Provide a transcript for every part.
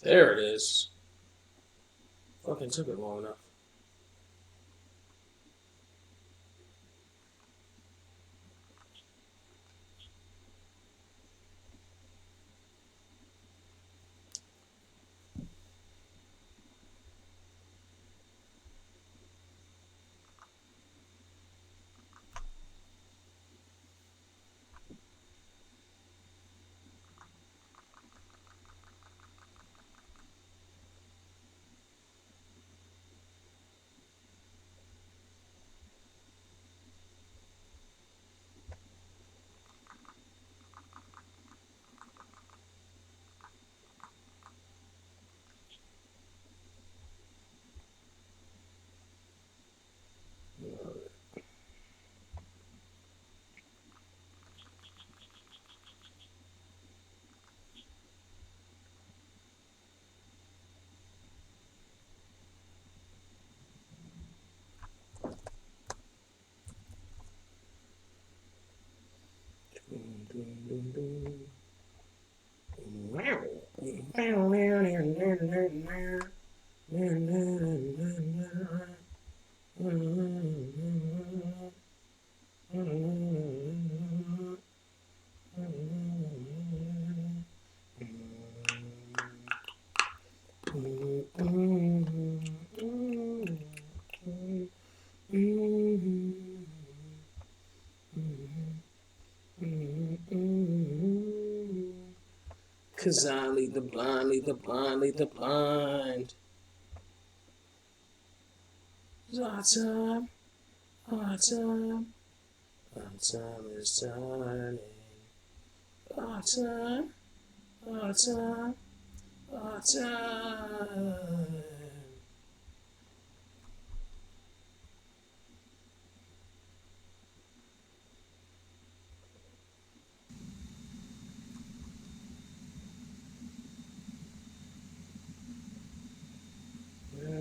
There it is. Fucking took it long enough. Cause I lead the blind, lead the blind, lead the blind. It's our time, our time, our time is turning. Our time, our time, our time.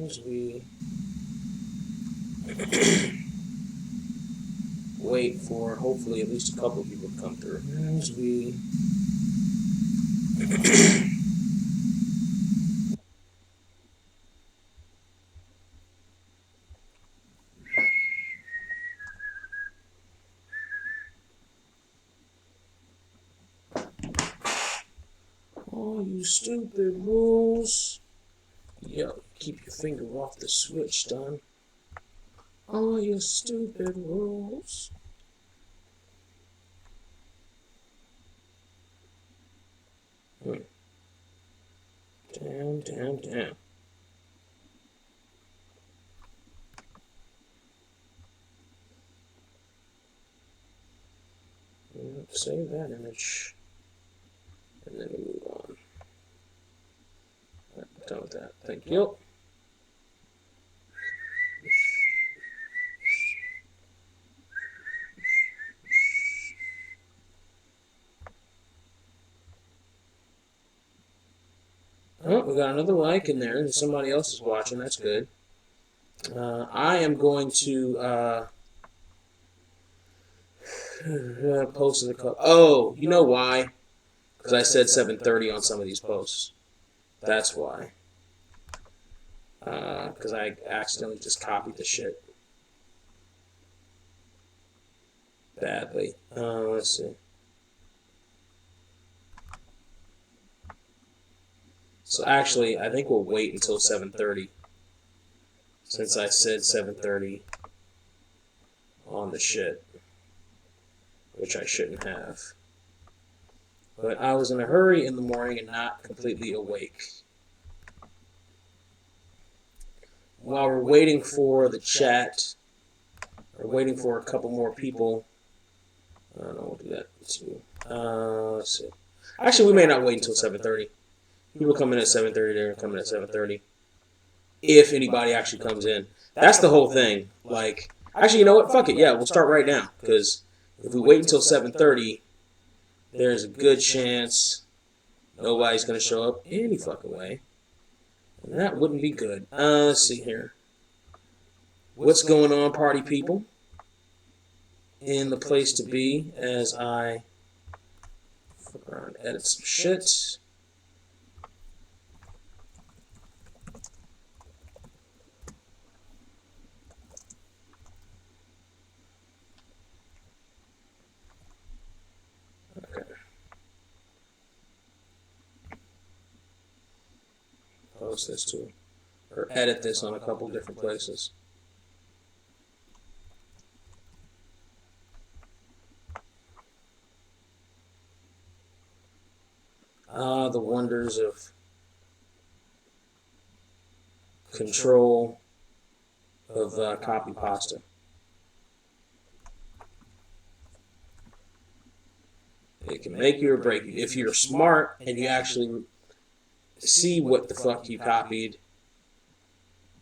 As we wait for hopefully at least a couple of people to come through. As we oh, you stupid rules. Yo, keep your finger off the switch, Don. All your stupid rules. Damn, damn, damn. Save that image. And then we move on. Right, done with that. Thank you. Oh, we got another like in there, and somebody else is watching. That's good. I am going to post the call. Oh, you know why? Because I said 7:30 on some of these posts. That's why. Because I accidentally just copied the shit badly. Let's see. So actually, I think we'll wait until 7:30. Since I said 7:30 on the shit. which I shouldn't have. But I was in a hurry in the morning and not completely awake. While we're waiting for the chat, or waiting for a couple more people, I don't know, we'll do that too. Let's see. Actually, we may not wait until 7:30. People come in at 7:30, they're coming at 7:30. If anybody actually comes in. That's the whole thing. Like, actually, you know what? Fuck it. Yeah, we'll start right now. Because if we wait until 7:30, there's a good chance nobody's going to show up any fucking way. And that wouldn't be good. Let's see here. What's going on, party people? In the place to be as I fuck around and edit some shit. Okay. Post this too. Or edit this on a couple different places. The wonders of control of copy pasta. It can make you or break you. If you're smart and you actually see what the fuck you copied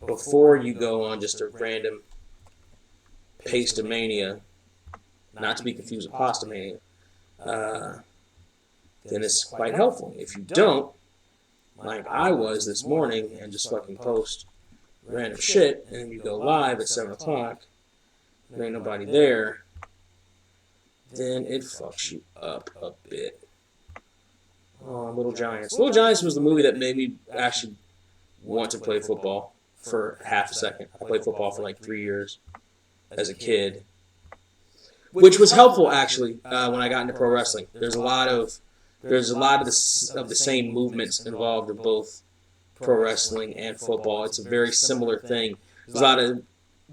before you go on just a random pastamania, not to be confused with pastamania, then it's quite helpful. If you don't, like I was this morning, and just fucking post random shit, and you go live at 7 o'clock, there ain't nobody there, then it fucks you up a bit. Oh, Little Giants. Little Giants was the movie that made me actually want to play football for half a second. I played football for like 3 years as a kid, which was helpful actually when I got into pro wrestling. There's a lot of the same movements involved in both pro wrestling and football. It's a very similar thing. There's a lot of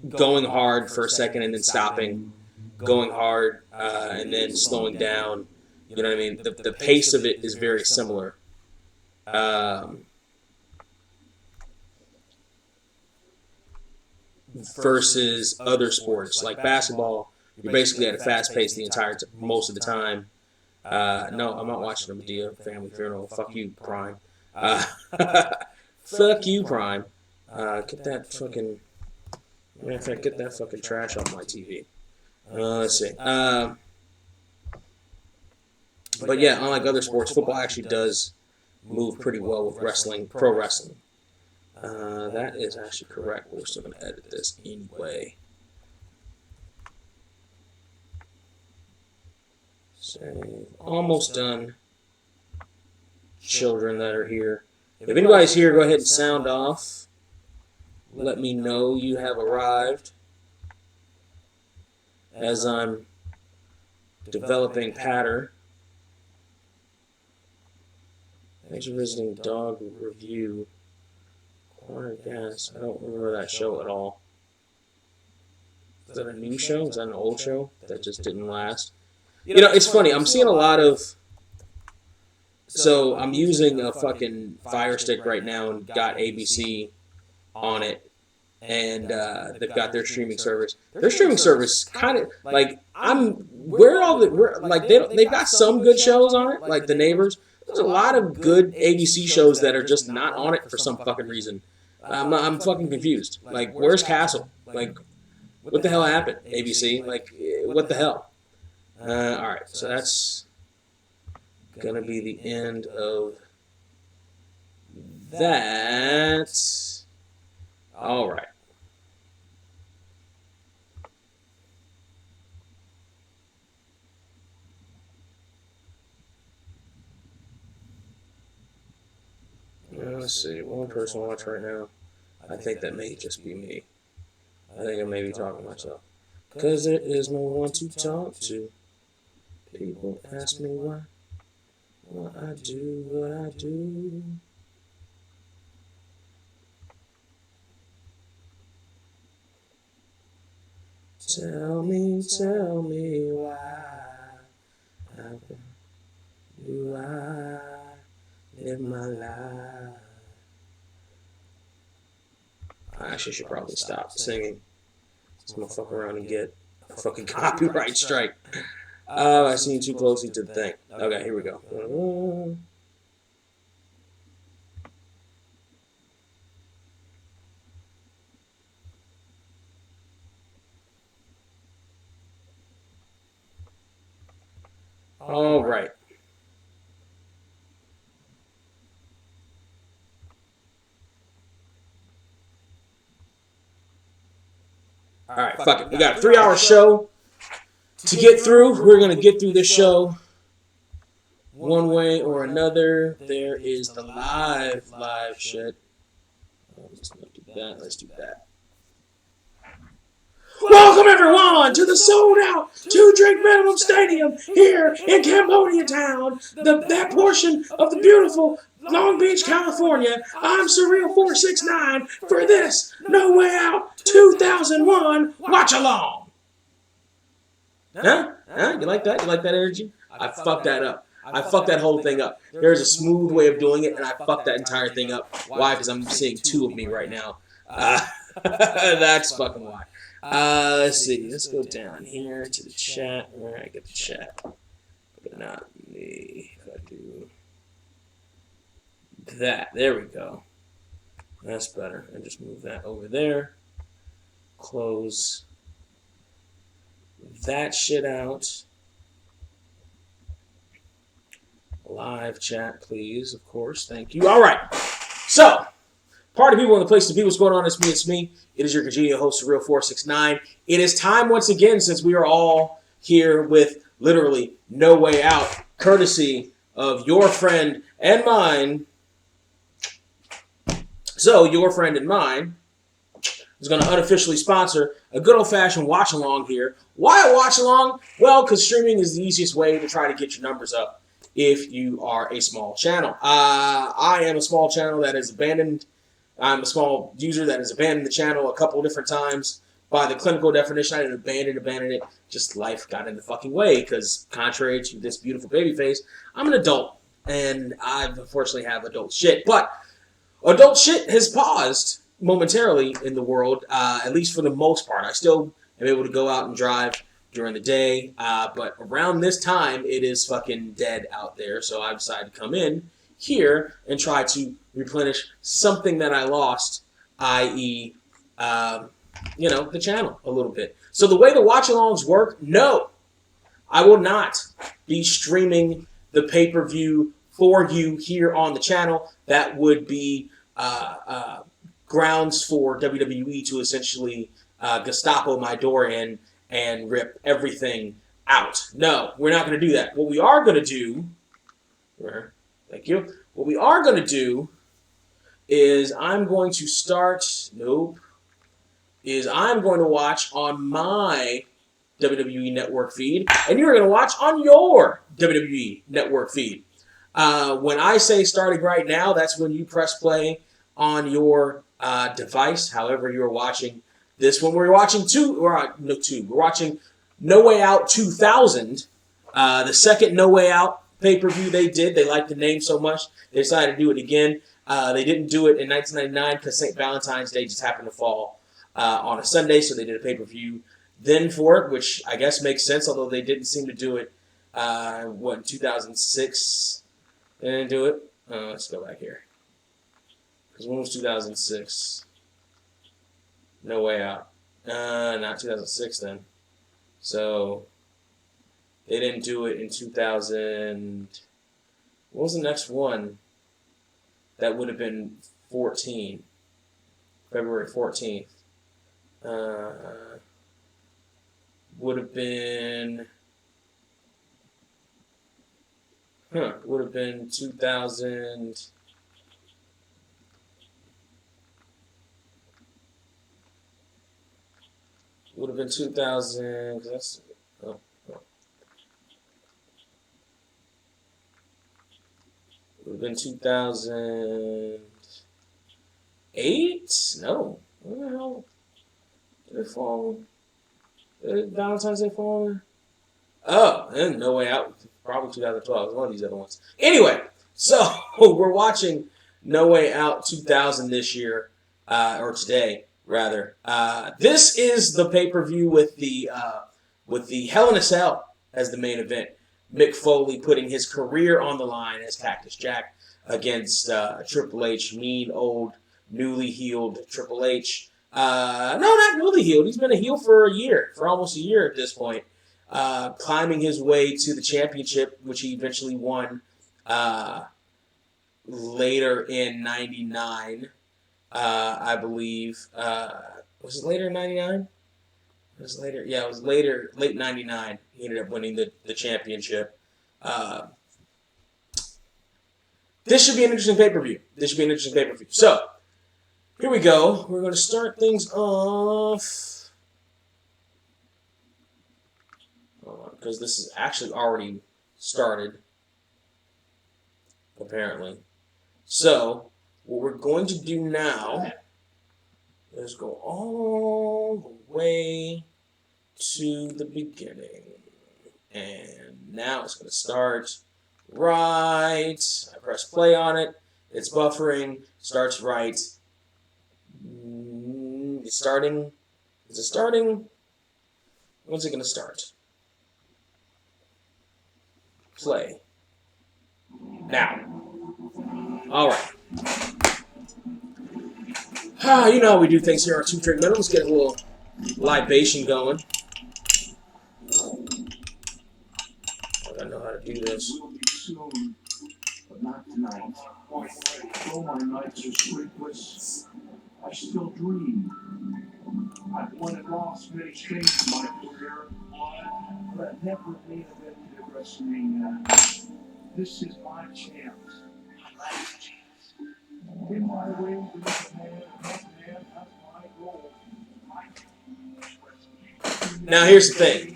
going hard for a second and then stopping, going hard and then slowing down. You know what I mean? The pace of it is very similar. Versus other sports like basketball, you're basically at a fast pace the entire most of the time. No, I'm not watching a Medea family funeral. Fuck you, Prime. Fuck you, Prime. Get that fucking. Matter of fact, get that fucking trash off my TV. Let's see. But yeah, unlike other sports, football actually does move pretty well with wrestling, pro wrestling. That is actually correct. We're still going to edit this anyway. Save. Almost done. Children that are here. If anybody's here, go ahead and sound off. Let me know you have arrived. As I'm developing patter. Thanks for visiting Dog Review. Corner Gas. I don't remember that show at all. Is that a new show? Is that an old show that just didn't last? You know, it's funny. I'm seeing a lot of... So, I'm using a fucking Fire Stick right now and got ABC on it. And they've got their streaming service. Their streaming service kind of... Like, they've got some good shows on it, like The Neighbors. There's a lot of good ABC shows that are just not on it for some fucking reason. I'm fucking confused. Like, where's Castle? Like, what the hell happened, ABC? Like, what the hell? Alright, so that's gonna be the end of that. Alright. Let's see, one person watch right now. I think that may just be me. I think I may be talking to myself. Because there is no one to talk to. People ask me why I do what I do. Tell me why. do I live my life? I actually should probably stop singing. So I'm gonna fuck around and get a fucking copyright strike. I seen too closely to the thing. Okay, here we go. All right. All right, fuck it. We got a 3-hour show to get through. We're going to get through this show one way or another. There is the live shit. Let's not do that. Let's do that. Welcome everyone to the sold out 2 drink minimum stadium here in Cambodia town. That portion of the beautiful Long Beach, California. I'm Surreal469 for this No Way Out 2001 watch along. Huh? You like that? You like that energy? I fucked that up. I fucked that whole thing up. There's a smooth way of doing it, and I fucked that entire thing up. Why? Because I'm seeing 2 of me right now. That's fucking why. Let's see. Let's go down here to the chat. Where I get the chat, but not me. If I do that, there we go. That's better. And just move that over there. Close that shit out. Live chat, please. Of course. Thank you. All right. So, party people in the place to be. What's going on? It's me. It is your congenial host, Surreal469. It is time once again, since we are all here with literally No Way Out, courtesy of your friend and mine. So, your friend and mine is going to unofficially sponsor a good old-fashioned watch-along here. Why a watch-along? Well, because streaming is the easiest way to try to get your numbers up if you are a small channel. I am a small channel that is abandoned. I'm a small user that has abandoned the channel a couple different times. By the clinical definition, I didn't abandon it. Just life got in the fucking way because contrary to this beautiful baby face, I'm an adult. And I unfortunately have adult shit. But adult shit has paused momentarily in the world, at least for the most part. I still am able to go out and drive during the day. But around this time, it is fucking dead out there. So I decided to come in here and try to replenish something that I lost, i.e., the channel a little bit. So the way the watch-alongs work, no, I will not be streaming the pay-per-view for you here on the channel. That would be grounds for WWE to essentially Gestapo my door in and rip everything out. No, we're not going to do that. What we are going to do, thank you. What we are going to do is I'm going to watch on my WWE Network feed, and you're going to watch on your WWE Network feed. When I say starting right now, that's when you press play on your device, however you're watching this one. We're watching we're watching No Way Out 2000, the second No Way Out pay-per-view they did. They liked the name so much, they decided to do it again. They didn't do it in 1999 because St. Valentine's Day just happened to fall on a Sunday, so they did a pay-per-view then for it, which I guess makes sense, although they didn't seem to do it, in 2006? They didn't do it? Let's go back here. Because when was 2006? No Way Out. Not 2006 then. So, they didn't do it in 2000... What was the next one? That would have been 14. February 14th. Would have been... would have been 2000... Would have been 2000... That's... Would have been 2008? No. Where the hell did it fall? Did Valentine's Day fall? Oh, and No Way Out probably 2012. One of these other ones. Anyway, so we're watching No Way Out 2000 this year, or today rather. This is the pay-per-view with the Hell in a Cell as the main event. Mick Foley putting his career on the line as Cactus Jack against Triple H, mean old newly healed Triple H. No, not newly healed. He's been a heel for almost a year at this point. Climbing his way to the championship, which he eventually won later in '99, I believe. Was it later in '99? It was later. Yeah, it was later, late '99. He ended up winning the championship. This should be an interesting pay-per-view. So, here we go. We're going to start things off. Because this is actually already started, apparently. So, what we're going to do now is go all the way to the beginning. And now it's going to start right. I press play on it. It's buffering. Starts right. It's starting. Is it starting? When's it going to start? Play. Now. Alright. You know how we do things here on Two Drink Minute. Let's get a little libation going. I know how to do this. Soon, but not tonight. Though my nights are sleepless, I still dream. I've won and lost many things in my career, but I've never made a event at WrestleMania. This is my chance. My last chance. In my way to be a man, that's my goal. Now here's the thing.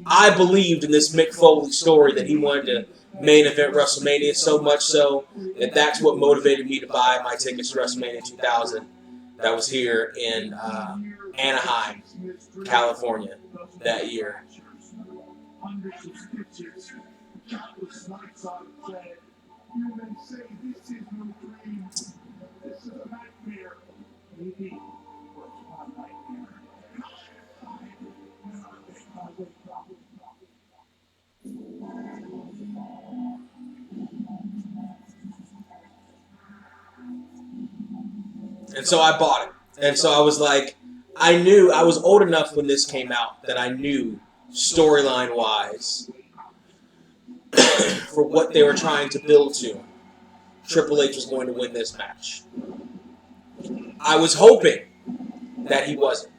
I believed in this Mick Foley story that he wanted to main event WrestleMania so much so that that's what motivated me to buy my tickets to WrestleMania 2000. That was here in Anaheim, California, that year. Hundreds of stitches, countless nights on the bed. You may say this is no dream. This is a nightmare. Maybe it was one nightmare. And so I bought it. And so I was like, I knew, I was old enough when this came out that I knew, storyline-wise, for what they were trying to build to, Triple H was going to win this match. I was hoping that he wasn't.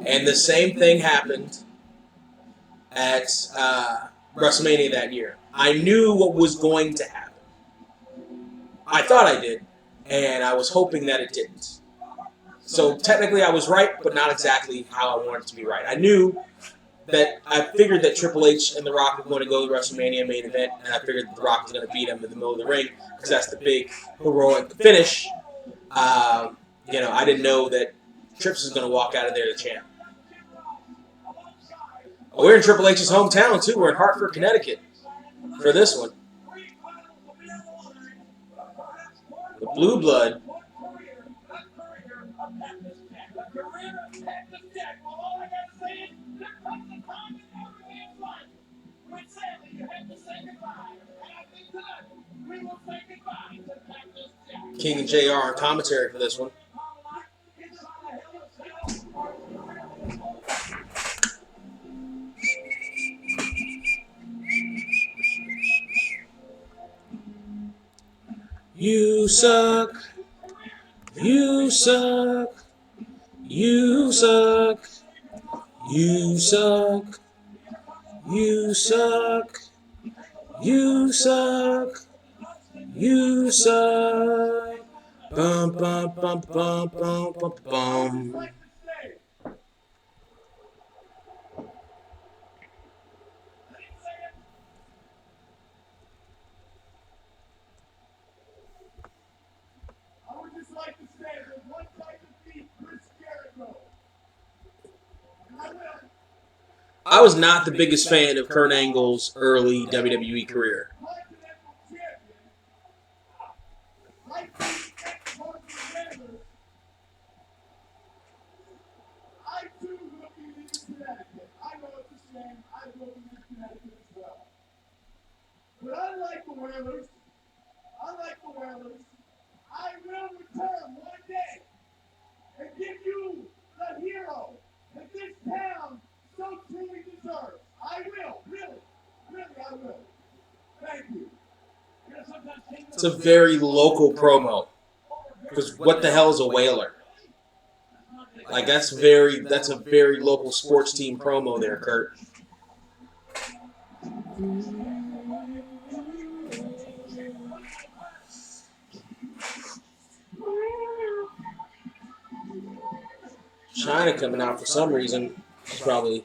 And the same thing happened at WrestleMania that year. I knew what was going to happen. I thought I did, and I was hoping that it didn't. So technically I was right, but not exactly how I wanted it to be right. I figured that Triple H and The Rock were going to go to the WrestleMania main event, and I figured The Rock was going to beat him in the middle of the ring, because that's the big, heroic finish. I didn't know that Trips was going to walk out of there the champ. We're in Triple H's hometown, too. We're in Hartford, Connecticut for this one. The Blue Blood. King and JR on commentary for this one. You suck. You suck. You suck. You suck. You suck. You suck. You suck. Bum bum bum bum bum bum bum. I was not the biggest fan of Kurt Angle's early WWE career. But unlike the Whalers, I will return one day and give you the hero that this town so truly deserves. I will, really, I will. Thank you. It's a very local promo. Because what the hell is a Whaler? Like that's a very local sports team promo there, Kurt. China coming out for some reason. It's probably.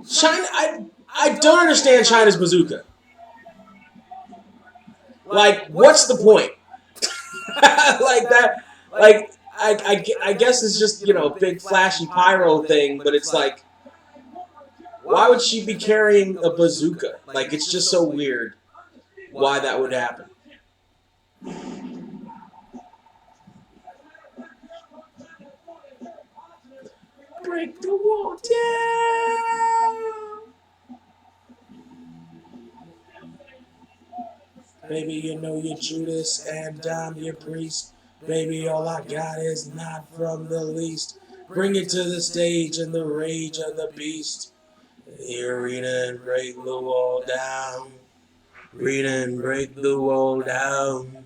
China, I don't understand China's bazooka. Like, what's the point? Like that, like I guess it's just, you know, a big flashy pyro thing, but it's like, why would she be carrying a bazooka? Like, it's just so weird why that would happen. Break the wall down. Baby, you know you're Judas and I'm your priest. Baby, all I got is not from the least. Bring it to the stage and the rage of the beast. The arena and break the wall down. Arena and break the wall down.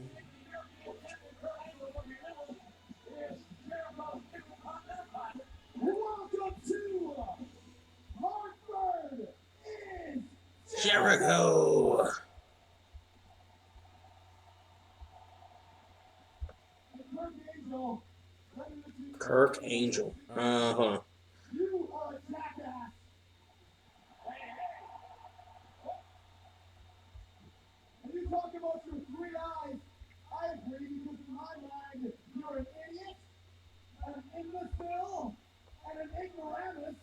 Jericho. Kirk Angel. Uh-huh. You are a jackass. And you talk about your 3 eyes. I agree, because in my mind, you're an idiot, an imbecile, and an ignoramus.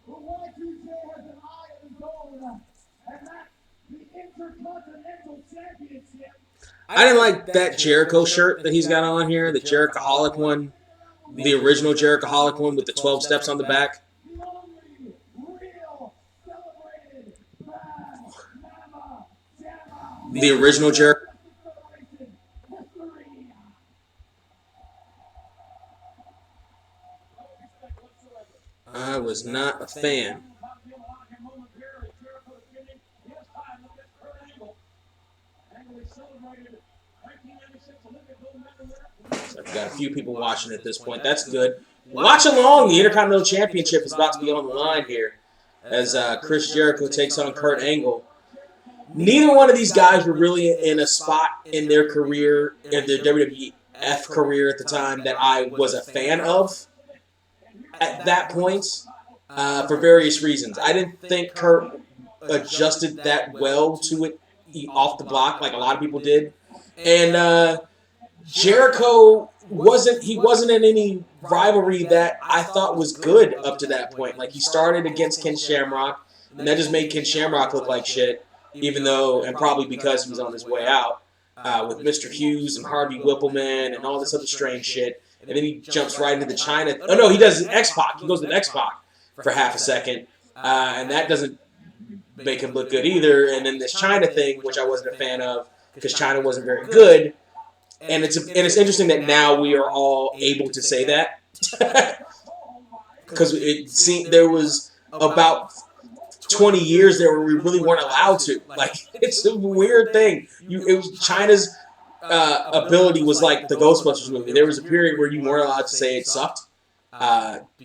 But Y2J has an eye of his own, and that's the Intercontinental Championship. I didn't like that Jericho shirt that he's got on here, the Jerichoholic one, the original Jerichoholic one with the 12 steps on the back. The only real celebrated The original Jericho. I was not a fan. So I've got a few people watching at this point. That's good. Watch along. The Intercontinental Championship is about to be on the line here as Chris Jericho takes on Kurt Angle. Neither one of these guys were really in a spot in their career, in their WWF career at the time, that I was a fan of at that point for various reasons. I didn't think Kurt adjusted that well to it off the block like a lot of people did. And Jericho wasn't in any rivalry that I thought was good up to that point. Like, he started against Ken Shamrock, and that just made Ken Shamrock look like shit, even though, and probably because he was on his way out, with Mr. Hughes and Harvey Whippleman and all this other strange shit. And then he jumps right into the China. Oh, no, he does X-Pac. He goes with X-Pac for half a second, and that doesn't make him look good either. And then this China thing, which I wasn't a fan of, because China wasn't very good. And it's interesting that now we are all able to say that, because it seemed there was about 20 years there where we really weren't allowed to. Like, it's a weird thing. It was China's ability was like the Ghostbusters movie. There was a period where you weren't allowed to say it sucked,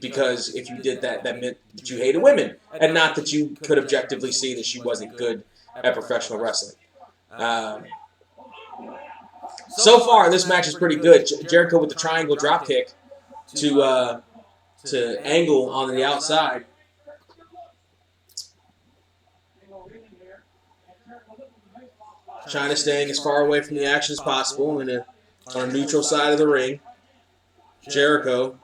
Because if you did that, that meant that you hated women, and not that you could objectively see that she wasn't good at professional wrestling. So far, this match is pretty good. Jericho with the triangle dropkick to Angle on the outside. China staying as far away from the action as possible on a neutral side of the ring. Jericho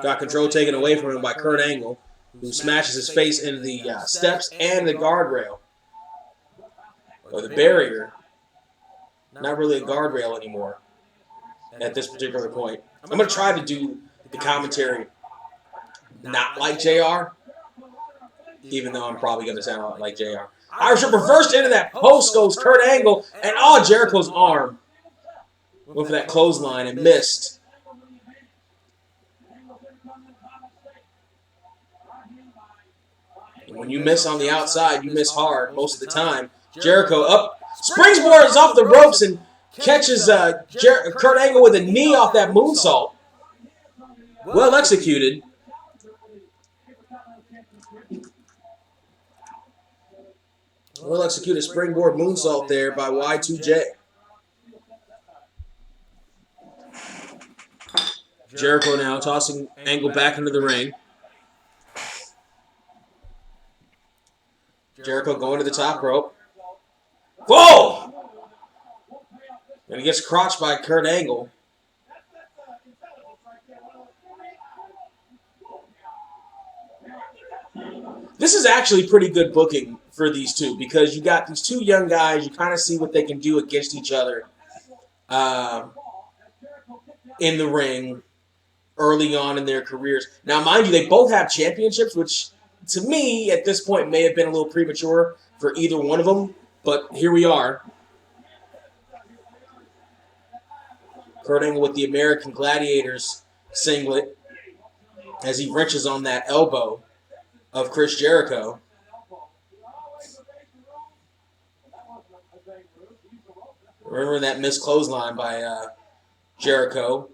got control taken away from him by Kurt Angle, who smashes his face into the steps and the guardrail. Or the barrier. Not really a guardrail anymore at this particular point. I'm going to try to do the commentary not like JR, even though I'm probably going to sound a lot like JR. Irish Whip reversed into that post goes Kurt Angle, and Jericho's arm went for that clothesline and missed. And when you miss on the outside, you miss hard most of the time. Jericho up, springboard is off the ropes and catches Kurt Angle with a knee off that moonsault. Well executed. Well executed springboard moonsault there by Y2J. Jericho now tossing Angle back into the ring. Jericho going to the top rope. Whoa! And he gets crotched by Kurt Angle. This is actually pretty good booking for these two because you got these two young guys. You kind of see what they can do against each other in the ring early on in their careers. Now, mind you, they both have championships, which to me at this point may have been a little premature for either one of them, but here we are. Kurt Angle with the American Gladiators singlet as he wrenches on that elbow of Chris Jericho. Remember that missed clothesline by Jericho.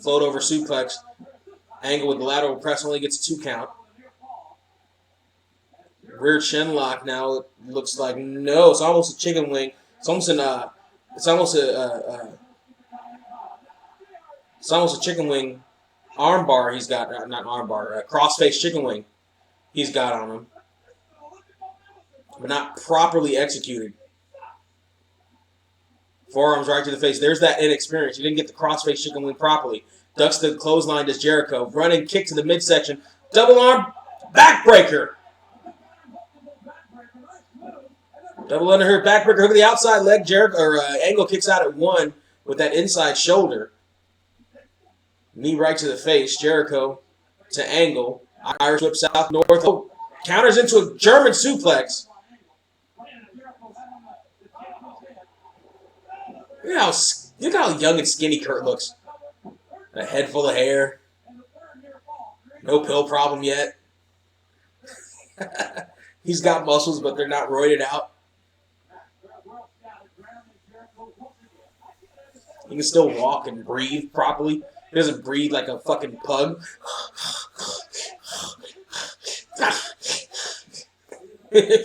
Float over suplex. Angle with the lateral press only gets a 2 count. Rear chin lock now. It looks like no. It's almost a chicken wing. It's almost a chicken wing arm bar he's got. Not arm bar. Crossface chicken wing he's got on him, but not properly executed. Forearms right to the face. There's that inexperience. You didn't get the crossface chicken wing properly. Ducks the clothesline, does Jericho. Running kick to the midsection. Double arm backbreaker. Double underhook backbreaker. Hook of the outside leg. Jericho Angle kicks out at 1 with that inside shoulder. Knee right to the face. Jericho to Angle. Irish whip south north. Oh, counters into a German suplex. Look how young and skinny Kurt looks. A head full of hair. No pill problem yet. He's got muscles, but they're not roided out. He can still walk and breathe properly. He doesn't breathe like a fucking pug.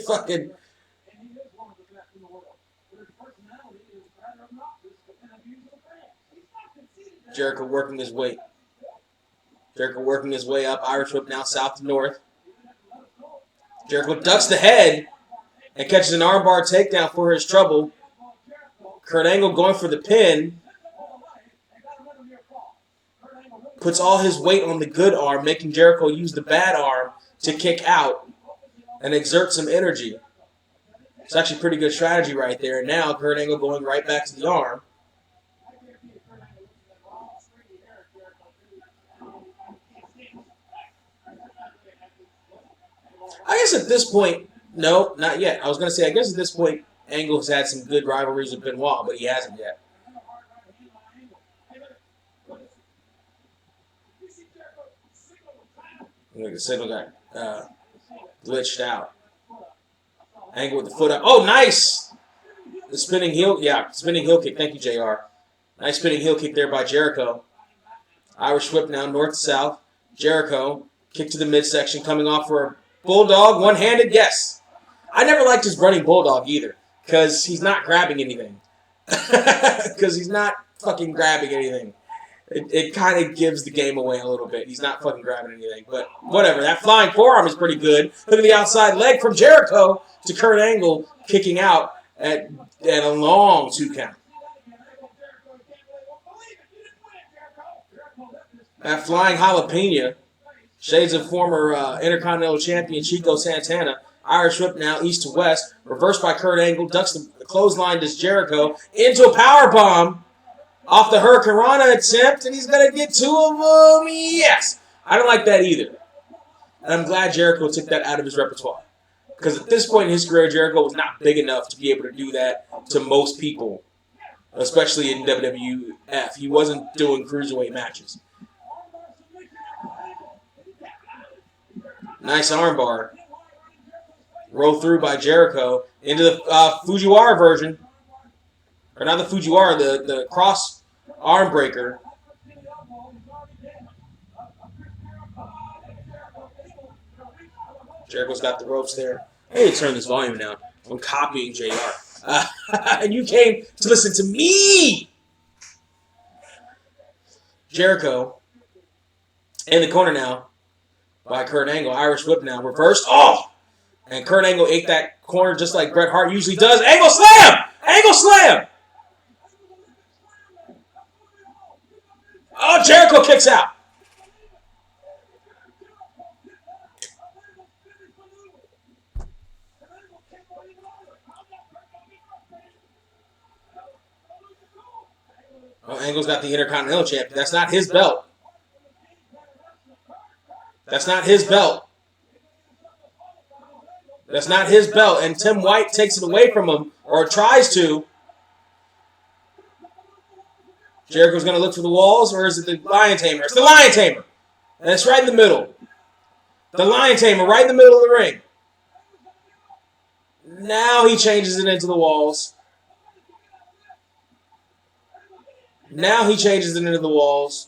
Fucking... Jericho working his way. Jericho working his way up. Irish whip now south to north. Jericho ducks the head and catches an armbar takedown for his trouble. Kurt Angle going for the pin. Puts all his weight on the good arm, making Jericho use the bad arm to kick out and exert some energy. It's actually a pretty good strategy right there. And now Kurt Angle going right back to the arm. I guess at this point, no, not yet. I was going to say, I guess at this point, Angle has had some good rivalries with Benoit, but he hasn't yet. The signal got glitched out. Angle with the foot up. Oh, nice! The spinning heel, spinning heel kick. Thank you, JR. Nice spinning heel kick there by Jericho. Irish whip now, north to south. Jericho, kick to the midsection, coming off for a bulldog, one-handed, yes. I never liked his running bulldog either, because he's not grabbing anything. Because he's not fucking grabbing anything. It kind of gives the game away a little bit. He's not fucking grabbing anything, but whatever. That flying forearm is pretty good. Look at the outside leg from Jericho to Kurt Angle, kicking out at a long 2 count. That flying jalapeno, shades of former Intercontinental Champion Chico Santana. Irish whip now, east to west. Reversed by Kurt Angle, ducks the clothesline, does Jericho into a powerbomb off the Hurricane Rana attempt, and he's going to get 2 of them. Yes! I don't like that either. And I'm glad Jericho took that out of his repertoire. Because at this point in his career, Jericho was not big enough to be able to do that to most people, especially in WWF. He wasn't doing cruiserweight matches. Nice armbar. Roll through by Jericho into the Fujiwara version. Or not the Fujiwara, the cross arm breaker. Jericho's got the ropes there. I need to turn this volume down. I'm copying JR. And you came to listen to me! Jericho in the corner now by Kurt Angle. Irish whip now. Reversed. Oh! And Kurt Angle ate that corner just like Bret Hart usually does. Angle slam! Angle slam! Oh, Jericho kicks out. Oh, Angle's got the Intercontinental Champion. That's not his belt. That's not his belt. That's not his belt. And Tim White takes it away from him, or tries to. Jericho's going to look for the walls, or is it the Lion Tamer? It's the Lion Tamer. And it's right in the middle. The Lion Tamer right in the middle of the ring. Now he changes it into the walls. Now he changes it into the walls.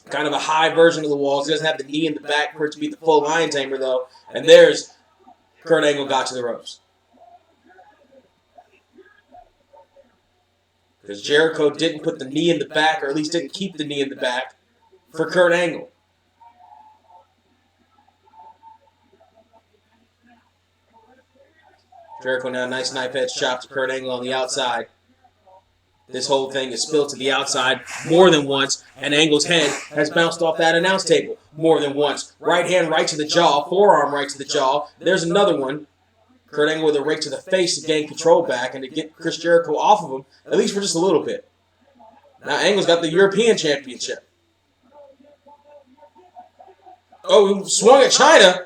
Kind of a high version of the walls. He doesn't have the knee in the back for it to be the full Lion Tamer, though. And there's Kurt Angle got to the ropes. Because Jericho didn't put the knee in the back, or at least didn't keep the knee in the back, for Kurt Angle. Jericho now, nice knife edge chop to Kurt Angle on the outside. This whole thing is spilled to the outside more than once, and Angle's head has bounced off that announce table more than once. Right hand right to the jaw, forearm right to the jaw. There's another one. Kurt Angle with a rake to the face to gain control back and to get Chris Jericho off of him, at least for just a little bit. Now Angle's got the European Championship. Oh, he swung at Chyna.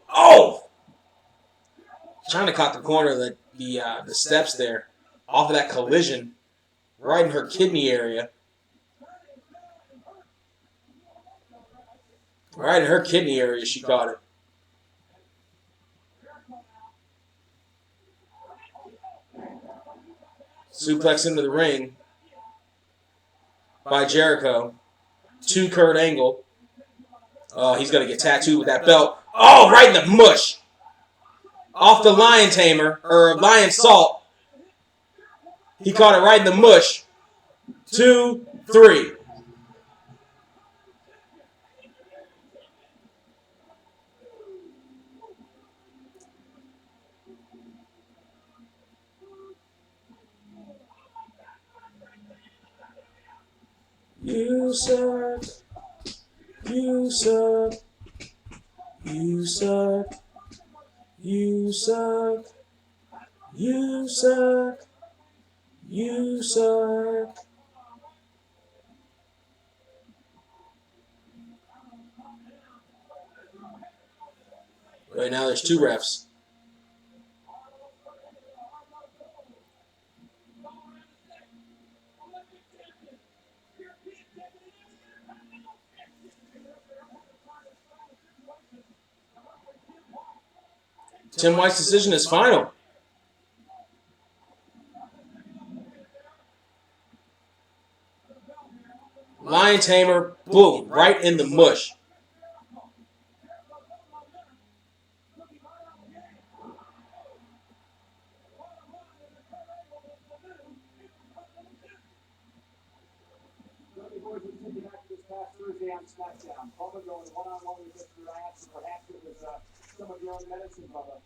Oh! Chyna caught the corner of the steps there, off of that collision, right in her kidney area. Right in her kidney area, she caught it. Suplex into the ring by Jericho to Kurt Angle. Oh, he's going to get tattooed with that belt. Oh, right in the mush. Off the Lion Tamer, or Lion Salt. He caught it right in the mush. 2, 3. You suck. You suck. You suck. You suck. You suck. You suck. Right now there's 2 refs. Tim White's decision is final. Lion Tamer, boom, right in the mush. On SmackDown, Bubba going one-on-one with Mr. Ass, and perhaps it was some of your own medicine, Bubba.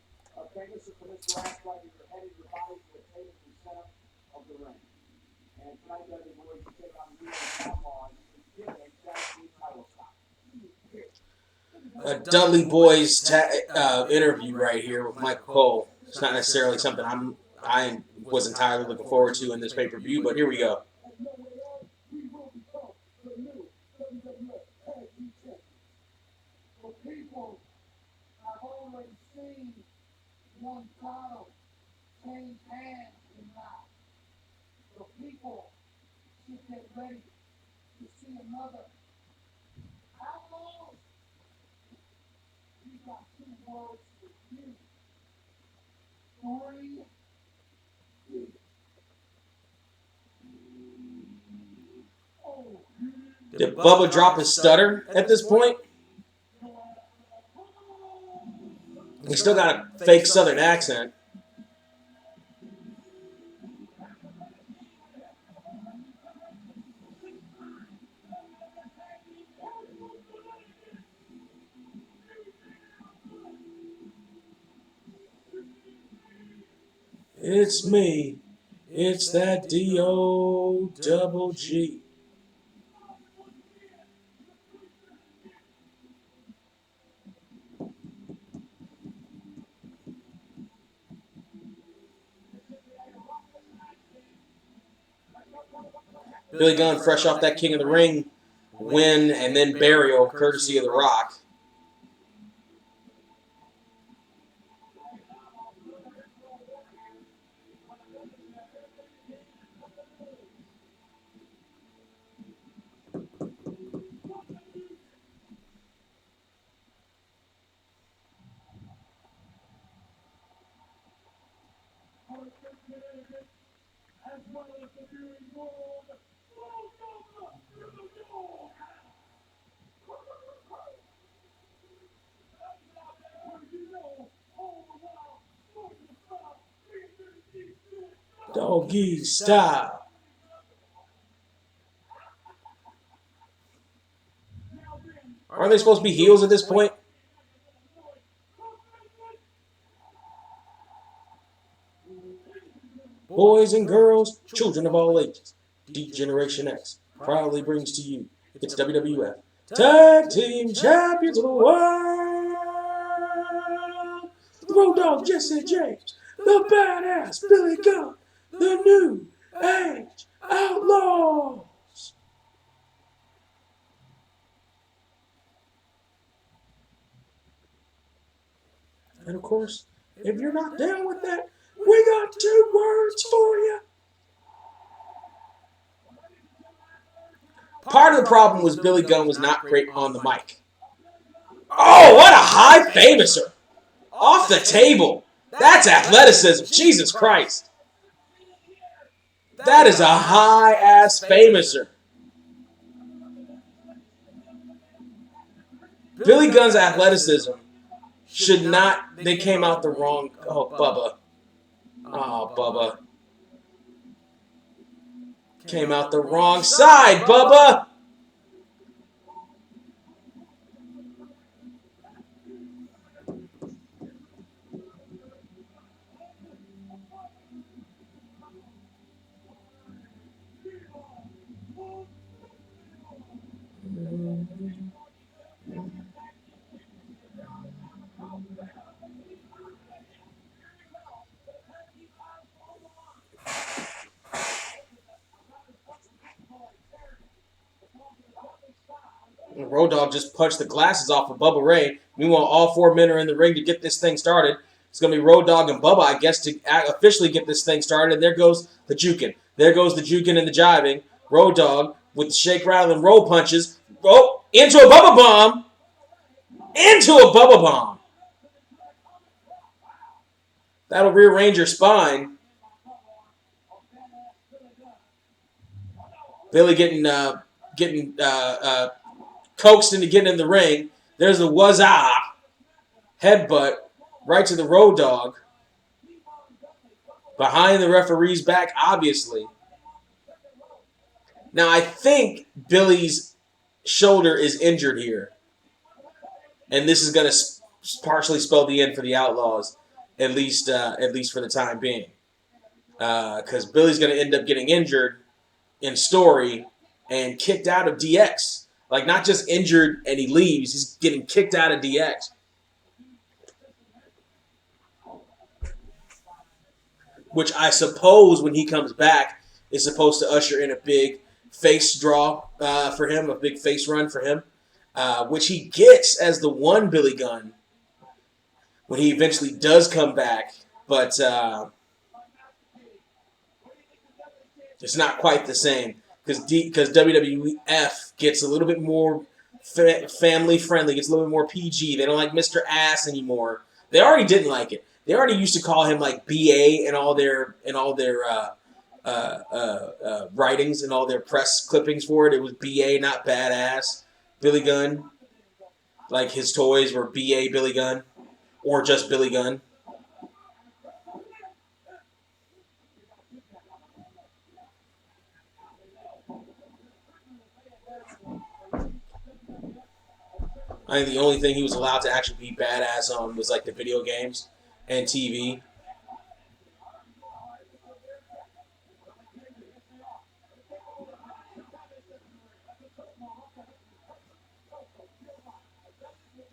Famous for Mr. Ass driving your head and your body to the table in the center of the ring. And tonight, Dudley Boys to take on Real Outlaw and give a Saturday title shot. A Dudley Boys interview right here with Michael Cole. It's not necessarily something I was entirely looking forward to in this pay-per-view, but here we go. People have always seen one title change hands in life. The people should get ready to see another. Outlaws, we got 2 words for you. 3. Did Bubba drop his stutter at this point? He still got a fake Southern accent. It's me. It's that D-O-double-G. Billy Gunn fresh off that King of the Ring win and then burial courtesy of The Rock. Doggy style. Aren't they supposed to be heels at this point? Boys and girls, children of all ages, D-Generation X proudly brings to you its WWF Tag Team Champions of the World. The Road Dogg Jesse James, the badass Billy Gunn, the New Age Outlaws. And of course, if you're not down with that, we got 2 words for you. Part of the problem was Billy Gunn was not great on the mic. Oh, what a high famouser. Off the table. That's athleticism. Jesus Christ. That is a high-ass famouser. Billy Gunn's athleticism should not... They came out the wrong... Oh, Bubba. Oh, Bubba. Came out the wrong side, Bubba. Road Dogg just punched the glasses off of Bubba Ray. Meanwhile, all 4 men are in the ring to get this thing started. It's going to be Road Dogg and Bubba, I guess, to officially get this thing started. And there goes the juking. There goes the juking and the jiving. Road Dogg with the shake, rattle, and roll punches. Oh, into a Bubba Bomb. Into a Bubba Bomb. That'll rearrange your spine. Billy getting coaxed into getting in the ring. There's the wazah headbutt right to the Road Dogg. Behind the referee's back, obviously. Now, I think Billy's shoulder is injured here. And this is going to partially spell the end for the Outlaws, at least for the time being. Because Billy's going to end up getting injured in story and kicked out of DX. Like, not just injured and he leaves, he's getting kicked out of DX. Which I suppose when he comes back is supposed to usher in a big face draw for him, a big face run for him, which he gets as the one Billy Gunn when he eventually does come back. But it's not quite the same because WWF gets a little bit more family friendly, gets a little bit more PG. They don't like Mr. Ass anymore. They already didn't like it. They already used to call him like BA in all their writings and all their press clippings for it. It was BA, not Badass Billy Gunn. Like his toys were BA Billy Gunn or just Billy Gunn. I think the only thing he was allowed to actually be badass on was like the video games and TV.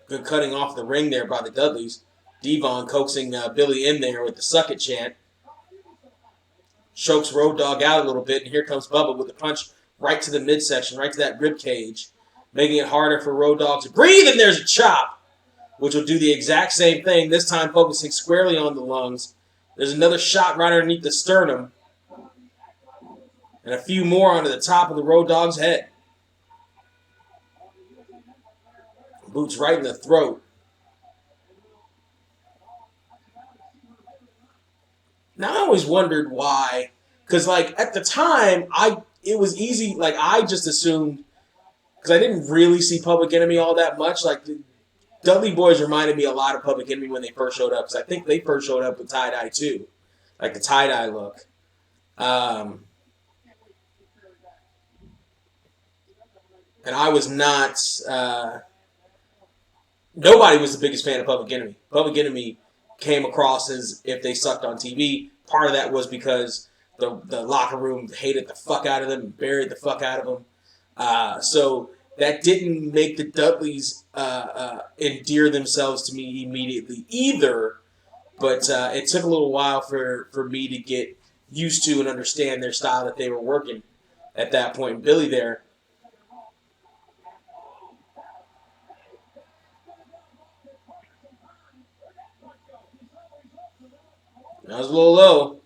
Good cutting off the ring there by the Dudleys. Devon coaxing Billy in there with the suck it chant. Chokes Road Dogg out a little bit, and here comes Bubba with a punch right to the midsection, right to that rib cage, making it harder for Road Dogg to breathe, and there's a chop, which will do the exact same thing, this time focusing squarely on the lungs. There's another shot right underneath the sternum, and a few more onto the top of the Road Dogg's head. Boots right in the throat. Now I always wondered why, because like at the time, it was easy. Like I just assumed, because I didn't really see Public Enemy all that much. Like the Dudley Boys reminded me a lot of Public Enemy when they first showed up, because I think they first showed up with tie-dye too, like the tie-dye look. And I was not. Nobody was the biggest fan of Public Enemy. Public Enemy came across as if they sucked on TV. Part of that was because the locker room hated the fuck out of them and buried the fuck out of them. So that didn't make the Dudleys endear themselves to me immediately either. But it took a little while for me to get used to and understand their style that they were working at that point. And Billy there. That was a little low.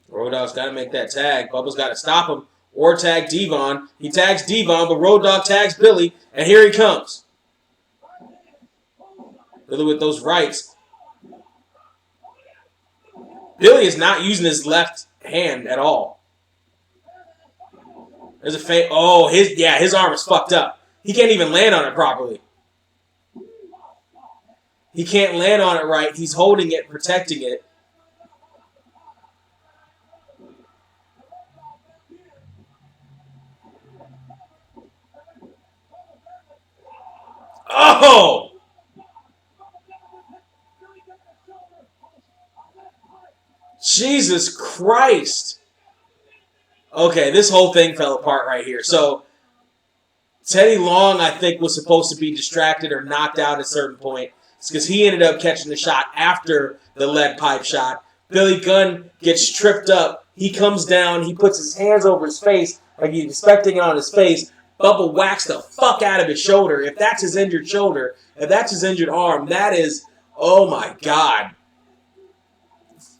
Road Dogg's got to make that tag. Bubba's got to stop him or tag Devon. He tags Devon, but Road Dogg tags Billy, and here he comes. Billy with those rights. Billy is not using his left hand at all. There's a fake. Oh, his arm is fucked up. He can't even land on it properly. He can't land on it right. He's holding it, protecting it. Oh! Jesus Christ. Okay, this whole thing fell apart right here. So, Teddy Long, I think, was supposed to be distracted or knocked out at a certain point. It's because he ended up catching the shot after the lead pipe shot. Billy Gunn gets tripped up. He comes down. He puts his hands over his face like he's expecting it on his face. Bubba whacks the fuck out of his shoulder. If that's his injured shoulder, if that's his injured arm, that is, oh my God.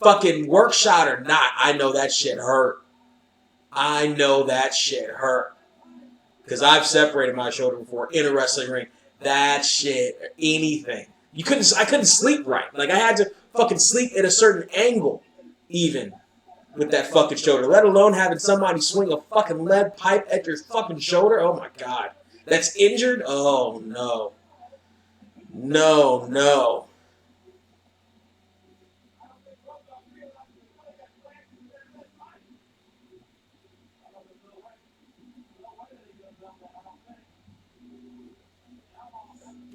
Fucking work shot or not, I know that shit hurt. I know that shit hurt. because I've separated my shoulder before in a wrestling ring. That shit, anything. I couldn't sleep right. Like, I had to fucking sleep at a certain angle, even, with that fucking shoulder. Let alone having somebody swing a fucking lead pipe at your fucking shoulder. Oh my god. That's injured? Oh no. No, no.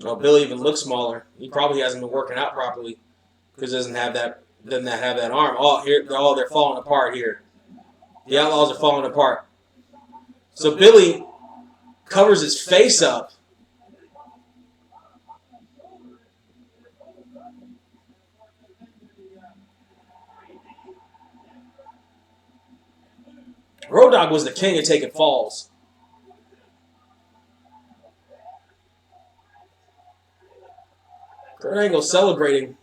Oh, Billy even looks smaller. He probably hasn't been working out properly because doesn't have that arm. Oh, they're falling apart here. The Outlaws are falling apart. So Billy covers his face up. Road Dogg was the king of taking falls. Kurt Angle celebrating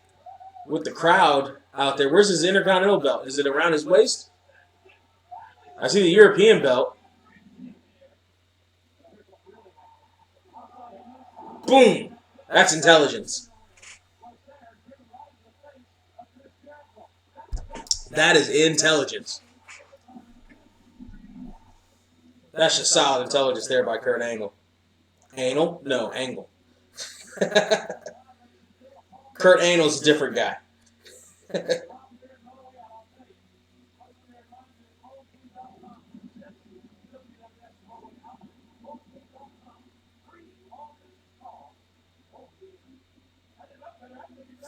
with the crowd out there. Where's his Intercontinental belt? Is it around his waist? I see the European belt. Boom! That's intelligence. That is intelligence. That's just solid intelligence there by Kurt Angle. Angle? No, Angle. Kurt Angle's a different guy.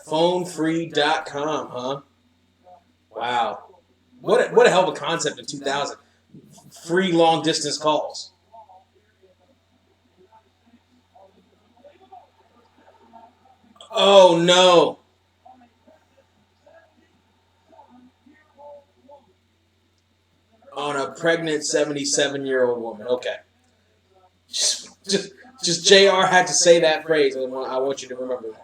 PhoneFree.com, huh? Wow. What a hell of a concept in 2000. Free long distance calls. Oh no. On a pregnant 77-year-old woman. Okay. Just JR had to say that phrase. I want you to remember that.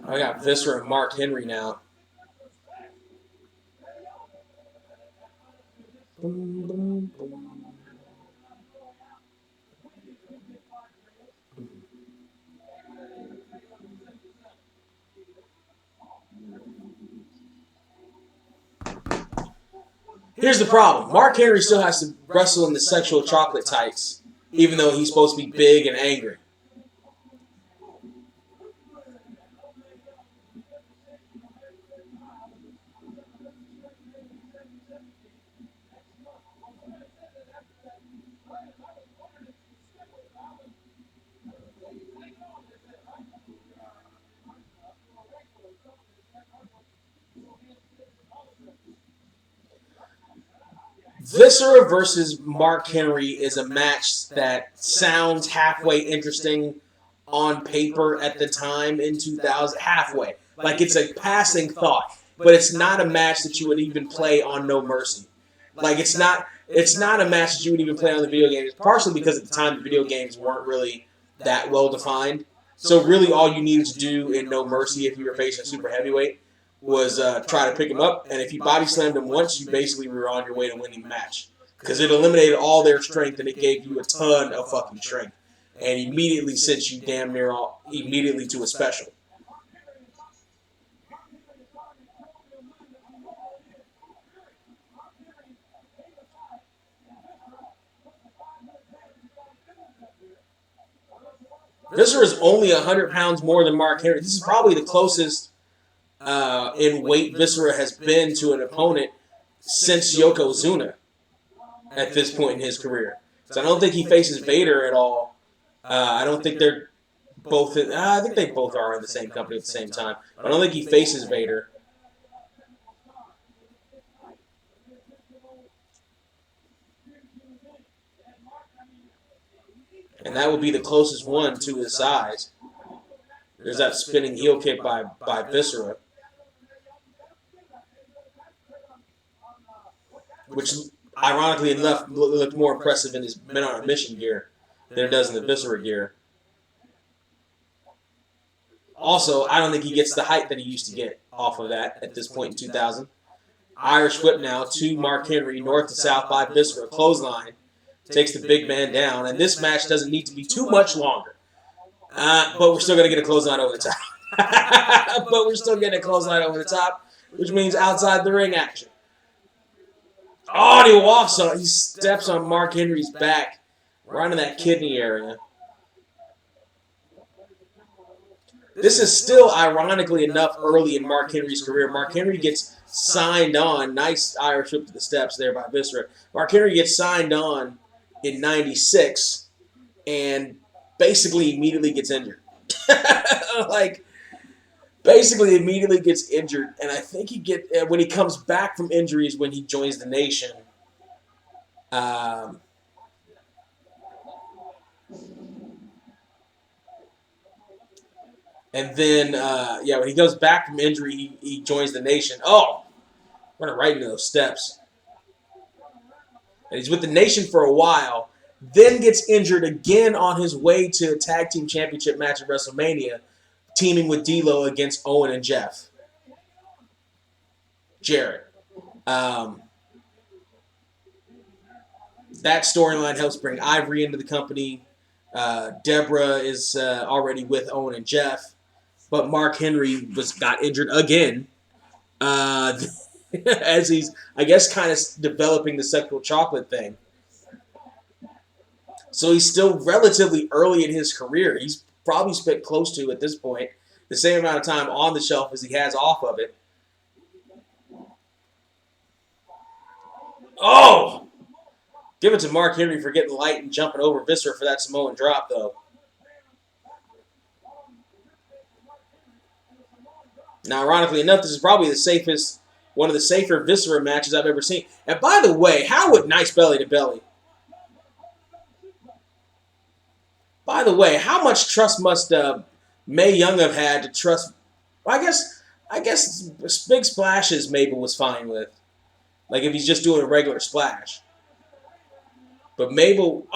I got Viscera and Mark Henry now. Boom, boom, boom. Here's the problem. Mark Henry still has to wrestle in the sexual chocolate tights, even though he's supposed to be big and angry. Viscera versus Mark Henry is a match that sounds halfway interesting on paper at the time in 2000. Halfway. Like it's a passing thought. But it's not a match that you would even play on No Mercy. Like it's not a match that you would even play on the video games. Partially because at the time the video games weren't really that well defined. So really all you needed to do in No Mercy if you were facing a super heavyweight was try to pick him up, and if you body slammed him once, you basically were on your way to winning the match. Because it eliminated all their strength, and it gave you a ton of fucking strength. And immediately sent you damn near immediately to a special. Viscera is only 100 pounds more than Mark Henry. This is probably the closest in weight Viscera has been to an opponent since Yokozuna at this point in his career. So I don't think he faces Vader at all. I don't think they're both. I think they both are in the same company at the same time. But I don't think he faces Vader. And that would be the closest one to his size. There's that spinning heel kick by Viscera, which ironically enough looked more impressive in his Men on a Mission gear than it does in the Viscera gear. Also, I don't think he gets the height that he used to get off of that at this point in 2000. Irish whip now to Mark Henry, north to south by Viscera. Clothesline. Takes the big man down. And this match doesn't need to be too much longer. But we're still going to get a clothesline over the top. But we're still getting a clothesline over the top, which means outside the ring action. Oh, and he walks on. He steps on Mark Henry's back, right in that kidney area. This is still, ironically enough, early in Mark Henry's career. Mark Henry gets signed on. Nice Irish whip to the steps there by Viscera. Mark Henry gets signed on in 96 and basically immediately gets injured. Basically immediately gets injured. And I think when he comes back from injuries, when he joins the Nation, and then, when he goes back from injury, he joins the Nation. Oh, running right into those steps. And he's with the Nation for a while, then gets injured again on his way to a tag team championship match at WrestleMania, teaming with D'Lo against Owen and Jeff Jarrett. That storyline helps bring Ivory into the company. Deborah is already with Owen and Jeff. But Mark Henry got injured again as he's, I guess, kind of developing the sexual chocolate thing. So he's still relatively early in his career. He's probably spent close to, at this point, the same amount of time on the shelf as he has off of it. Oh! Give it to Mark Henry for getting light and jumping over Viscera for that Samoan drop, though. Now, ironically enough, this is probably one of the safer Viscera matches I've ever seen. And by the way, how would nice belly to belly? By the way, how much trust must Mae Young have had to trust? Well, I guess big splashes Mabel was fine with, like if he's just doing a regular splash. But Mabel,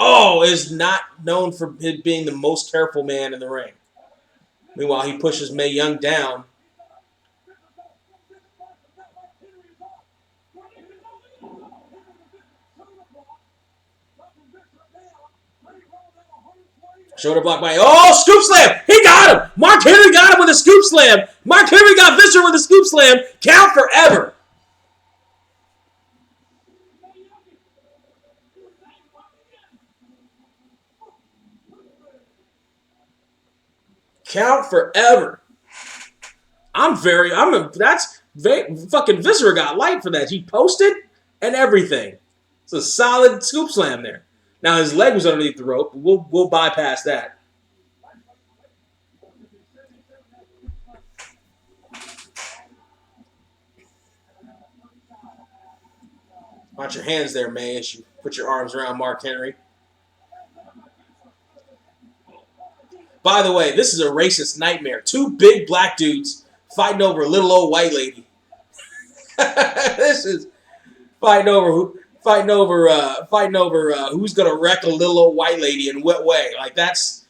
is not known for being the most careful man in the ring. Meanwhile, he pushes Mae Young down. Shoulder block by, scoop slam! He got him! Mark Henry got him with a scoop slam! Mark Henry got Viscera with a scoop slam! Count forever! Count forever. Fucking Viscera got light for that. He posted and everything. It's a solid scoop slam there. Now his leg was underneath the rope. We'll bypass that. Watch your hands there, May, as you put your arms around Mark Henry. By the way, this is a racist nightmare. Two big black dudes fighting over a little old white lady. This is fighting over who's gonna wreck a little old white lady in what way. Like that's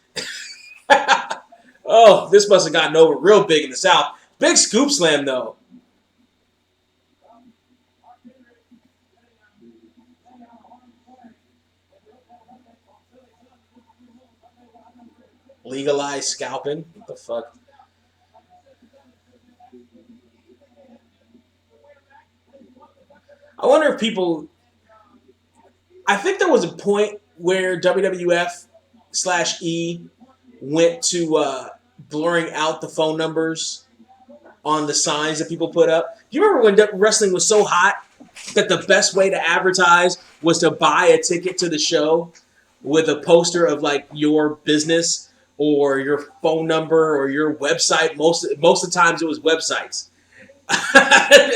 oh, this must have gotten over real big in the South. Big scoop slam though. Legalized scalping? What the fuck? I wonder if people... I think there was a point where WWF/E went to blurring out the phone numbers on the signs that people put up. Do you remember when wrestling was so hot that the best way to advertise was to buy a ticket to the show with a poster of like your business or your phone number or your website? Most of the times it was websites.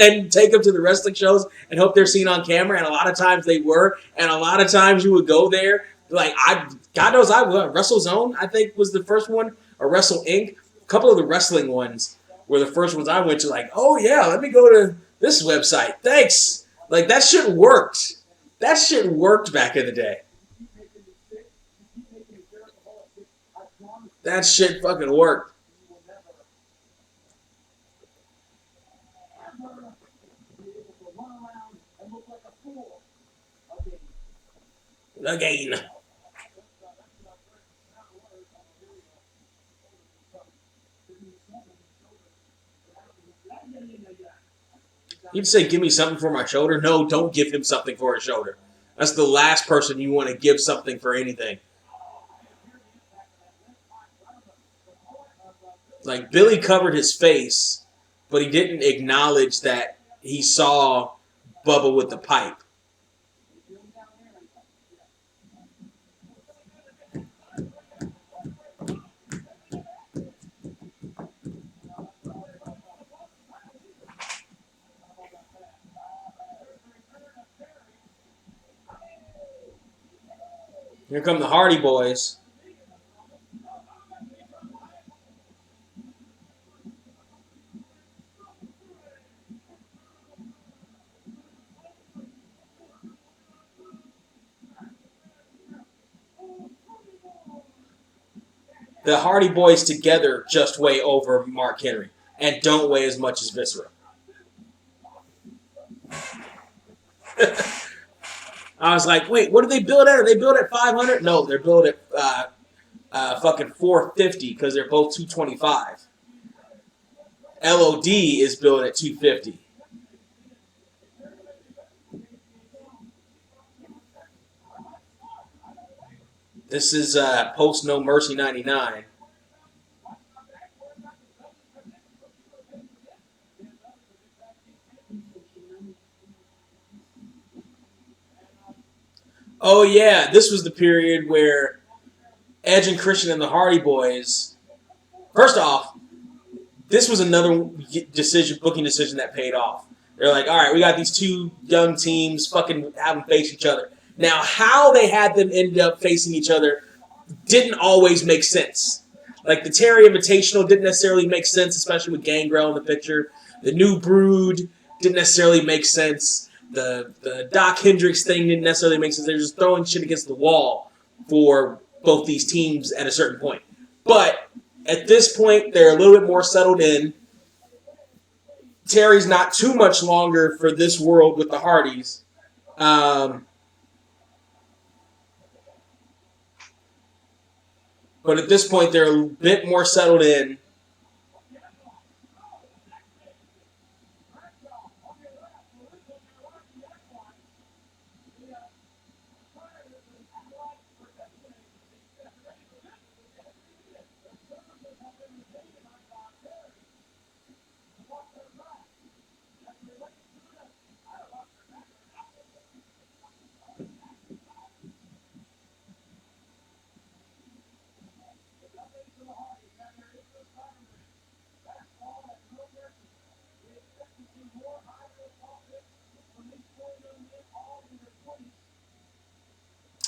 And take them to the wrestling shows and hope they're seen on camera. And a lot of times they were. And a lot of times you would go there. Like, God knows WrestleZone, I think, was the first one. Or Wrestle Inc. A couple of the wrestling ones were the first ones I went to. Like, oh yeah, let me go to this website. Thanks. Like, that shit worked. That shit worked back in the day. That shit fucking worked. Again. He'd say, give me something for my shoulder. No, don't give him something for his shoulder. That's the last person you want to give something for anything. Like, Billy covered his face, but he didn't acknowledge that he saw Bubba with the pipe. Here come the Hardy Boys. The Hardy Boys together just weigh over Mark Henry and don't weigh as much as Viscera. I was like, wait, what do they build at? Are they built at 500? No, they're built at fucking 450 because they're both 225. LOD is built at 250. This is post No Mercy 99. Oh yeah, this was the period where Edge and Christian and the Hardy Boys. First off, this was another booking decision that paid off. They're like, all right, we got these two young teams, fucking have them face each other. Now, how they had them end up facing each other didn't always make sense. Like, the Terry Invitational didn't necessarily make sense, especially with Gangrel in the picture. The New Brood didn't necessarily make sense. The Doc Hendricks thing didn't necessarily make sense. They're just throwing shit against the wall for both these teams at a certain point. But at this point, they're a little bit more settled in. Terry's not too much longer for this world with the Hardys. But at this point, they're a bit more settled in.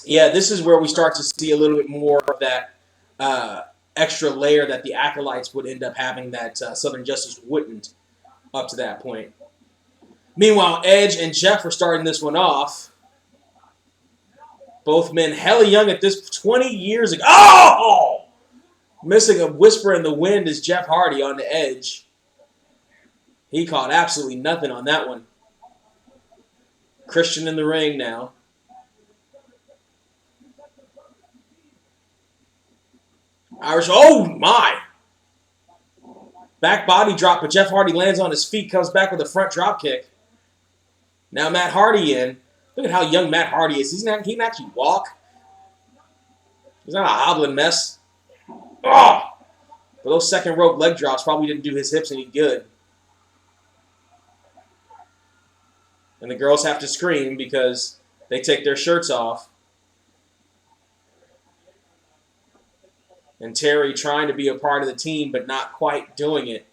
Yeah, this is where we start to see a little bit more of that extra layer that the Acolytes would end up having that Southern Justice wouldn't up to that point. Meanwhile, Edge and Jeff are starting this one off. Both men hella young at this 20 years ago. Oh! Missing a whisper in the wind is Jeff Hardy on the Edge. He caught absolutely nothing on that one. Christian in the ring now. Irish, oh my! Back body drop, but Jeff Hardy lands on his feet, comes back with a front drop kick. Now Matt Hardy in. Look at how young Matt Hardy is. He can actually walk. He's not a hobbling mess. Oh! But those second rope leg drops probably didn't do his hips any good. And the girls have to scream because they take their shirts off. And Terry trying to be a part of the team, but not quite doing it.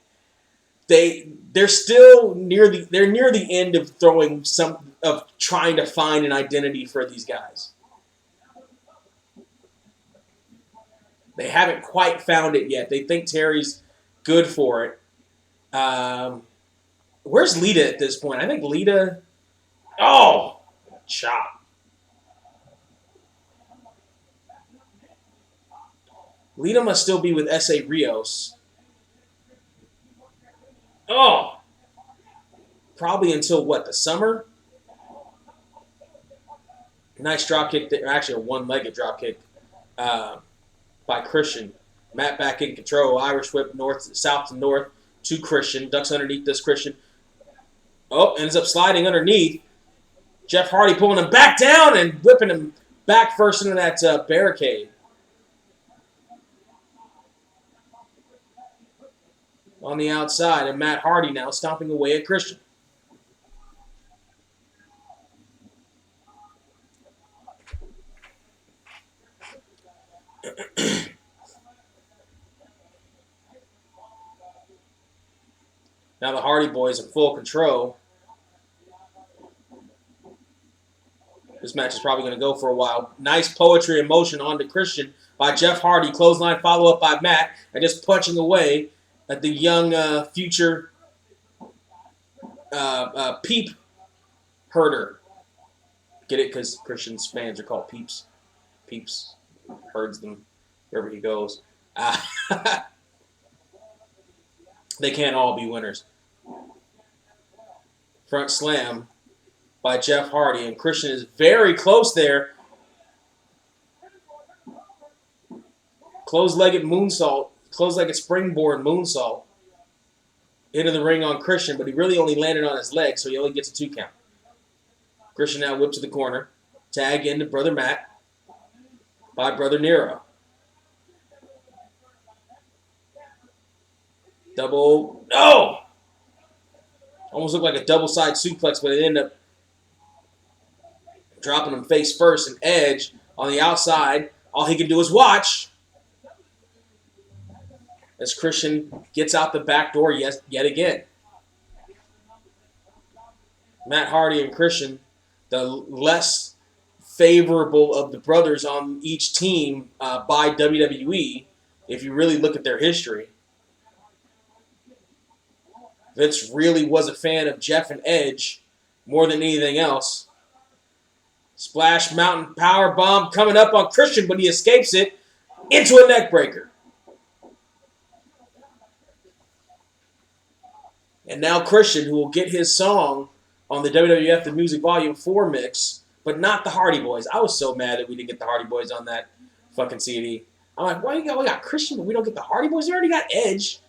They're still near the end of trying to find an identity for these guys. They haven't quite found it yet. They think Terry's good for it. Where's Lita at this point? I think Lita. Oh, chop. Lita must still be with S.A. Rios. Oh! Probably until what, the summer? Nice drop kick, actually a one-legged drop kick by Christian. Matt back in control. Irish whip south to north to Christian. Ducks underneath this Christian. Oh, ends up sliding underneath. Jeff Hardy pulling him back down and whipping him back first into that barricade. On the outside, and Matt Hardy now stomping away at Christian. Now the Hardy Boys in full control. This match is probably going to go for a while. Nice poetry in motion onto Christian by Jeff Hardy. Clothesline follow-up by Matt. And just punching away at the young future peep herder. Get it? Because Christian's fans are called peeps. Peeps herds them wherever he goes. They can't all be winners. Front slam by Jeff Hardy, and Christian is very close there. Close-legged moonsault, close-legged springboard moonsault into the ring on Christian, but he really only landed on his leg, so he only gets a 2 count. Christian now whipped to the corner. Tag into Brother Matt by Brother Nero. Double, no! Almost looked like a double-side suplex, but it ended up dropping him face first, and Edge on the outside. All he can do is watch as Christian gets out the back door yet again. Matt Hardy and Christian, the less favorable of the brothers on each team by WWE, if you really look at their history. Vince really was a fan of Jeff and Edge more than anything else. Splash Mountain Power Bomb coming up on Christian, but he escapes it into a neck breaker. And now Christian, who will get his song on the WWF The Music Volume 4 mix, but not the Hardy Boys. I was so mad that we didn't get the Hardy Boys on that fucking CD. I'm like, why we got Christian, but we don't get the Hardy Boys? We already got Edge.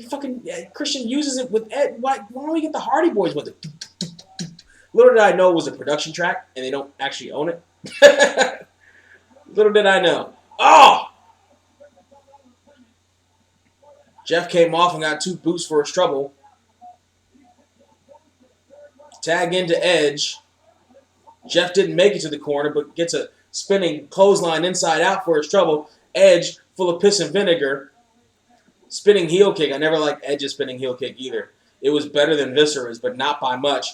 Fucking Christian uses it with Ed. Why don't we get the Hardy Boys with it? Little did I know it was a production track, and they don't actually own it. Little did I know. Oh! Jeff came off and got 2 boots for his trouble. Tag into Edge. Jeff didn't make it to the corner, but gets a spinning clothesline inside out for his trouble. Edge, full of piss and vinegar. Spinning heel kick. I never liked Edge's spinning heel kick either. It was better than Viscera's, but not by much.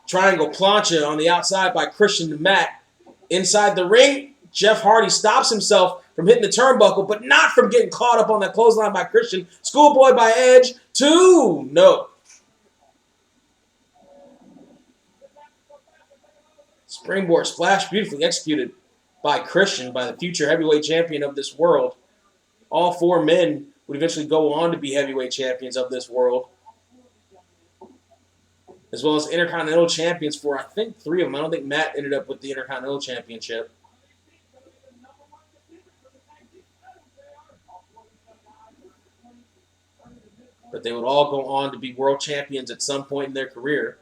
Triangle plancha on the outside by Christian to Matt. Inside the ring, Jeff Hardy stops himself from hitting the turnbuckle, but not from getting caught up on that clothesline by Christian. Schoolboy by Edge. 2. No. Springboard splash beautifully executed by Christian, by the future heavyweight champion of this world. All 4 men would eventually go on to be heavyweight champions of this world, as well as Intercontinental champions for, I think, 3 of them. I don't think Matt ended up with the Intercontinental Championship. But they would all go on to be world champions at some point in their career.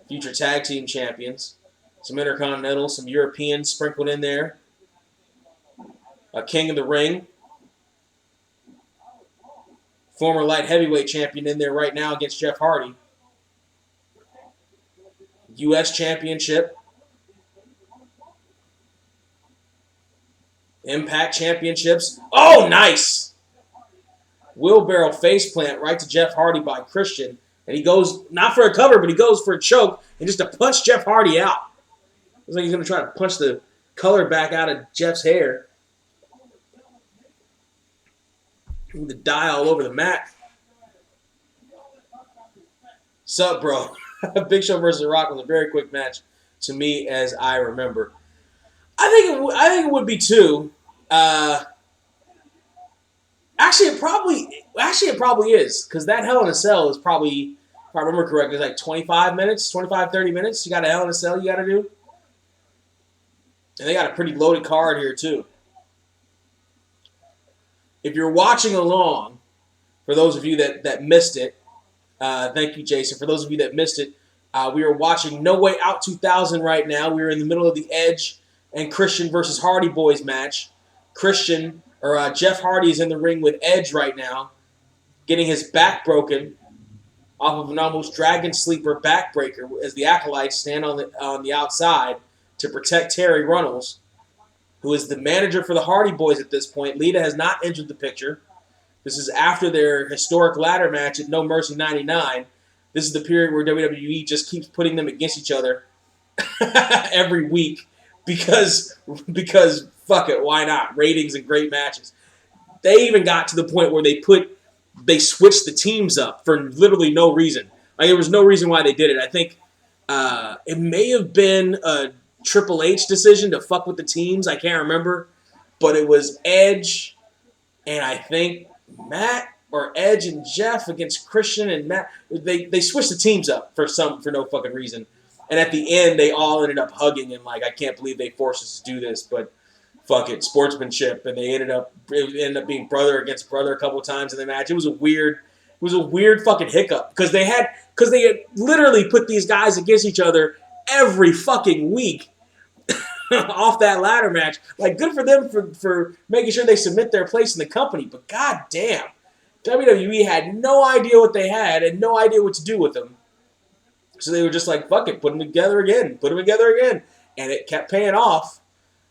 Future tag team champions. Some Intercontinental, some Europeans sprinkled in there. A King of the Ring. Former light heavyweight champion in there right now against Jeff Hardy. U.S. Championship. Impact Championships. Oh, nice! Wheelbarrow faceplant right to Jeff Hardy by Christian. And he goes, not for a cover, but he goes for a choke. And just to punch Jeff Hardy out. Looks like he's going to try to punch the color back out of Jeff's hair. The dye all over the mat. Sup, bro? Big Show versus The Rock was a very quick match to me, as I remember. I think it would be 2. Actually, it probably is, because that Hell in a Cell is probably, if I remember correctly, it's like 25 minutes, 25, 30 minutes. You got a Hell in a Cell you got to do. And they got a pretty loaded card here, too. If you're watching along, for those of you that missed it, thank you, Jason. For those of you that missed it, we are watching No Way Out 2000 right now. We're in the middle of the Edge and Christian versus Hardy Boys match. Jeff Hardy is in the ring with Edge right now, getting his back broken off of an almost dragon sleeper backbreaker as the Acolytes stand on the outside to protect Terry Runnels, who is the manager for the Hardy Boys at this point. Lita has not entered the picture. This is after their historic ladder match at No Mercy 99. This is the period where WWE just keeps putting them against each other every week because fuck it, why not? Ratings and great matches. They even got to the point where they switched the teams up for literally no reason. Like, there was no reason why they did it. I think it may have been a Triple H decision to fuck with the teams. I can't remember. But it was Edge and I think Matt or Edge and Jeff against Christian and Matt. They switched the teams up for no fucking reason. And at the end, they all ended up hugging and like, I can't believe they forced us to do this, but fuck it, sportsmanship. And they ended up being brother against brother a couple of times in the match. It was a weird fucking hiccup because they had literally put these guys against each other every fucking week off that ladder match. Like, good for them for making sure they submit their place in the company. But goddamn, WWE had no idea what they had and no idea what to do with them. So they were just like, fuck it, put them together again. And it kept paying off.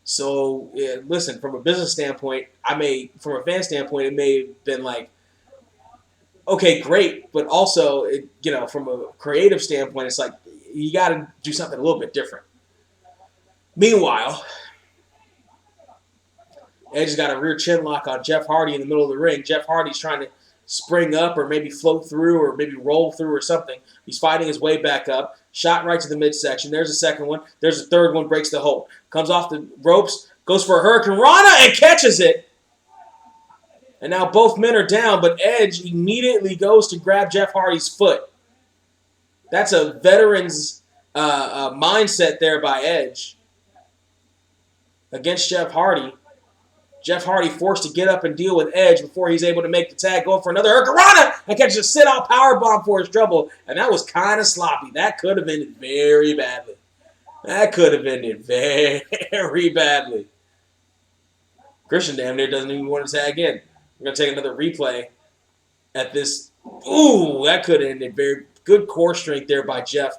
So, listen, from a business standpoint, from a fan standpoint, it may have been like, okay, great. But also, from a creative standpoint, it's like, you got to do something a little bit different. Meanwhile, Edge has got a rear chin lock on Jeff Hardy in the middle of the ring. Jeff Hardy's trying to spring up or maybe float through or maybe roll through or something. He's fighting his way back up. Shot right to the midsection. There's a second one. There's a third one. Breaks the hold. Comes off the ropes. Goes for a Hurricane Rana and catches it. And now both men are down, but Edge immediately goes to grab Jeff Hardy's foot. That's a veteran's mindset there by Edge against Jeff Hardy. Jeff Hardy forced to get up and deal with Edge before he's able to make the tag, go for another Hurricanrana and catch a sit-out powerbomb for his trouble. And that was kind of sloppy. That could have ended very badly. Christian damn near doesn't even want to tag in. We're going to take another replay at this. Ooh, that could have ended very good core strength there by Jeff.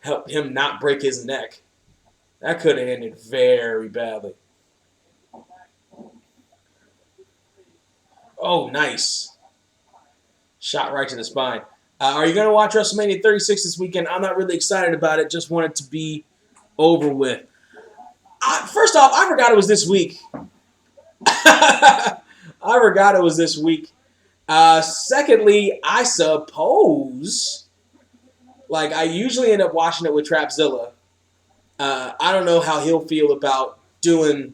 Helped him not break his neck. That could have ended very badly. Oh, nice. Shot right to the spine. Are you going to watch WrestleMania 36 this weekend? I'm not really excited about it. Just want it to be over with. First off, I forgot it was this week. Secondly, I suppose, like, I usually end up watching it with Trapzilla. I don't know how he'll feel about doing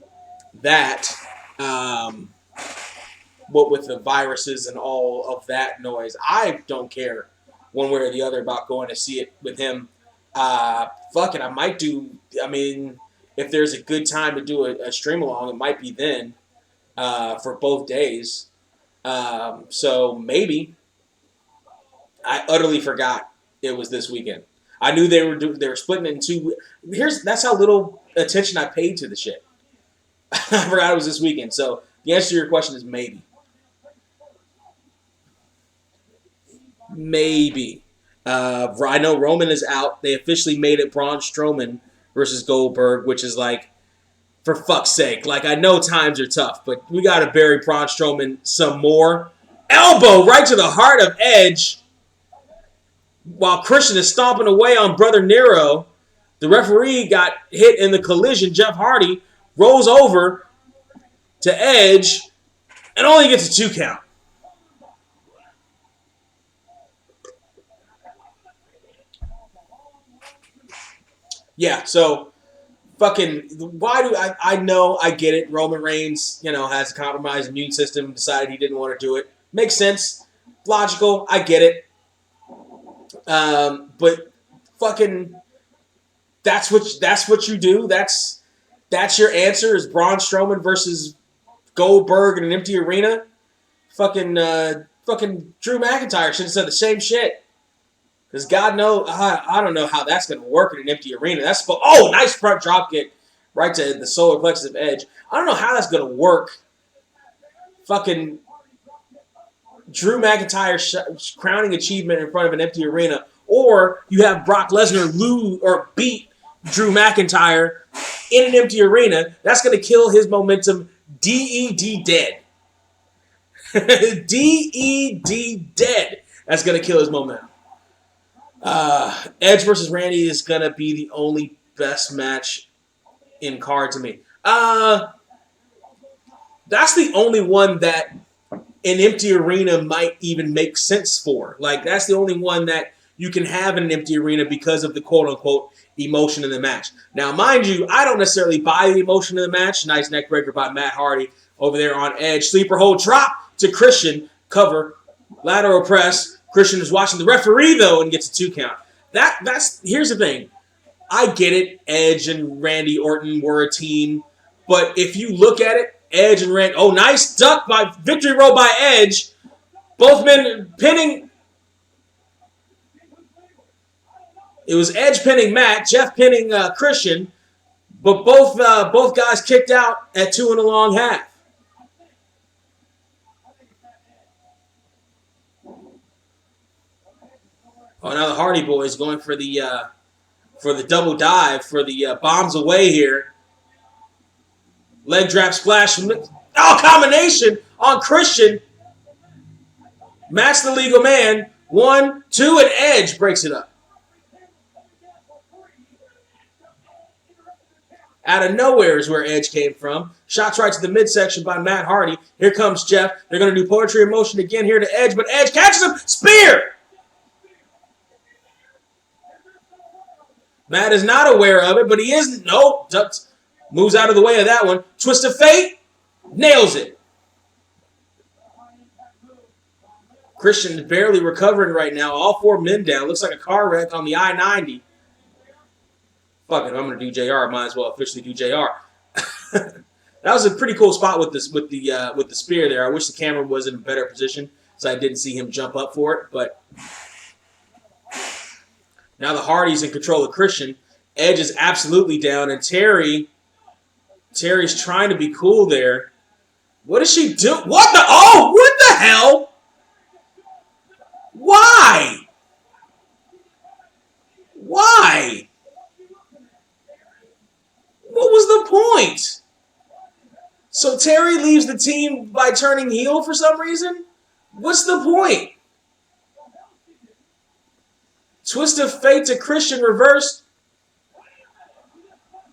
that. What with the viruses and all of that noise. I don't care one way or the other about going to see it with him. Fuck it, I might do, if there's a good time to do a stream along, it might be then for both days. So maybe. I utterly forgot it was this weekend. I knew they were splitting it in two. That's how little attention I paid to the shit. I forgot it was this weekend. So the answer to your question is maybe. Maybe. I know Roman is out. They officially made it Braun Strowman versus Goldberg, which is like, for fuck's sake. Like, I know times are tough, but we got to bury Braun Strowman some more. Elbow right to the heart of Edge. While Christian is stomping away on Brother Nero, the referee got hit in the collision. Jeff Hardy rolls over to Edge and only gets a 2 count. Yeah, so fucking, why do I know, I get it. Roman Reigns, has a compromised immune system, decided he didn't want to do it. Makes sense. Logical. I get it. But fucking, that's what you do. That's That's your answer is Braun Strowman versus Goldberg in an empty arena? Fucking Drew McIntyre should have said the same shit. Because God knows, I don't know how that's going to work in an empty arena. Nice front drop kick right to the solar plexus of Edge. I don't know how that's going to work. Fucking Drew McIntyre crowning achievement in front of an empty arena. Or you have Brock Lesnar lose or beat Drew McIntyre in an empty arena. That's going to kill his momentum. DED dead. DED dead. That's going to kill his momentum. Edge versus Randy is going to be the only best match in card to me. That's the only one that an empty arena might even make sense for. Like, that's the only one that you can have in an empty arena because of the quote-unquote emotion in the match. Now, mind you, I don't necessarily buy the emotion in the match. Nice neck breaker by Matt Hardy over there on Edge. Sleeper hold drop to Christian. Cover. Lateral press. Christian is watching the referee, though, and gets a 2 count. Here's the thing. I get it. Edge and Randy Orton were a team. But if you look at it, Edge and Randy... Oh, nice duck by Victory Roll by Edge. Both men pinning... It was Edge pinning Matt, Jeff pinning Christian, but both guys kicked out at 2 1/2. Oh, now the Hardy Boys going for the double dive for the bombs away here. Leg drop splash. Combination on Christian. Matt's the legal man. 1, 2, and Edge breaks it up. Out of nowhere is where Edge came from. Shots right to the midsection by Matt Hardy. Here comes Jeff. They're going to do poetry in motion again here to Edge, but Edge catches him. Spear! Matt is not aware of it, but he is. Nope. Moves out of the way of that one. Twist of Fate. Nails it. Christian is barely recovering right now. All 4 men down. Looks like a car wreck on the I-90. Fuck it, I'm gonna do JR. Might as well officially do JR. That was a pretty cool spot with the spear there. I wish the camera was in a better position, so I didn't see him jump up for it. But now the Hardys in control of Christian. Edge is absolutely down, and Terry's trying to be cool there. What does she do? What the hell? Why? Why? What was the point? So Terry leaves the team by turning heel for some reason? What's the point? Twist of Fate to Christian reversed.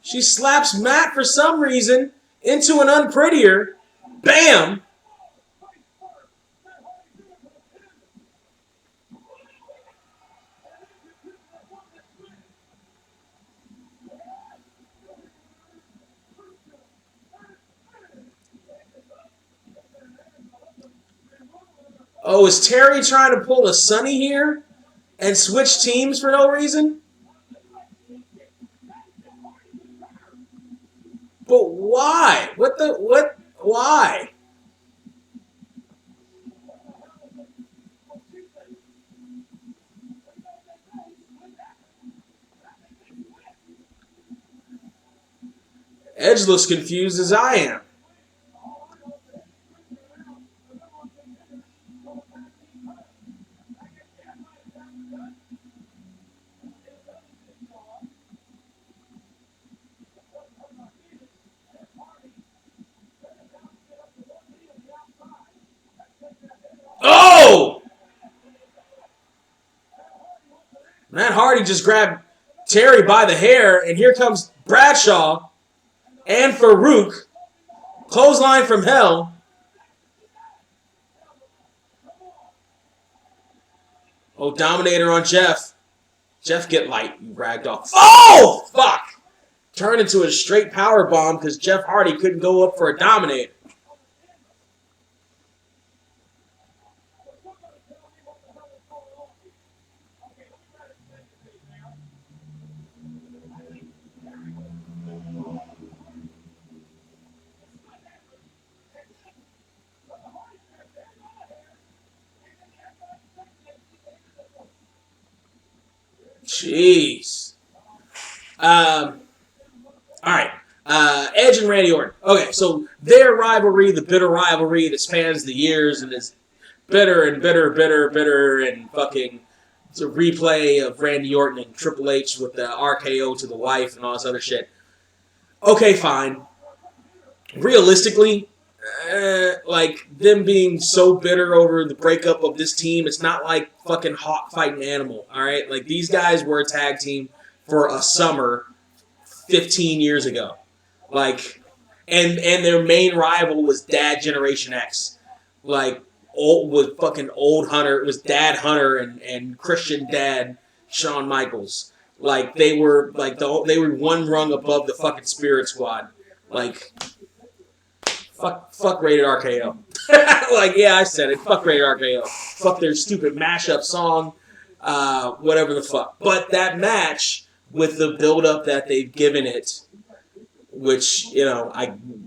She slaps Matt for some reason into an unprettier. Bam! Oh, is Terry trying to pull a Sunny here and switch teams for no reason? But why? Why? Edge looks confused as I am. Oh! Matt Hardy just grabbed Terry by the hair, and here comes Bradshaw and Farouk. Clothesline from hell. Oh, Dominator on Jeff. Jeff get light, you ragged off. Oh, fuck! Turned into a straight power bomb because Jeff Hardy couldn't go up for a Dominator. Jeez. All right. Edge and Randy Orton. Okay, so their rivalry, the bitter rivalry that spans the years and is bitter and bitter, and fucking it's a replay of Randy Orton and Triple H with the RKO to the wife and all this other shit. Okay, fine. Realistically, like them being so bitter over the breakup of this team, it's not like fucking Hawk fighting Animal. All right, like these guys were a tag team for a summer 15 years ago. Like, and their main rival was Dad Generation X. Like, old Hunter. It was Dad Hunter and Christian Dad Shawn Michaels. Like they were they were one rung above the fucking Spirit Squad. Like, fuck Rated RKO. Like, yeah, I said it. Fuck Rated RKO. Fuck their stupid mashup song. Whatever the fuck. But that match with the build up that they've given it, which, you know,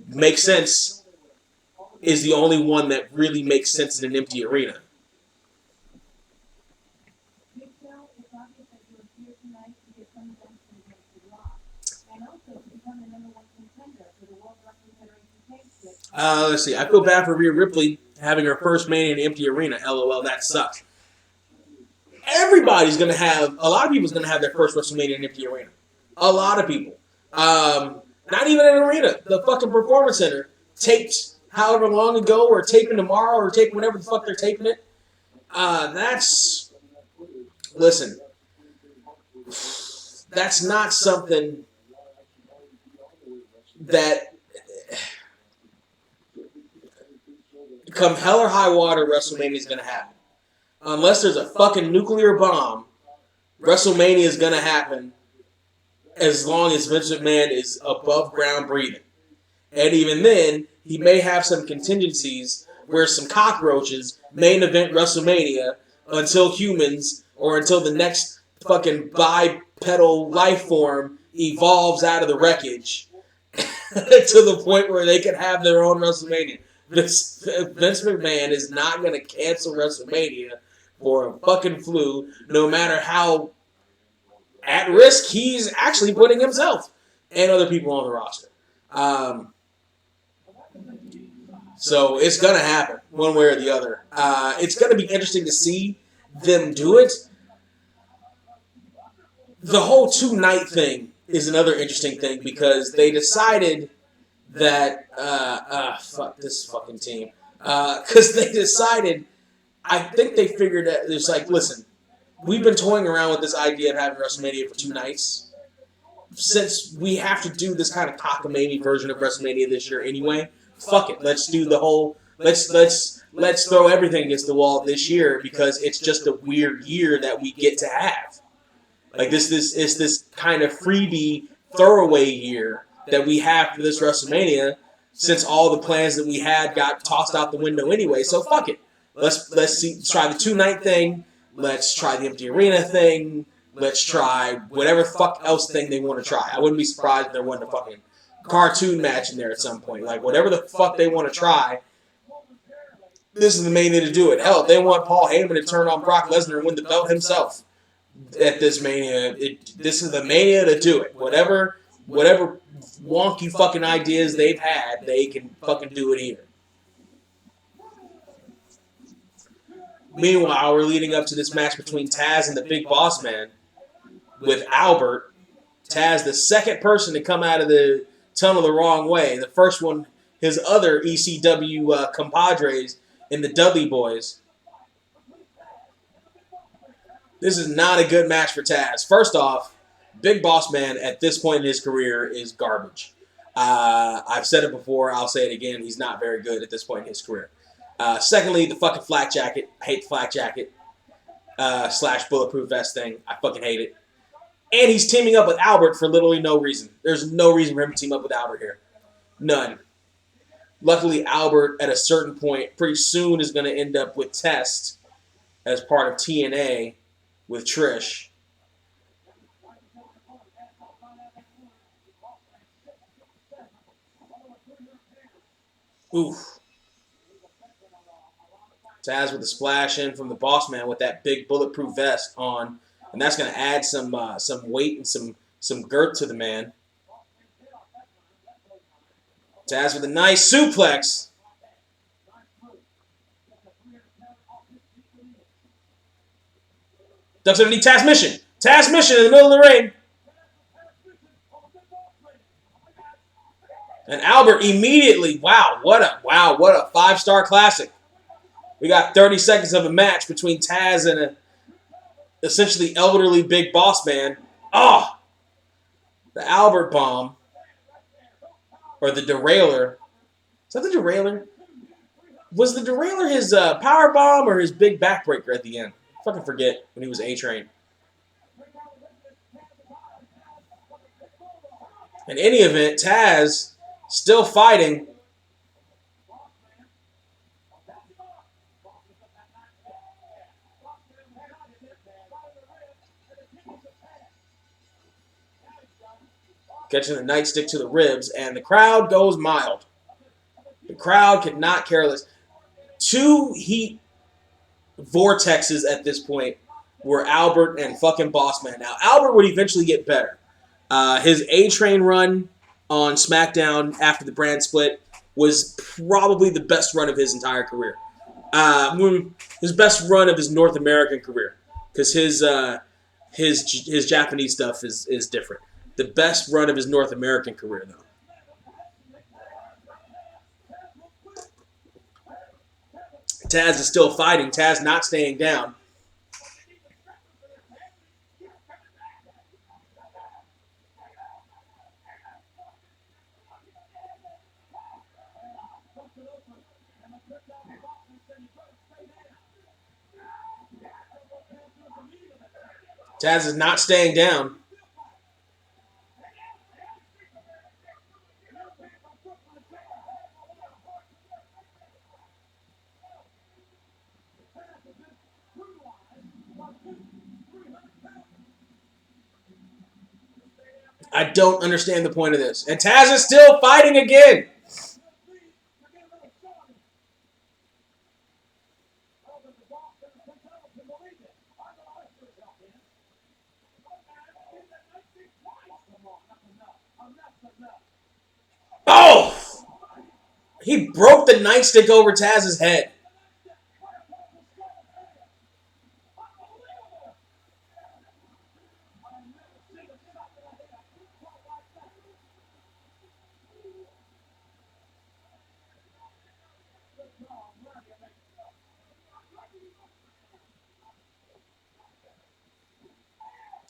makes sense, is the only one that really makes sense in an empty arena. Let's see. I feel bad for Rhea Ripley having her first Mania in an empty arena. LOL, that sucks. Everybody's gonna have. A lot of people's gonna have their first WrestleMania in an empty arena. A lot of people. Not even in an arena. The fucking Performance Center taped however long ago, or taping tomorrow, or taping whenever the fuck they're taping it. Listen. That's not something that. Come hell or high water, WrestleMania is going to happen. Unless there's a fucking nuclear bomb, WrestleMania is going to happen as long as Vince McMahon is above ground breathing. And even then, he may have some contingencies where some cockroaches main event WrestleMania until humans or until the next fucking bipedal life form evolves out of the wreckage to the point where they can have their own WrestleMania. Vince McMahon is not going to cancel WrestleMania for a fucking flu, no matter how at risk he's actually putting himself and other people on the roster. So it's going to happen one way or the other. It's going to be interesting to see them do it. The whole two-night thing is another interesting thing because they decided that, fuck this fucking team. Because they decided, I think they figured that, it's like, listen, we've been toying around with this idea of having WrestleMania for 2 nights. Since we have to do this kind of cockamamie version of WrestleMania this year anyway, fuck it. Let's do the whole, let's throw everything against the wall this year because it's just a weird year that we get to have. Like this kind of freebie throwaway year that we have for this WrestleMania, since all the plans that we had got tossed out the window anyway. So fuck it. Let's try the 2-night thing. Let's try the empty arena thing. Let's try whatever fuck else thing they want to try. I wouldn't be surprised if there wasn't a fucking cartoon match in there at some point. Like whatever the fuck they want to try. This is the Mania to do it. Hell, if they want Paul Heyman to turn on Brock Lesnar and win the belt himself at this Mania, this is the Mania to do it. Whatever wonky fucking ideas they've had, they can fucking do it here. Meanwhile, we're leading up to this match between Taz and the Big Boss Man with Albert. Taz, the second person to come out of the tunnel the wrong way. The first one, his other ECW compadres in the Dudley Boys. This is not a good match for Taz. First off, Big Boss Man at this point in his career is garbage. I've said it before. I'll say it again. He's not very good at this point in his career. Secondly, the fucking flak jacket. I hate the flak jacket / bulletproof vest thing. I fucking hate it. And he's teaming up with Albert for literally no reason. There's no reason for him to team up with Albert here. None. Luckily, Albert, at a certain point, pretty soon is going to end up with Test as part of TNA with Trish. Oof. Taz with the splash in from the Boss Man with that big bulletproof vest on. and that's going to add some weight and some girth to the man. Taz with a nice suplex. Ducks underneath Taz Mission. Taz Mission in the middle of the ring. And Albert immediately, wow, what a 5-star classic. We got 30 seconds of a match between Taz and a essentially elderly Big Boss Man. Oh, the Albert bomb. Or the derailer. Is that the derailer? Was the derailer his power bomb or his big backbreaker at the end? I fucking forget when he was A-Train. In any event, Taz still fighting. Catching the nightstick to the ribs, and the crowd goes mild. The crowd could not care less. 2 heat vortexes at this point were Albert and fucking Bossman. Now, Albert would eventually get better. His A-Train run on SmackDown after the brand split was probably the best run of his entire career. His best run of his North American career. Because his Japanese stuff is different. The best run of his North American career, though. Taz is still fighting. Taz not staying down. Taz is not staying down. I don't understand the point of this. And Taz is still fighting again. Oh! He broke the nightstick over Taz's head.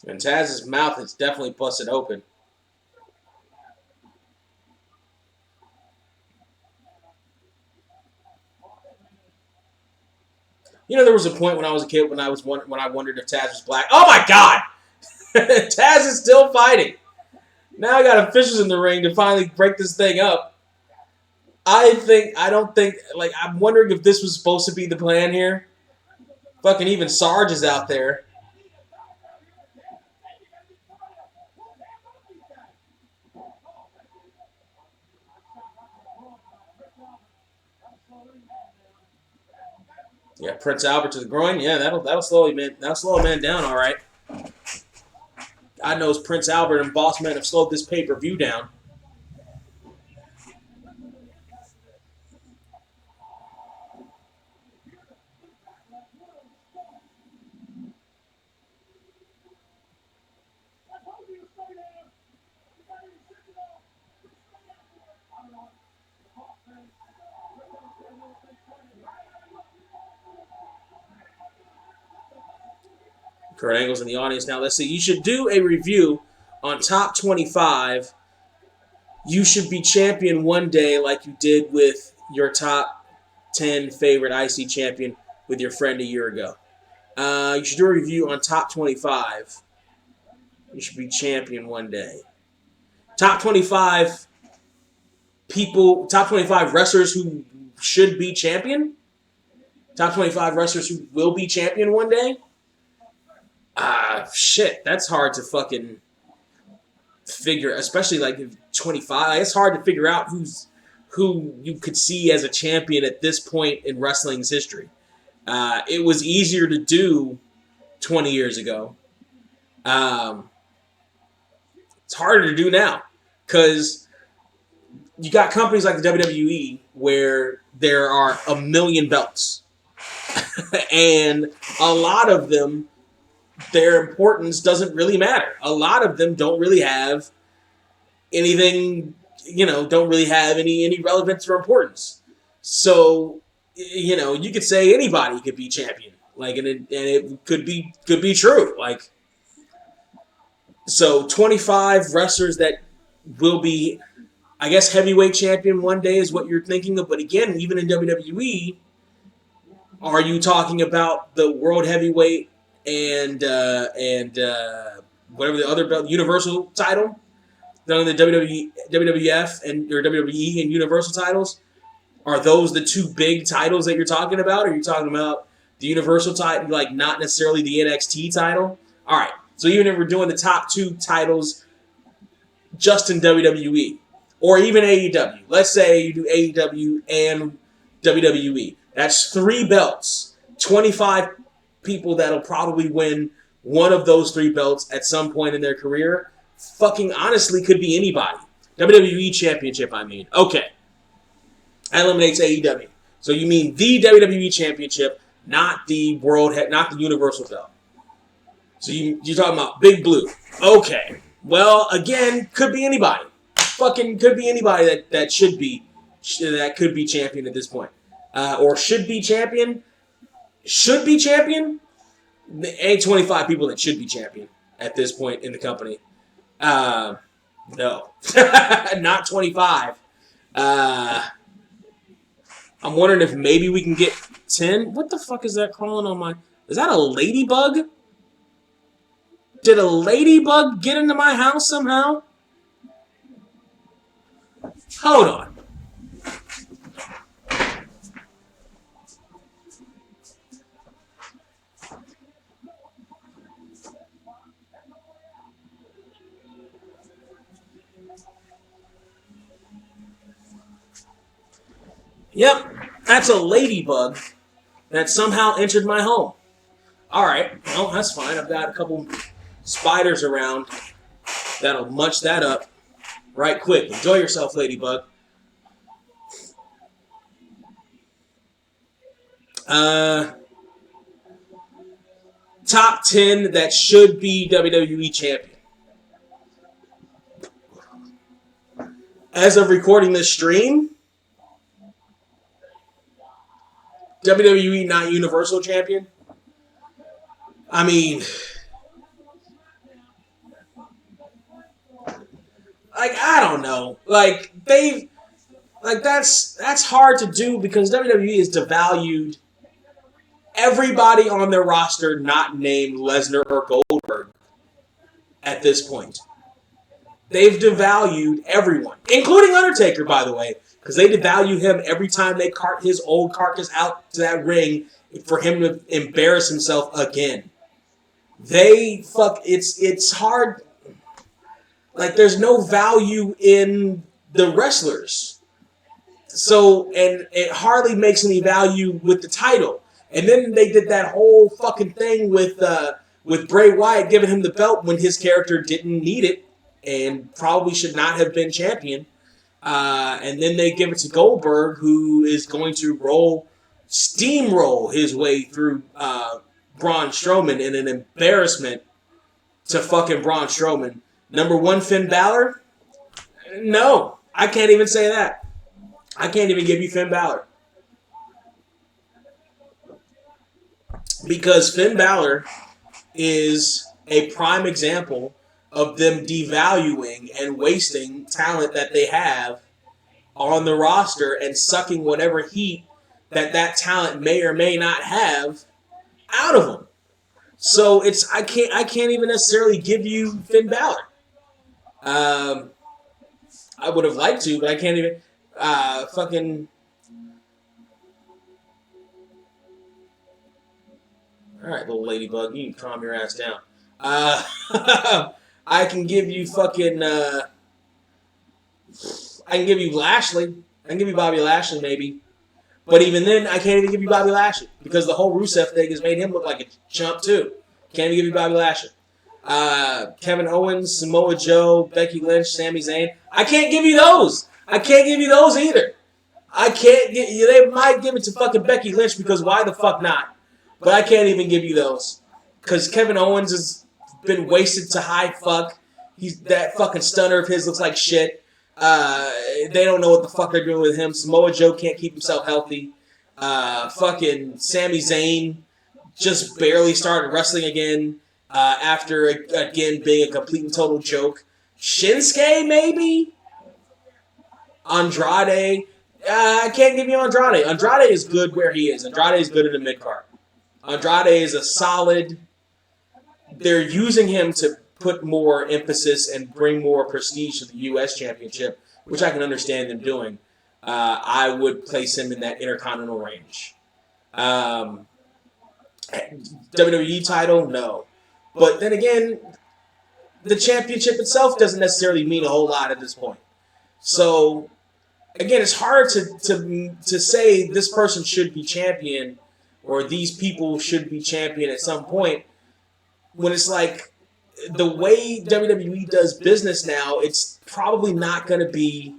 And Taz's mouth is definitely busted open. You know, there was a point when I was a kid when I wondered if Taz was black. Oh my God! Taz is still fighting. Now I got officials in the ring to finally break this thing up. I'm wondering if this was supposed to be the plan here. Fucking even Sarge is out there. Yeah, Prince Albert to the groin. Yeah, that'll slow a man down, all right. God knows Prince Albert and Boss Man have slowed this pay-per-view down. Kurt Angle's in the audience now. Let's see. You should do a review on top 25. You should be champion one day like you did with your top 10 favorite IC champion with your friend a year ago. You should do a review on top 25. You should be champion one day. Top 25 people, top 25 wrestlers who should be champion? Top 25 wrestlers who will be champion one day? Shit, that's hard to fucking figure, especially like 25. It's hard to figure out who you could see as a champion at this point in wrestling's history. It was easier to do 20 years ago. It's harder to do now because you got companies like the WWE where there are a million belts. And a lot of them, their importance doesn't really matter. A lot of them don't really have anything, don't really have any relevance or importance. So, you could say anybody could be champion. Like, and it could be true. Like, so 25 wrestlers that will be, I guess, heavyweight champion one day is what you're thinking of. But again, even in WWE, are you talking about the world heavyweight and whatever the other belt, Universal title, the WWF and or WWE and Universal titles? Are those the two big titles that you're talking about? Or are you talking about the Universal title, like not necessarily the NXT title? All right. So even if we're doing the top two titles just in WWE or even AEW, let's say you do AEW and WWE. That's 3 belts, 25 people that'll probably win one of those 3 belts at some point in their career. Fucking honestly could be anybody. WWE Championship, I mean. Okay. That eliminates AEW. So you mean the WWE Championship, not the not the Universal belt. So you're talking about Big Blue. Okay. Well, again, could be anybody. Fucking could be anybody that could be champion at this point. Or should be champion. Should be champion? There ain't 25 people that should be champion at this point in the company. No. Not 25. I'm wondering if maybe we can get 10. What the fuck is that crawling on my... Is that a ladybug? Did a ladybug get into my house somehow? Hold on. Yep, that's a ladybug that somehow entered my home. Alright, well, that's fine. I've got a couple spiders around that'll munch that up right quick. Enjoy yourself, ladybug. Top 10 that should be WWE champion. As of recording this stream, WWE not Universal Champion. I mean, like, I don't know. Like, that's hard to do because WWE has devalued everybody on their roster not named Lesnar or Goldberg at this point. They've devalued everyone, including Undertaker, by the way, because they devalue him every time they cart his old carcass out to that ring for him to embarrass himself again. It's hard. Like, there's no value in the wrestlers. So, and it hardly makes any value with the title. And then they did that whole fucking thing with Bray Wyatt giving him the belt when his character didn't need it and probably should not have been champion. And then they give it to Goldberg, who is going to steamroll his way through Braun Strowman in an embarrassment to fucking Braun Strowman. Number 1, Finn Balor? No, I can't even say that. I can't even give you Finn Balor. Because Finn Balor is a prime example of them devaluing and wasting talent that they have on the roster and sucking whatever heat that talent may or may not have out of them. So I can't even necessarily give you Finn Balor. I would have liked to, but I can't even fucking. All right, little ladybug, you can calm your ass down. I can give you fucking. I can give you Lashley. I can give you Bobby Lashley, maybe. But even then, I can't even give you Bobby Lashley because the whole Rusev thing has made him look like a chump too. Can't even give you Bobby Lashley. Kevin Owens, Samoa Joe, Becky Lynch, Sami Zayn. I can't give you those. I can't give you those either. I can't get you. They might give it to fucking Becky Lynch because why the fuck not? But I can't even give you those because Kevin Owens has been wasted to high fuck. He's that fucking stunner of his looks like shit. They don't know what the fuck they're doing with him. Samoa Joe can't keep himself healthy. Fucking Sami Zayn just barely started wrestling again after again being a complete and total joke. Shinsuke maybe. Andrade. I can't give you Andrade. Andrade is good where he is. Andrade is good in the mid-card. Andrade is a solid... They're using him to put more emphasis and bring more prestige to the U.S. Championship, which I can understand them doing. I would place him in that Intercontinental range. WWE title? No. But then again, the championship itself doesn't necessarily mean a whole lot at this point. So... Again, it's hard to say this person should be champion or these people should be champion at some point when it's like the way WWE does business now, it's probably not going to be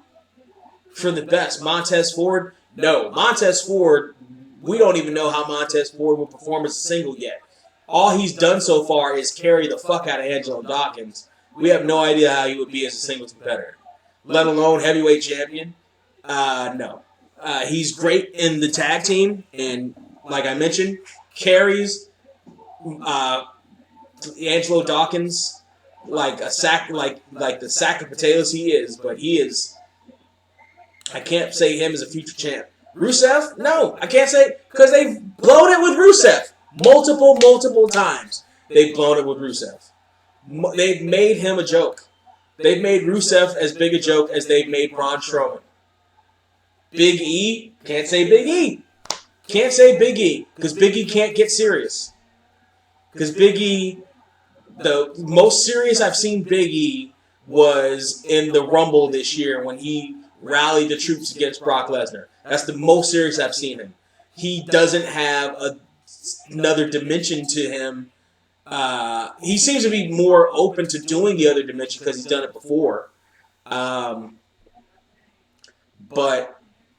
for the best. Montez Ford? No. Montez Ford, we don't even know how Montez Ford will perform as a single yet. All he's done so far is carry the fuck out of Angelo Dawkins. We have no idea how he would be as a singles competitor, let alone heavyweight champion. No. He's great in the tag team, and like I mentioned, carries Angelo Dawkins like a sack, like the sack of potatoes he is. But he is. I can't say him as a future champ. Rusev? No, I can't say because they've blown it with Rusev multiple times. They've blown it with Rusev. They've made him a joke. They've made Rusev as big a joke as they've made Braun Strowman. Big E, can't say Big E. Can't say Big E, because Big E can't get serious. Because Big E, the most serious I've seen Big E was in the Rumble this year when he rallied the troops against Brock Lesnar. That's the most serious I've seen him. He doesn't have another dimension to him. He seems to be more open to doing the other dimension because he's done it before. But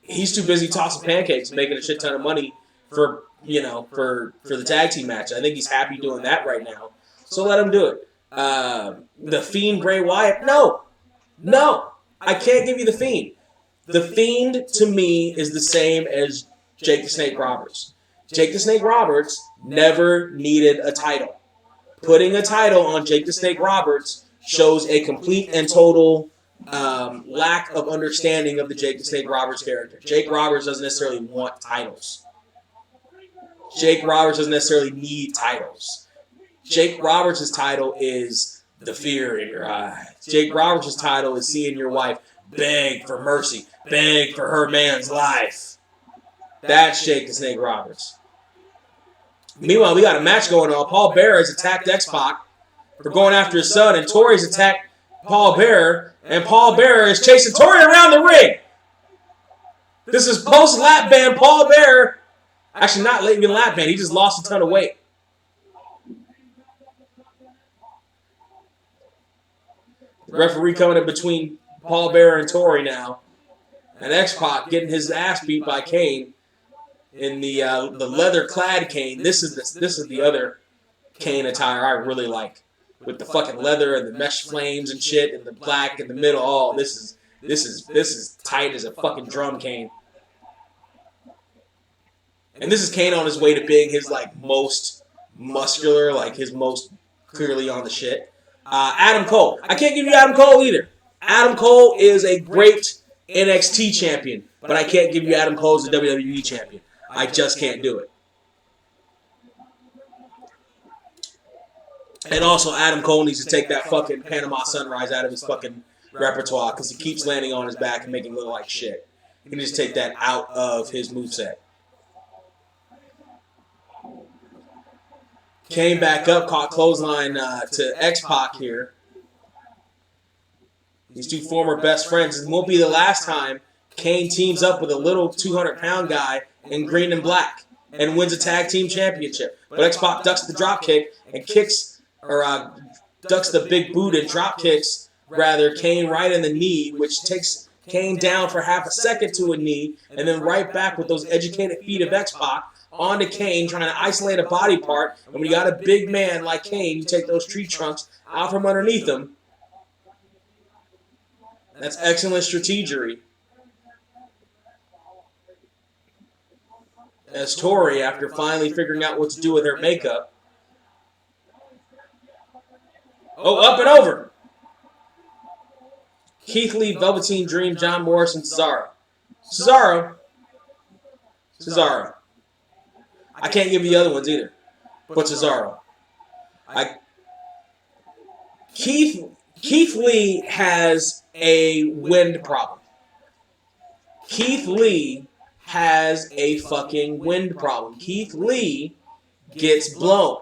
he's too busy tossing pancakes and making a shit ton of money for the tag team match. I think he's happy doing that right now. So let him do it. The Fiend, Bray Wyatt? No. I can't give you the Fiend. The Fiend, to me, is the same as Jake the Snake Roberts. Jake the Snake Roberts never needed a title. Putting a title on Jake the Snake Roberts shows a complete and total lack of understanding of the Jake the Snake Roberts character. Jake Roberts doesn't necessarily want titles. Jake Roberts doesn't necessarily need titles. Jake Roberts' title is the fear in your eyes. Jake Roberts' title is seeing your wife beg for mercy, beg for her man's life. That's Jake the Snake Roberts. Meanwhile, we got a match going on. Paul Bearer has attacked X-Pac for going after his son, and Tori's attacked Paul Bearer, and Paul Bearer is chasing Tori around the ring. This is post-lap band Paul Bearer. Actually, not even lap band. He just lost a ton of weight. The referee coming in between Paul Bearer and Tori now. And X-Pac getting his ass beat by Kane in the leather-clad Kane. This is the other Kane attire I really like. With the fucking leather and the mesh flames and shit and the black in the middle. Oh, this is tight as a fucking drum Kane. And this is Kane on his way to being his most muscular, his most clearly on the shit. Adam Cole. I can't give you Adam Cole either. Adam Cole is a great NXT champion, but I can't give you Adam Cole as a WWE champion. I just can't do it. And also, Adam Cole needs to take that fucking Panama Sunrise out of his fucking repertoire because he keeps landing on his back and making him look like shit. He can just take that out of his moveset. Came back up, caught clothesline to X-Pac here. These two former best friends. It won't be the last time Kane teams up with a little 200-pound guy in green and black and wins a tag team championship. But X-Pac ducks the dropkick and kicks, or ducks the big boot and drop kicks, rather, Kane right in the knee, which takes Kane down for half a second to a knee, and then right back with those educated feet of X-Pac onto Kane, trying to isolate a body part. And when you got a big man like Kane, you take those tree trunks out from underneath him. That's excellent strategery. As Tori, after finally figuring out what to do with her makeup. Oh, up and over. Keith Lee, Velveteen Dream, John Morrison, Cesaro. Cesaro. I can't give you the other ones either. But Cesaro. Keith Lee has a wind problem. Keith Lee has a fucking wind problem. Keith Lee gets blown.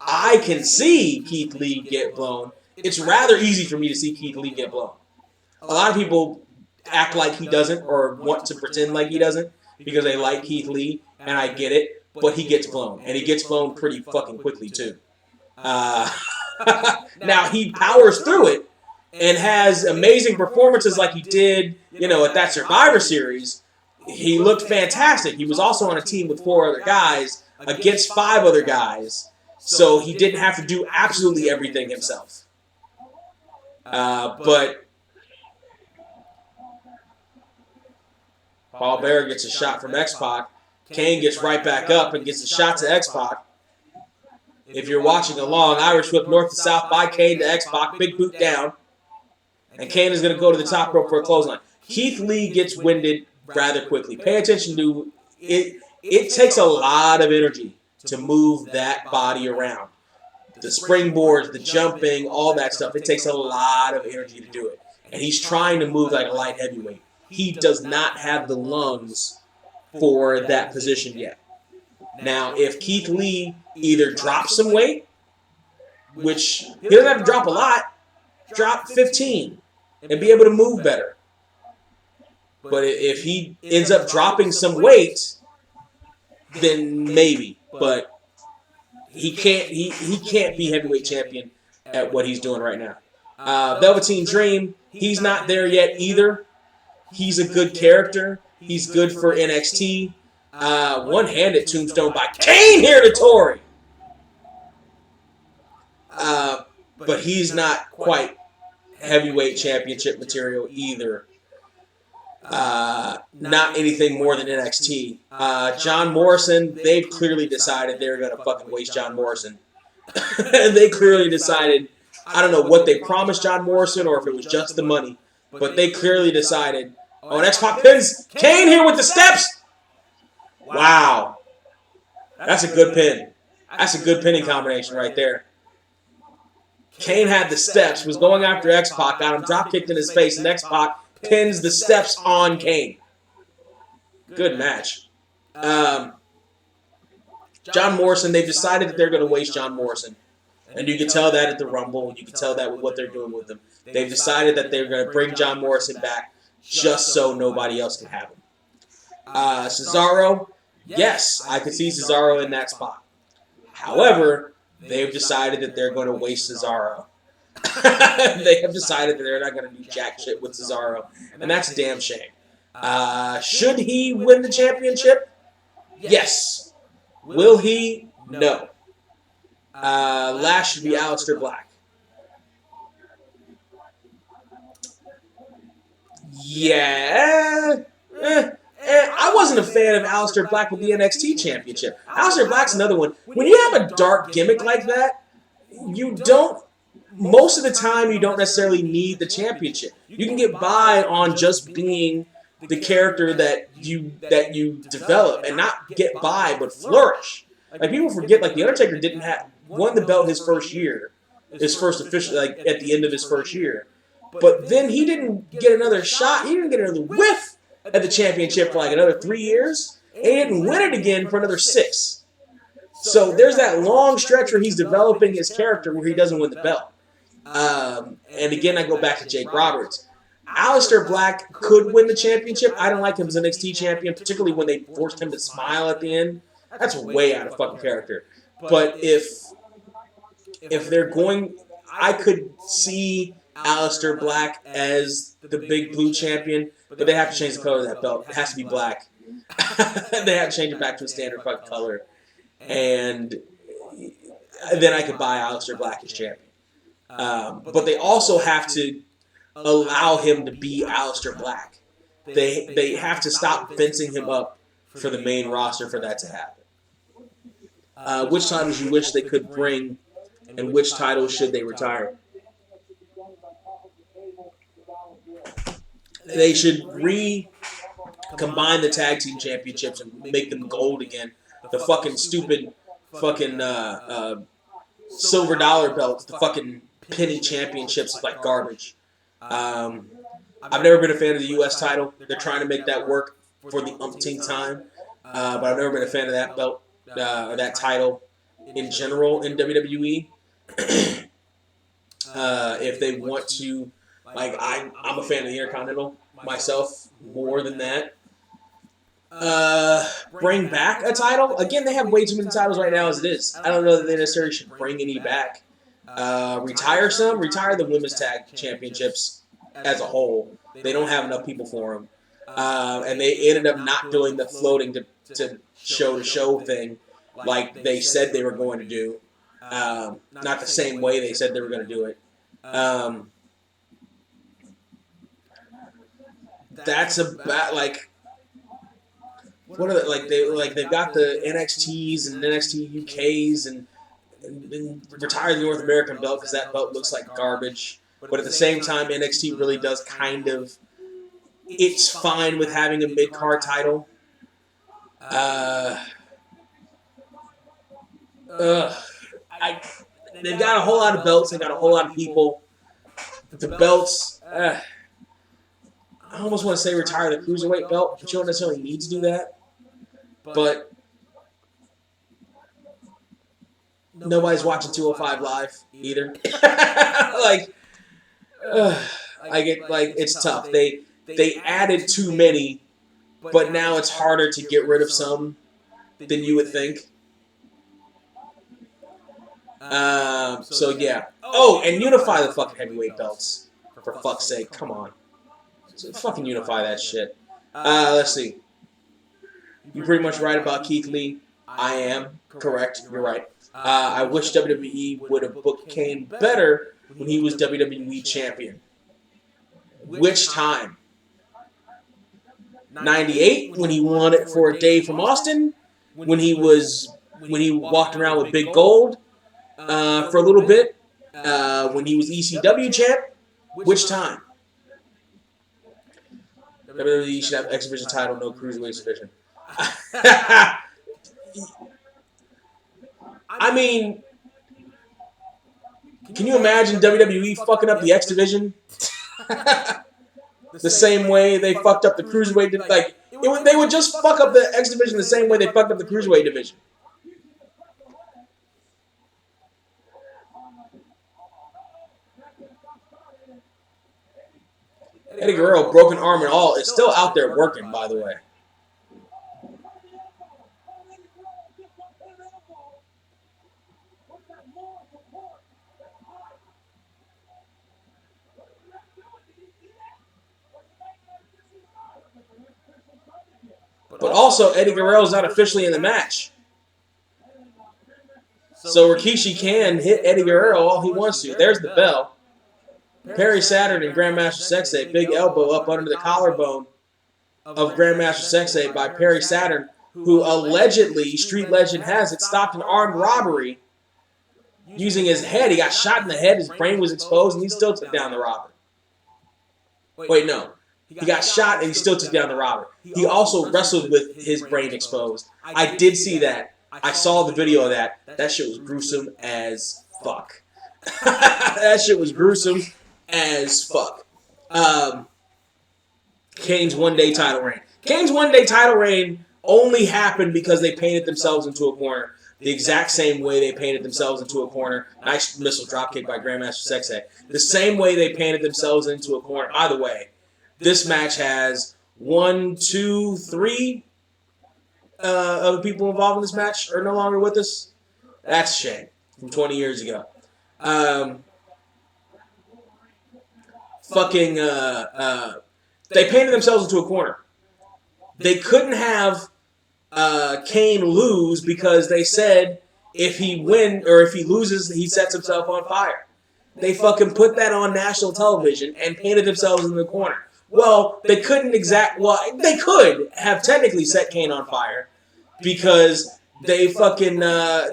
I can see Keith Lee get blown. It's rather easy for me to see Keith Lee get blown. A lot of people act like he doesn't or want to pretend like he doesn't because they like Keith Lee, and I get it, but he gets blown. And he gets blown pretty fucking quickly, too. Now, he powers through it and has amazing performances like he did, at that Survivor Series. He looked fantastic. He was also on a team with 4 other guys against 5 other guys, so he didn't have to do absolutely everything himself. But Paul Bearer gets a shot from X-Pac. Kane gets right back up and gets a shot to X-Pac. If you're watching along, Irish whip north to south by Kane to X-Pac, big boot down. And Kane is going to go to the top rope for a clothesline. Keith Lee gets winded rather quickly. Pay attention to it. It takes a lot of energy to move that body around. The springboards, the jumping, all that stuff. It takes a lot of energy to do it. And he's trying to move like a light heavyweight. He does not have the lungs for that position yet. Now, if Keith Lee either drops some weight, which he doesn't have to drop a lot, drop 15 and be able to move better. But if he ends up dropping some weight, then maybe. But he can't be heavyweight champion at what he's doing right now. Velveteen Dream, he's not there yet either. He's a good character. He's good for NXT. One-handed tombstone by Kane here to Tori. But he's not quite heavyweight championship material either. Not anything more than NXT. John Morrison, they've clearly decided they're going to fucking waste John Morrison. They clearly decided, I don't know what they promised John Morrison or if it was just the money, but they clearly decided, oh, and X-Pac pins Kane here with the steps. Wow. That's a good pin. That's a good pinning combination right there. Kane had the steps, was going after X-Pac, got him drop kicked in his face, and X-Pac pins the steps on Kane. Good match. John Morrison, they've decided that they're going to waste John Morrison. And you can tell that at the Rumble. You can tell that with what they're doing with him. They've decided that they're going to bring John Morrison back just so nobody else can have him. Cesaro, yes, I could see Cesaro in that spot. However, they've decided that they're going to waste Cesaro. They have decided that they're not going to do jack shit with Cesaro, and that's a damn shame. Should he win the championship? Yes. Will he? No. Last should be Aleister Black. Yeah. I wasn't a fan of Aleister Black with the NXT championship. Aleister Black's another one. When you have a dark gimmick like that, you don't, most of the time, you don't necessarily need the championship. You can get by on just being the character that you develop, and not get by, but flourish. Like, people forget, like, The Undertaker won the belt his first year, his first official, like, at the end of his first year. But then he didn't get another shot, he didn't get another whiff at the championship for like another 3 years, and he didn't win it again for another 6. So there's that long stretch where he's developing his character where he doesn't win the belt. And again, I go back to Jake Roberts. Aleister Black could win the championship. I don't like him as an NXT champion, particularly when they forced him to smile at the end. That's way out of fucking character. But if if they're going, I could see Aleister Black as the big blue champion, but they have to change the color of that belt. It has to be black. They have to change it back to a standard fucking color, and then I could buy Aleister Black as champion. But they also have to allow him to be Aleister Black. They have to stop fencing him up for the main roster for that to happen. Which titles you wish they could bring, and which titles should they retire? They should combine the tag team championships and make them gold again. The fucking stupid fucking silver dollar belts, the fucking penny championships is like garbage. I've never been a fan of the U.S. title. They're trying to make that work for the umpteenth time, but I've never been a fan of that belt or that title in general in WWE. If they want to, like, I'm a fan of the Intercontinental myself more than that. Bring back a title? Again, they have way too many titles right now as it is. I don't know that they necessarily should bring any back. Retire some. Retire the women's tag championships as a whole. They don't have enough people for them. And they ended up not doing the floating to show thing like they said they were going to do. Not the same way they said they were going to do it. That's about, like, what are they've got the NXTs and NXT UKs and retire the North American belt because that belt looks like garbage. But at the same time, NXT really does kind of, it's fine with having a mid-card title. They've got a whole lot of belts. They've got a whole lot of people. The belts, I almost want to say retire the Cruiserweight belt, but you don't necessarily need to do that. But nobody's watching 205 Live either. It's tough. They added too many, but now it's harder to get rid of some than you would think. So yeah. Oh, and unify the fucking heavyweight belts. For fuck's sake, come on. So fucking unify that shit. Let's see. You're pretty much right about Keith Lee. I am correct. You're right. I wish WWE would have booked Kane better when he was WWE champion. Which time? 98 when he won it for a day from Austin. When he walked around with big gold for a little bit. When he was ECW champ. Which time? WWE should have X Division title, no Cruiserweight division. I mean, can you imagine WWE fucking up the X Division? The same way they fucked up the Cruiserweight. They would just fuck up the X Division the same way they fucked up the Cruiserweight division. Eddie Guerrero, broken arm and all, is still out there working, by the way. But also, Eddie Guerrero's not officially in the match. So Rikishi can hit Eddie Guerrero all he wants to. There's the bell. Perry Saturn and Grandmaster Sexay, big elbow up under the collarbone of Grandmaster Sexay by Perry Saturn, who allegedly, street legend has it, stopped an armed robbery using his head. He got shot in the head, his brain was exposed, and he still took down the robber. Wait, no. He got shot and he still took down the robber. He also wrestled with his brain exposed. I did see that. I saw the video of that. That shit was gruesome as fuck. That shit was gruesome as fuck. Kane's one-day title reign. Kane's one-day title reign only happened because they painted themselves into a corner. The exact same way they painted themselves into a corner. Nice missile dropkick by Grandmaster Sexay. The same way they painted themselves into a corner. By the way, this match has 1, 2, 3 other people involved in this match are no longer with us. That's a shame. From 20 years ago. Fucking they painted themselves into a corner. They couldn't have Kane lose because they said if he loses, he sets himself on fire. They fucking put that on national television and painted themselves in the corner. Well, they couldn't they could have technically set Kane on fire because they fucking had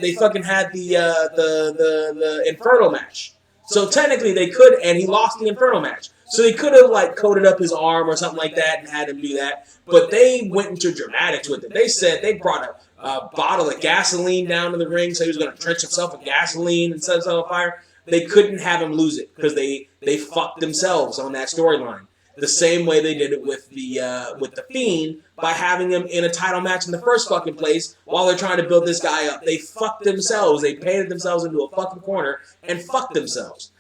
the Inferno match. So technically they could, and he lost the Inferno match. So they could have like coated up his arm or something like that and had him do that. But they went into dramatics with it. They said they brought a bottle of gasoline down to the ring, so he was going to trench himself in gasoline and set himself on fire. They couldn't have him lose it because they fucked themselves on that storyline. The same way they did it with the Fiend by having him in a title match in the first fucking place while they're trying to build this guy up. They fucked themselves. They painted themselves into a fucking corner and fucked themselves.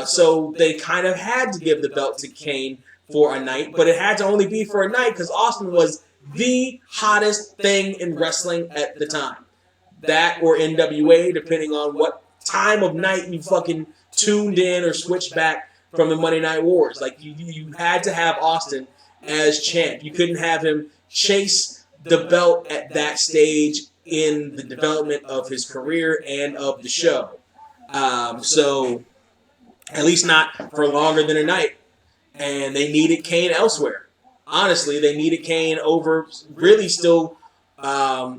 So they kind of had to give the belt to Kane for a night, but it had to only be for a night because Austin was the hottest thing in wrestling at the time. That or NWA, depending on what time of night you fucking tuned in or switched back from the Monday Night Wars. Like, you had to have Austin as champ. You couldn't have him chase the belt at that stage in the development of his career and of the show. So, at least not for longer than a night. And they needed Kane elsewhere. Honestly, they needed Kane over, really still, they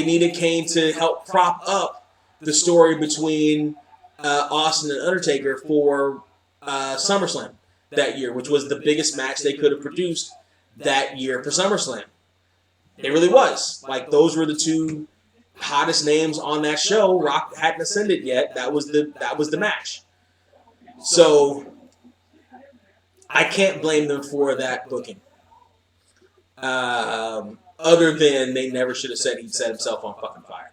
needed Kane to help prop up the story between Austin and Undertaker for SummerSlam that year, which was the biggest match they could have produced that year for SummerSlam. It really was. Like, those were the two hottest names on that show. Rock hadn't ascended yet. That was the match. So I can't blame them for that booking. Other than they never should have said he'd set himself on fucking fire.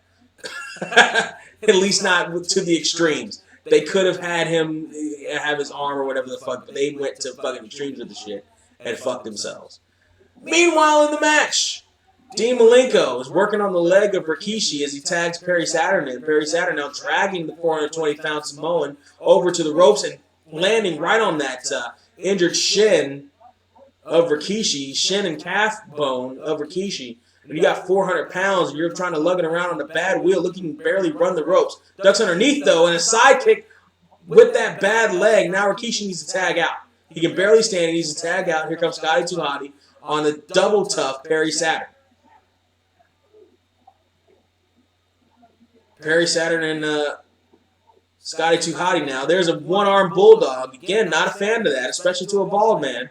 At least not to the extremes. They could have had him have his arm or whatever the fuck, but they went to fucking extremes with the shit and fucked themselves. Meanwhile, in the match, Dean Malenko is working on the leg of Rikishi as he tags Perry Saturn in. Perry Saturn now dragging the 420-pound Samoan over to the ropes and landing right on that injured shin of Rikishi, shin and calf bone of Rikishi. When you got 400 pounds and you're trying to lug it around on a bad wheel, look, you can barely run the ropes. Ducks underneath, though, and a side kick with that bad leg. Now Rikishi needs to tag out. He can barely stand. He needs to tag out. Here comes Scotty 2 Hotty on the double tough Perry Saturn. Perry Saturn and Scotty 2 Hotty now. There's a one-arm bulldog. Again, not a fan of that, especially to a bald man.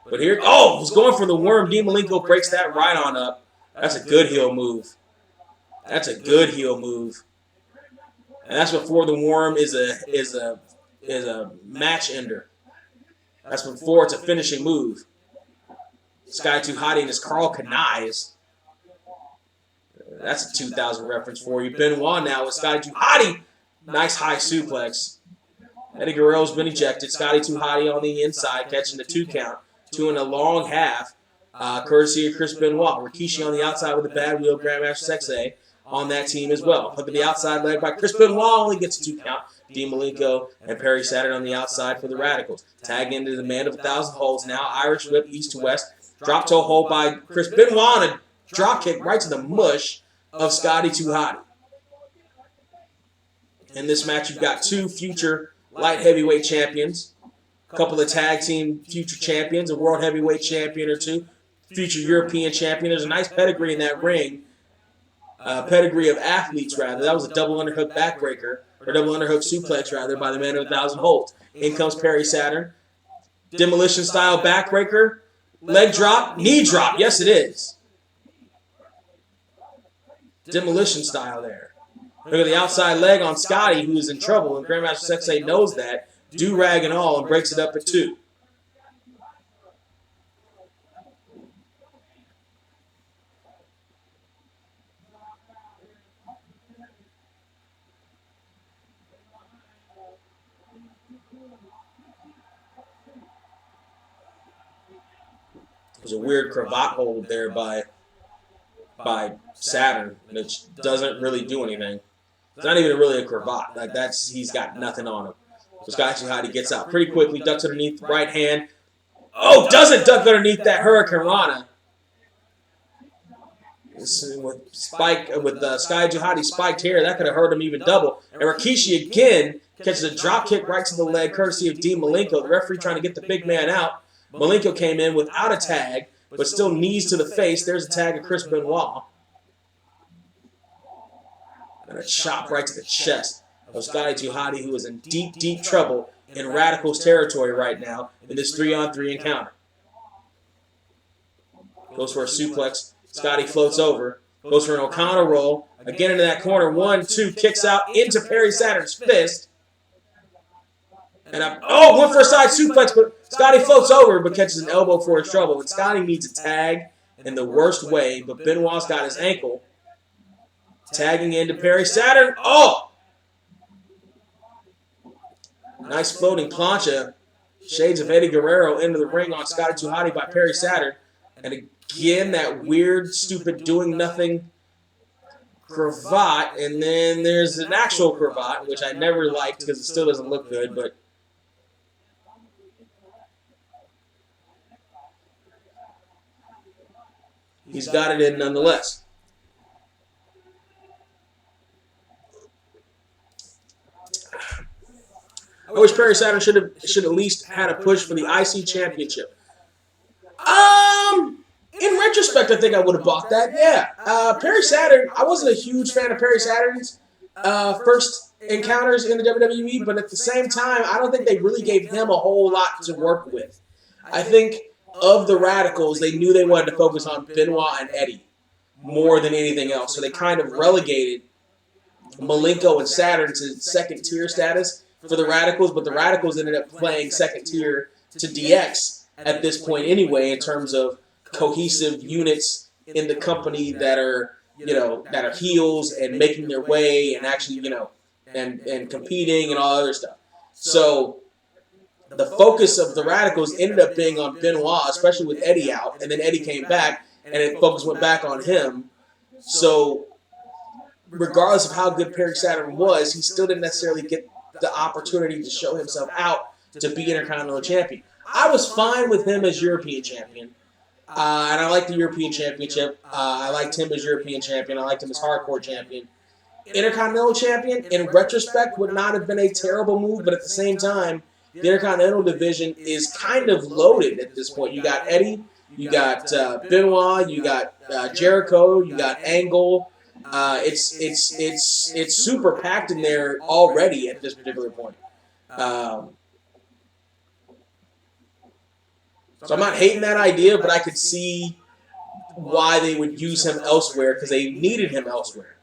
But here, was going for the worm. Dean Malenko breaks that right on up. That's a good heel move. That's a good heel move. And that's before the worm is a match ender. That's before it's a finishing move. Sky 2 Hotty and his Carl Kanais. That's a 2000 reference for you. Benoit now with Sky 2 Hotty. Nice high suplex. Eddie Guerrero's been ejected. Scotty 2 Hotty on the inside, catching the 2 count. 2 and a long half, courtesy of Chris Benoit. Rikishi on the outside with a bad wheel. Grandmaster Sexay on that team as well. Hook of the outside leg by Chris Benoit only gets a 2 count. Dean Malenko and Perry Saturn on the outside for the Radicals. Tag into the man of 1,000 holds now. Irish whip east to west. Drop toe hold by Chris Benoit and a drop kick right to the mush of Scotty 2 Hotty. In this match, you've got 2 future light heavyweight champions. A couple of tag team future champions, a world heavyweight champion or 2, future European champion. There's a nice pedigree in that ring. Pedigree of athletes, rather. That was a double underhook backbreaker, or double underhook suplex, rather, by the man of 1,000 holds. In comes Perry Saturn. Demolition style backbreaker. Leg drop. Knee drop. Yes, it is. Demolition style there. Look at the outside leg on Scotty, who is in trouble, and Grandmaster Sexay knows that. Do-rag and all, and breaks it up at 2. There's a weird cravat hold there by Saturn, which doesn't really do anything. It's not even really a cravat. Like he's got nothing on him. So Scotty 2 Hotty gets out pretty quickly, ducks underneath the right hand. Oh, doesn't duck underneath that Hurricane Rana. With Scotty 2 Hotty spiked here, that could have hurt him even double. And Rikishi again catches a drop kick right to the leg, courtesy of Dean Malenko. The referee trying to get the big man out. Malenko came in without a tag, but still knees to the face. There's a tag of Chris Benoit. And a chop right to the chest of Scotty 2 Hotty, who is in deep, deep trouble in Radical's territory right now in this 3-on-3 encounter. Goes for a suplex. Scotty floats over. Goes for an O'Connor roll. Again into that corner. 1, 2. Kicks out into Perry Saturn's fist. And went for a side suplex, but Scotty floats over but catches an elbow for his trouble. And Scotty needs a tag in the worst way, but Benoit's got his ankle. Tagging into Perry Saturn. Oh! Nice floating plancha. Shades of Eddie Guerrero into the ring on Scotty 2 Hotty by Perry Saturn. And again, that weird, stupid, doing nothing cravat. And then there's an actual cravat, which I never liked because it still doesn't look good, but he's got it in nonetheless. I wish Perry Saturn should at least had a push for the IC Championship. In retrospect, I think I would have bought that. Yeah, Perry Saturn. I wasn't a huge fan of Perry Saturn's first encounters in the WWE, but at the same time, I don't think they really gave him a whole lot to work with. I think of the Radicals, they knew they wanted to focus on Benoit and Eddie more than anything else, so they kind of relegated Malenko and Saturn to second tier status for the Radicals, but the Radicals ended up playing second tier to DX at this point anyway in terms of cohesive units in the company that are heels and making their way and actually, and competing and all other stuff. So the focus of the Radicals ended up being on Benoit, especially with Eddie out, and then Eddie came back and the focus went back on him. So regardless of how good Perry Saturn was, he still didn't necessarily get the opportunity to show himself out to be Intercontinental Champion. I was fine with him as European Champion. And I liked the European Championship. I liked him as European Champion. I liked him as Hardcore Champion. Intercontinental Champion, in retrospect, would not have been a terrible move, but at the same time, the Intercontinental division is kind of loaded at this point. You got Eddie, you got Benoit, you got Jericho, you got Angle. It's super packed in there already at this particular point. So I'm not hating that idea, but I could see why they would use him elsewhere because they needed him elsewhere.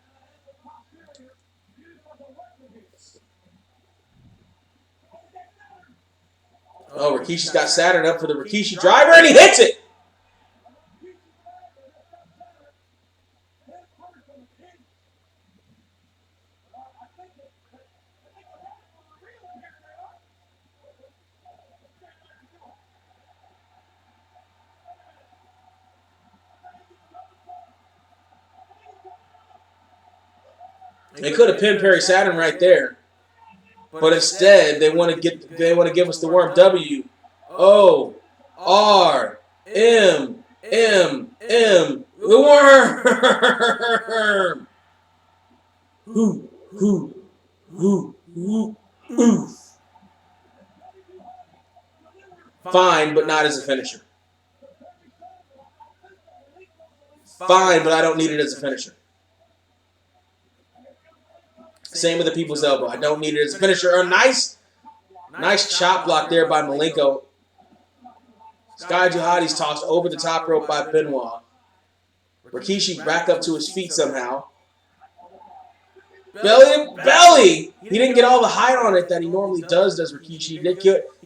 Oh, Rikishi's got Saturn up for the Rikishi driver, and he hits it! They could have pinned Perry Saturn right there, but instead they want to give us the worm W O R M M M the worm. Ooh. Fine, but not as a finisher. Fine, but I don't need it as a finisher. Same with the People's Elbow. I don't need it as a finisher. A nice chop block there by Malenko. Scotty 2 Hotty's tossed over the top rope by Benoit. Rikishi back up to his feet somehow. Belly! He didn't get all the height on it that he normally does Rikishi.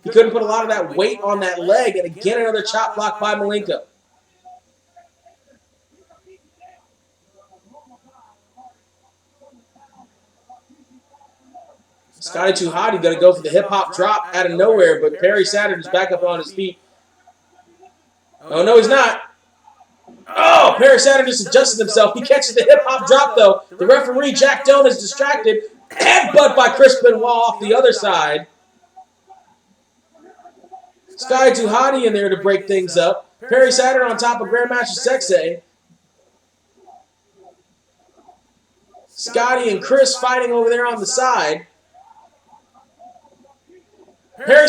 He couldn't put a lot of that weight on that leg. And again, another chop block by Malenko. Scotty 2 Hotty going to go for the hip-hop drop out of nowhere, but Perry Saturn is back up on his feet. Oh, no, he's not. Oh, Perry Saturn just adjusted himself. He catches the hip-hop drop, though. The referee, Jack Doan, is distracted. Headbutt by Chris Benoit off the other side. Sky Duhati in there to break things up. Perry Saturn on top of Grandmaster Sexay. Scotty and Chris fighting over there on the side. Perry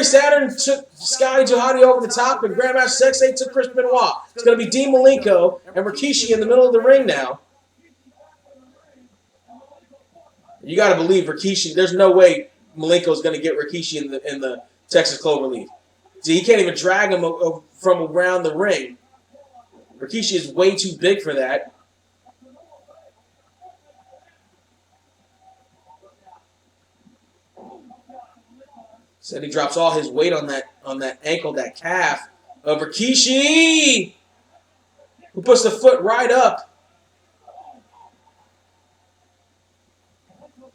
Saturn took Scotty Duhati over the top, and Grandmaster Sexay took Chris Benoit. It's going to be Dean Malenko and Rikishi in the middle of the ring now. You got to believe Rikishi. There's no way Malenko's going to get Rikishi in the Texas Cloverleaf. See, he can't even drag him from around the ring. Rikishi is way too big for that. Said he drops all his weight on that ankle, that calf of Rikishi, who puts the foot right up.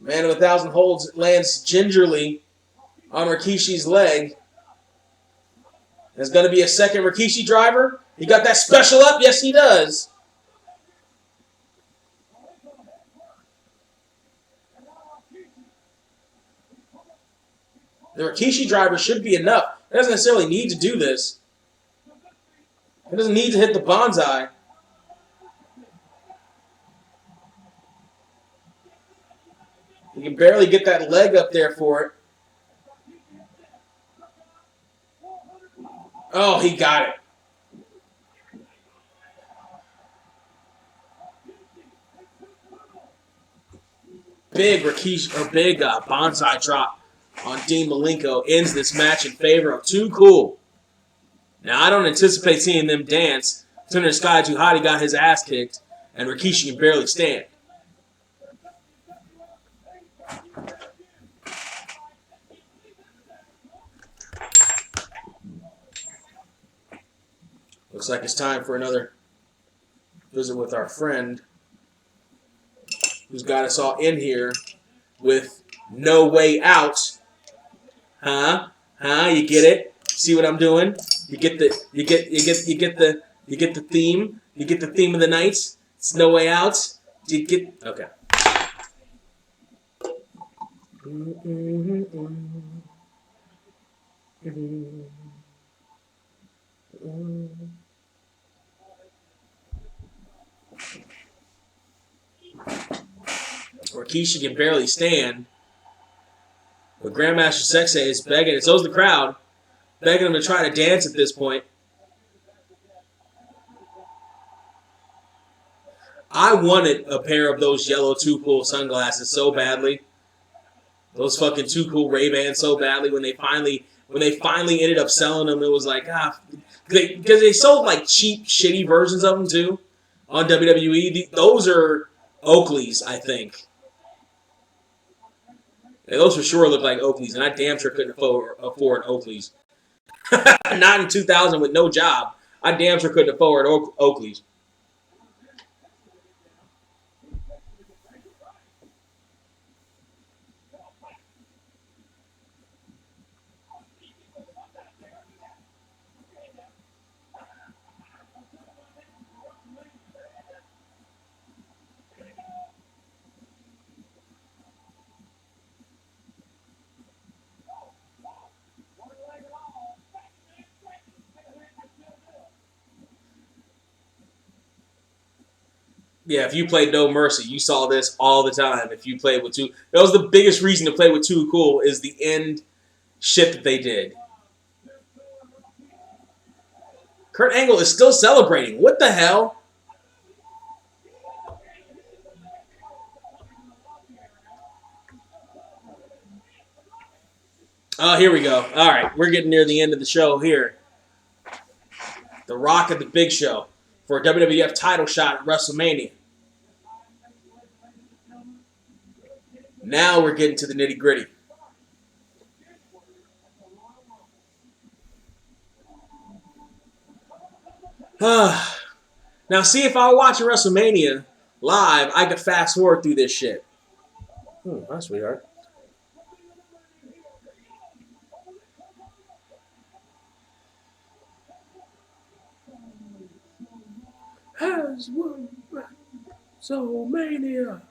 Man of 1,000 holds lands gingerly on Rikishi's leg. There's going to be a second Rikishi driver. He got that special up? Yes, he does. The Rikishi driver should be enough. He doesn't necessarily need to do this. He doesn't need to hit the bonsai. He can barely get that leg up there for it. Oh, he got it. Big Rikishi, or big bonsai drop on Dean Malenko ends this match in favor of Too Cool. Now, I don't anticipate seeing them dance. Considering Sky Duhati got his ass kicked, and Rikishi can barely stand. Looks like it's time for another visit with our friend who's got us all in here with No Way Out. Huh? You get it? See what I'm doing? You get the theme. You get the theme of the night. It's No Way Out. Do you get? Okay. Rikishi can barely stand. But Grandmaster Sexay is begging, and so's the crowd, begging him to try to dance at this point. I wanted a pair of those yellow Too Cool sunglasses so badly. Those fucking Too Cool Ray-Bans so badly. When they finally ended up selling them, it was like, because they sold like cheap, shitty versions of them too on WWE. Those are Oakley's, I think. Yeah, those for sure look like Oakley's, and I damn sure couldn't afford Oakley's. Not in 2000 with no job. I damn sure couldn't afford Oakley's. Yeah, if you played No Mercy, you saw this all the time. If you played with that was the biggest reason to play with Too Cool is the end shit that they did. Kurt Angle is still celebrating. What the hell? Oh, here we go. All right, we're getting near the end of the show here. The Rock at the Big Show for a WWF title shot at WrestleMania. Now we're getting to the nitty-gritty. Now, see, if I were watching WrestleMania live, I could fast forward through this shit. Hi, sweetheart. has won WrestleMania.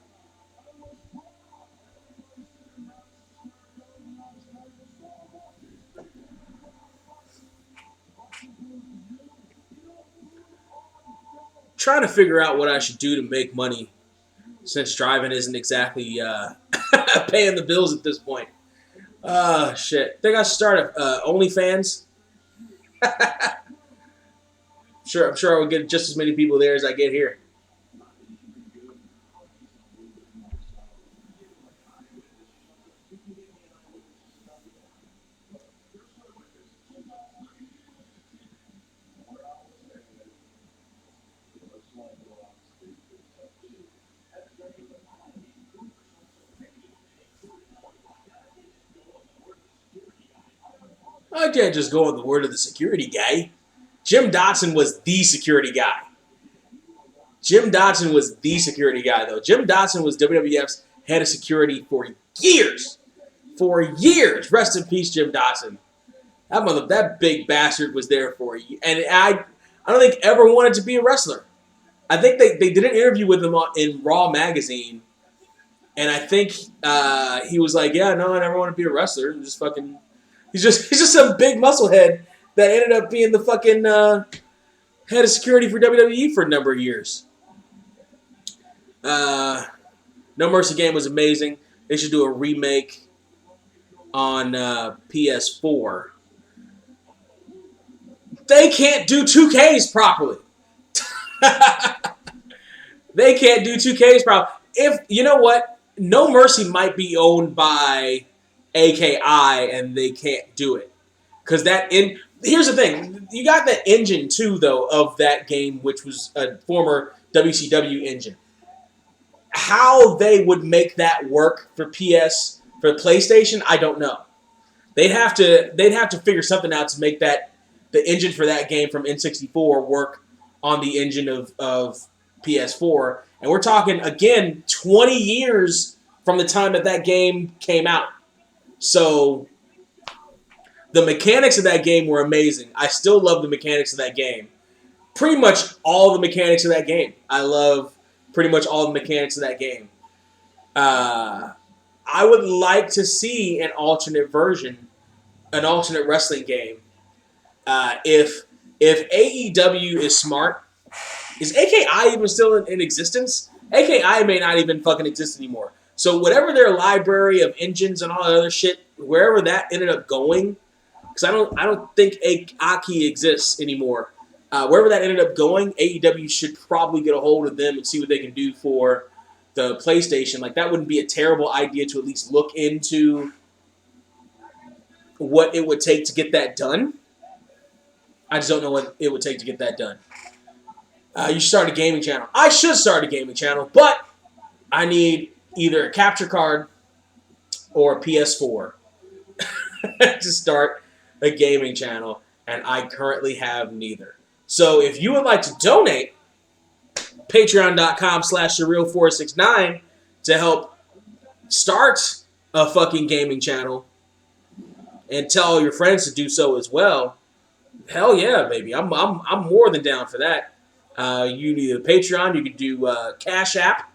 Trying to figure out what I should do to make money since driving isn't exactly paying the bills at this point. Shit. Think I should start a OnlyFans? I'm sure I would get just as many people there as I get here. I can't just go on the word of the security guy. Jim Dotson was the security guy. Jim Dotson was the security guy, though. Jim Dotson was WWF's head of security for years. For years. Rest in peace, Jim Dotson. That big bastard was there for you. And I don't think ever wanted to be a wrestler. I think they did an interview with him in Raw magazine. And I think he was like, yeah, no, I never want to be a wrestler. I'm just fucking... He's just some big musclehead that ended up being the fucking head of security for WWE for a number of years. No Mercy game was amazing. They should do a remake on PS4. They can't do 2Ks properly. They can't do 2Ks properly. If you know what, No Mercy might be owned by AKI and they can't do it because here's the thing, you got that engine too though of that game, which was a former WCW engine. How they would make that work for PlayStation, I don't know. They'd have to figure something out to make that the engine for that game from N64 work on the engine of PS4, and we're talking again 20 years from the time that game came out. So, the mechanics of that game were amazing. I still love the mechanics of that game. Pretty much all the mechanics of that game. I love pretty much all the mechanics of that game. I would like to see an alternate version, an alternate wrestling game. If AEW is smart, is AKI even still in existence? AKI may not even fucking exist anymore. So whatever their library of engines and all that other shit, wherever that ended up going, because I don't think Aki exists anymore. Wherever that ended up going, AEW should probably get a hold of them and see what they can do for the PlayStation. Like that wouldn't be a terrible idea to at least look into what it would take to get that done. I just don't know what it would take to get that done. You should start a gaming channel. I should start a gaming channel, but I need either a capture card or a PS4 to start a gaming channel, and I currently have neither. So if you would like to donate, patreon.com/surreal469 to help start a fucking gaming channel and tell your friends to do so as well. Hell yeah, baby. I'm more than down for that. You need a Patreon, you could do Cash App.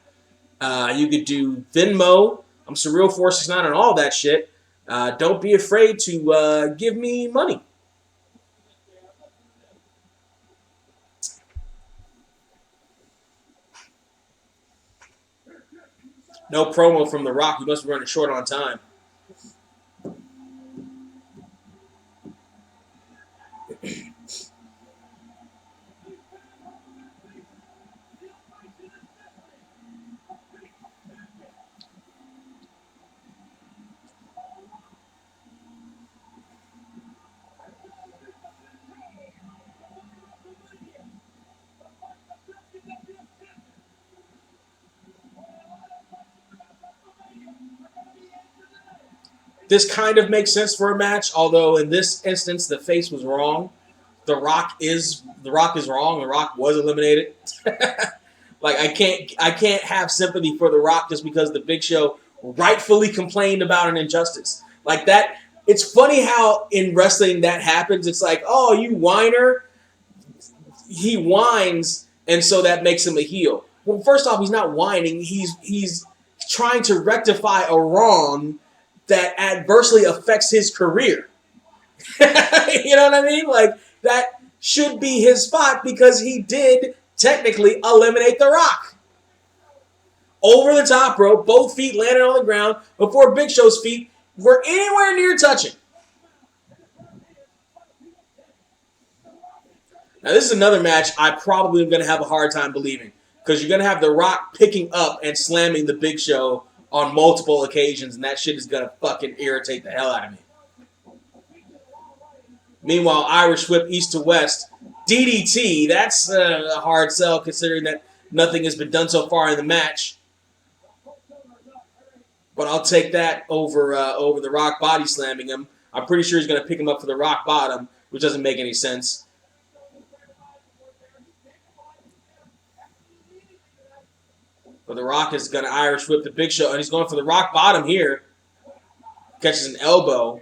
You could do Venmo. I'm Surreal469 on all that shit. Don't be afraid to give me money. No promo from The Rock. You must be running short on time. This kind of makes sense for a match, although in this instance the face was wrong. The Rock is wrong. The Rock was eliminated. Like I can't have sympathy for The Rock just because the Big Show rightfully complained about an injustice. Like that, it's funny how in wrestling that happens. It's like, oh, you whiner. He whines, and so that makes him a heel. Well, first off, he's not whining. He's trying to rectify a wrong that adversely affects his career. You know what I mean? Like, that should be his spot because he did technically eliminate The Rock. Over the top rope, both feet landed on the ground before Big Show's feet were anywhere near touching. Now, this is another match I probably am going to have a hard time believing because you're going to have The Rock picking up and slamming the Big Show on multiple occasions, and that shit is going to fucking irritate the hell out of me. Meanwhile, Irish Whip east to west, DDT, that's a hard sell considering that nothing has been done so far in the match. But I'll take that over The Rock body slamming him. I'm pretty sure he's going to pick him up for the Rock bottom, which doesn't make any sense. But The Rock is going to Irish Whip the Big Show, and he's going for the Rock bottom here. Catches an elbow.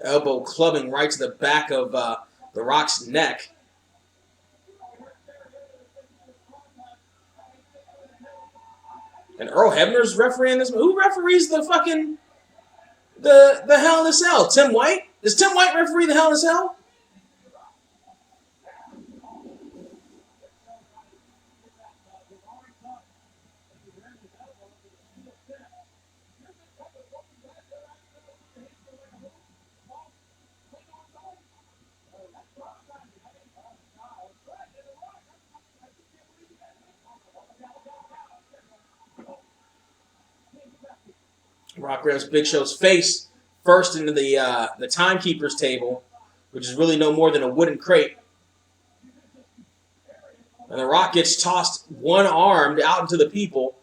Elbow clubbing right to the back of The Rock's neck. And Earl Hebner's refereeing this. Who referees the fucking the Hell in a Cell? Tim White? Does Tim White referee the Hell in a Cell? Rock grabs Big Show's face first into the timekeeper's table, which is really no more than a wooden crate. And The Rock gets tossed one-armed out into the people.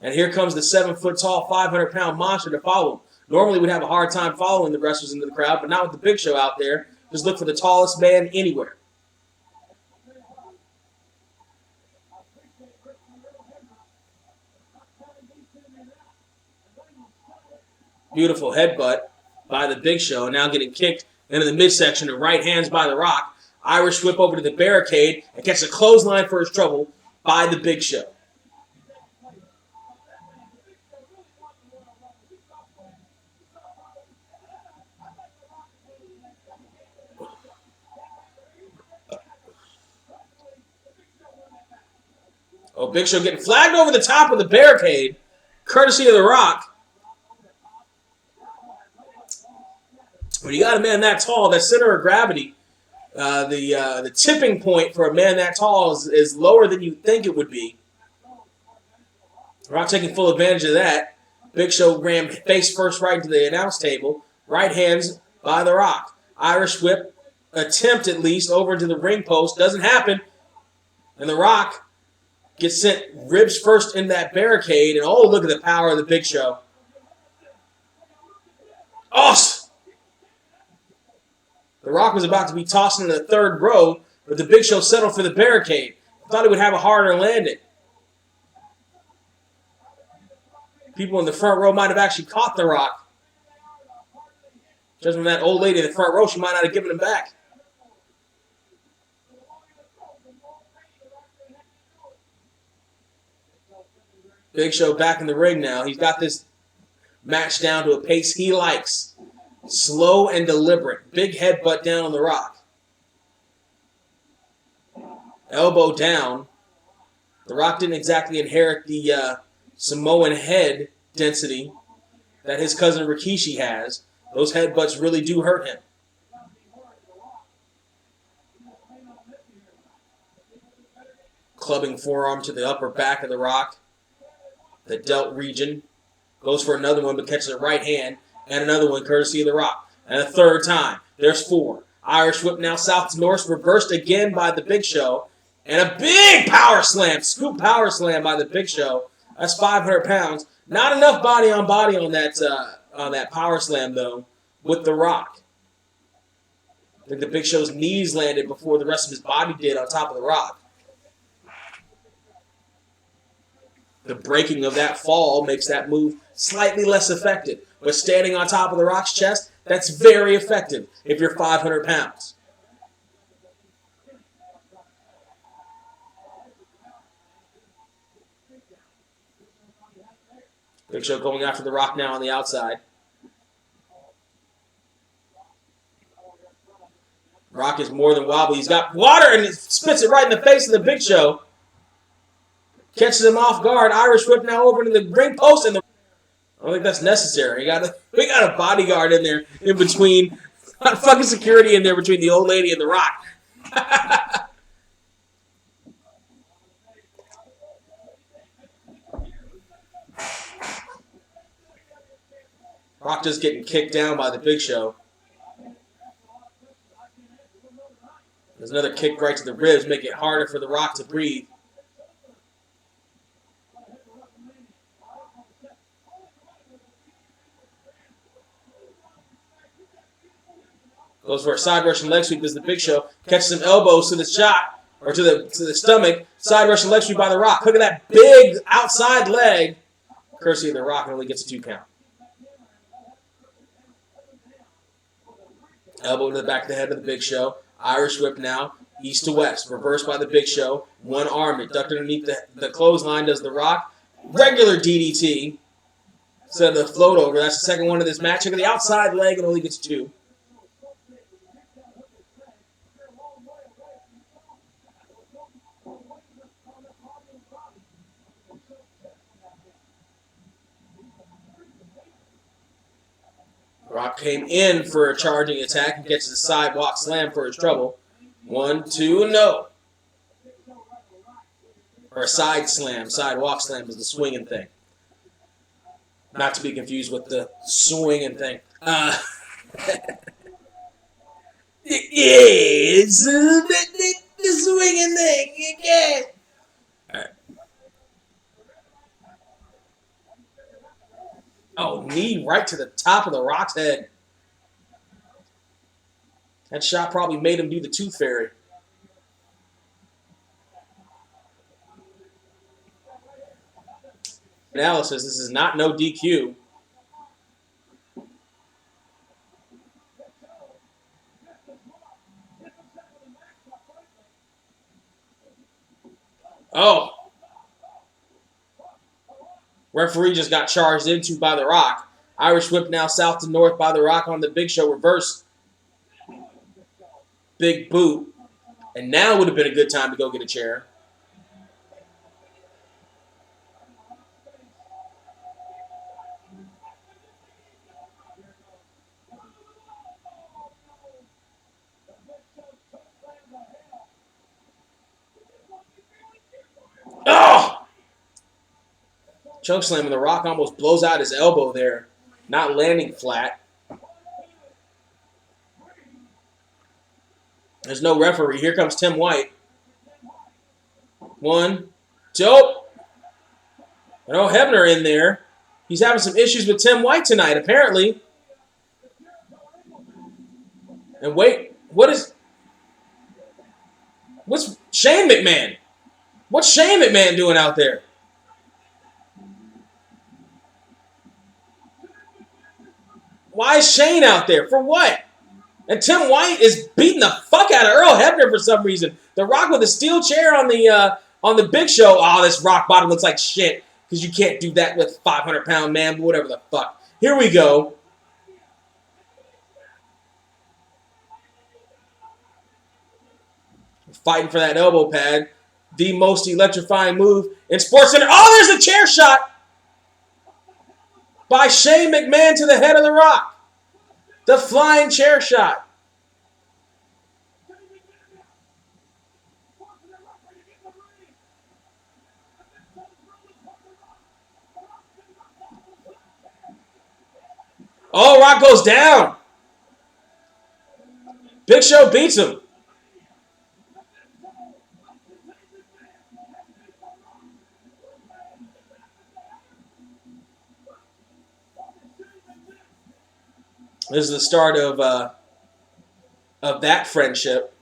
And here comes the 7-foot-tall, 500-pound monster to follow him. Normally we'd have a hard time following the wrestlers into the crowd, but not with the Big Show out there. Just look for the tallest man anywhere. Beautiful headbutt by the Big Show. Now getting kicked into the midsection and right hands by The Rock. Irish whip over to the barricade and catches a clothesline for his trouble by the Big Show. Oh, Big Show getting flagged over the top of the barricade, courtesy of The Rock. When you got a man that tall, that center of gravity, the tipping point for a man that tall is lower than you think it would be. Rock taking full advantage of that. Big Show rammed face first right into the announce table. Right hands by The Rock. Irish whip attempt at least over to the ring post. Doesn't happen. And The Rock gets sent ribs first in that barricade. And oh, look at the power of the Big Show. Awesome. The Rock was about to be tossed into the third row, but the Big Show settled for the barricade. Thought he would have a harder landing. People in the front row might have actually caught The Rock. Judging from that old lady in the front row, she might not have given him back. Big Show back in the ring now. He's got this match down to a pace he likes. Slow and deliberate. Big headbutt down on The Rock. Elbow down. The Rock didn't exactly inherit the Samoan head density that his cousin Rikishi has. Those headbutts really do hurt him. Clubbing forearm to the upper back of The Rock. The delt region. Goes for another one but catches a right hand. And another one courtesy of The Rock. And a third time. There's four. Irish whip now south to north. Reversed again by the Big Show. And a big power slam. Scoop power slam by the Big Show. That's 500 pounds. Not enough body on that power slam, though, with The Rock. I think the Big Show's knees landed before the rest of his body did on top of The Rock. The breaking of that fall makes that move slightly less effective. But standing on top of The Rock's chest, That's very effective if you're 500 pounds. Big Show going after The Rock now on the outside. Rock is more than wobbly. He's got water and he spits it right in the face of the Big Show. Catches him off guard. Irish whip now over to the ring post. And I don't think that's necessary. We got a bodyguard in there in between. Not fucking security in there between the old lady and The Rock. Rock just getting kicked down by the Big Show. There's another kick right to the ribs, making it harder for The Rock to breathe. Goes for a side Russian leg sweep as the Big Show catches some elbows to the shot, or to the stomach. Side Russian leg sweep by The Rock. Look at that big outside leg. Courtesy of The Rock, and only gets a 2 count. Elbow to the back of the head of the Big Show. Irish whip now, east to west. Reversed by the Big Show. One arm, it ducked underneath the clothesline, does The Rock. Regular DDT. Instead of the float over. That's the second one of this match. Look at the outside leg, and only gets 2. Rock came in for a charging attack and gets a sidewalk slam for his trouble. 1, 2, no. Or a side slam. Sidewalk slam is the swinging thing. Not to be confused with the swinging thing. It's the swinging thing. Yeah. All right. Oh, knee right to the top of The Rock's head. That shot probably made him do the Tooth Fairy. Analysis, this is not no DQ. Oh. Referee just got charged into by The Rock. Irish whip now south to north by The Rock on the Big Show. Reverse. Big boot. And now would have been a good time to go get a chair. Oh! Choke slam, and The Rock almost blows out his elbow there. Not landing flat. There's no referee. Here comes Tim White. 1, 2. No Hebner in there. He's having some issues with Tim White tonight, apparently. And wait, what's Shane McMahon? What's Shane McMahon doing out there? Why is Shane out there? For what? And Tim White is beating the fuck out of Earl Hebner for some reason. The Rock with a steel chair on the Big Show. Oh, this rock bottom looks like shit because you can't do that with 500-pound man, but whatever the fuck. Here we go. Fighting for that elbow pad. The most electrifying move in SportsCenter. Oh, there's a chair shot by Shane McMahon to the head of The Rock. The flying chair shot. Oh, Rock goes down. Big Show beats him. This is the start of that friendship.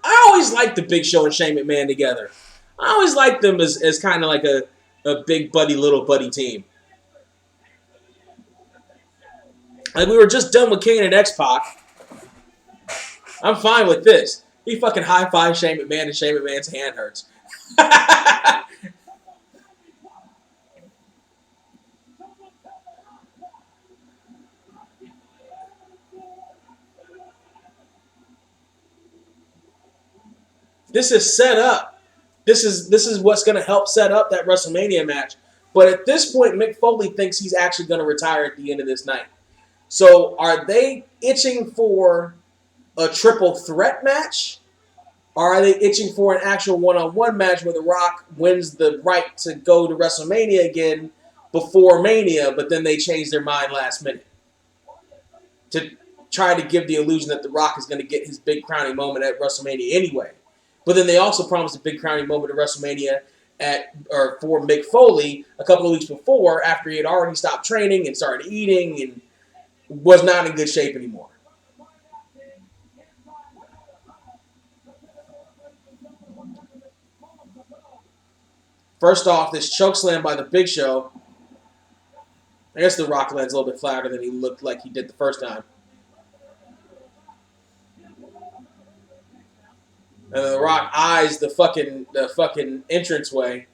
I always liked the Big Show and Shane McMahon together. I always liked them as kind of like a big buddy, little buddy team. Like, we were just done with Kane and X-Pac. I'm fine with this. He fucking high-five Shane McMahon and Shane McMahon's hand hurts. This is set up. This is what's going to help set up that WrestleMania match. But at this point, Mick Foley thinks he's actually going to retire at the end of this night. So are they itching for a triple threat match? Or are they itching for an actual one-on-one match where The Rock wins the right to go to WrestleMania again before Mania, but then they change their mind last minute to try to give the illusion that The Rock is going to get his big crowning moment at WrestleMania anyway? But then they also promised a big crowning moment at WrestleMania for Mick Foley a couple of weeks before, after he had already stopped training and started eating and was not in good shape anymore. First off, this chokeslam by the Big Show. I guess The Rock lands a little bit flatter than he looked like he did the first time. And The Rock eyes the fucking entranceway.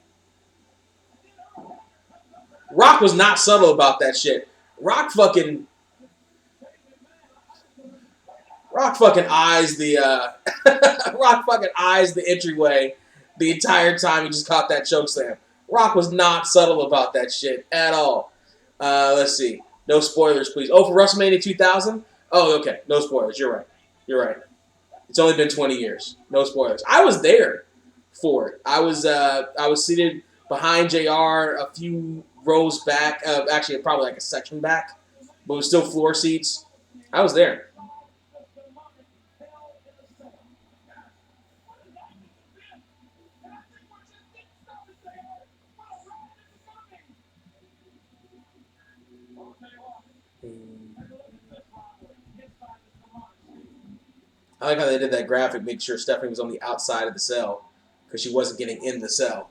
Rock was not subtle about that shit. Rock fucking eyes the Rock fucking eyes the entryway the entire time he just caught that chokeslam. Rock was not subtle about that shit at all. Let's see. No spoilers, please. Oh, for WrestleMania 2000? Oh, okay. No spoilers. You're right. You're right. It's only been 20 years. No spoilers. I was there for it. I was seated behind JR a few rows back. Actually, probably like a section back. But it was still floor seats. I was there. I like how they did that graphic, make sure Stephanie was on the outside of the cell because she wasn't getting in the cell.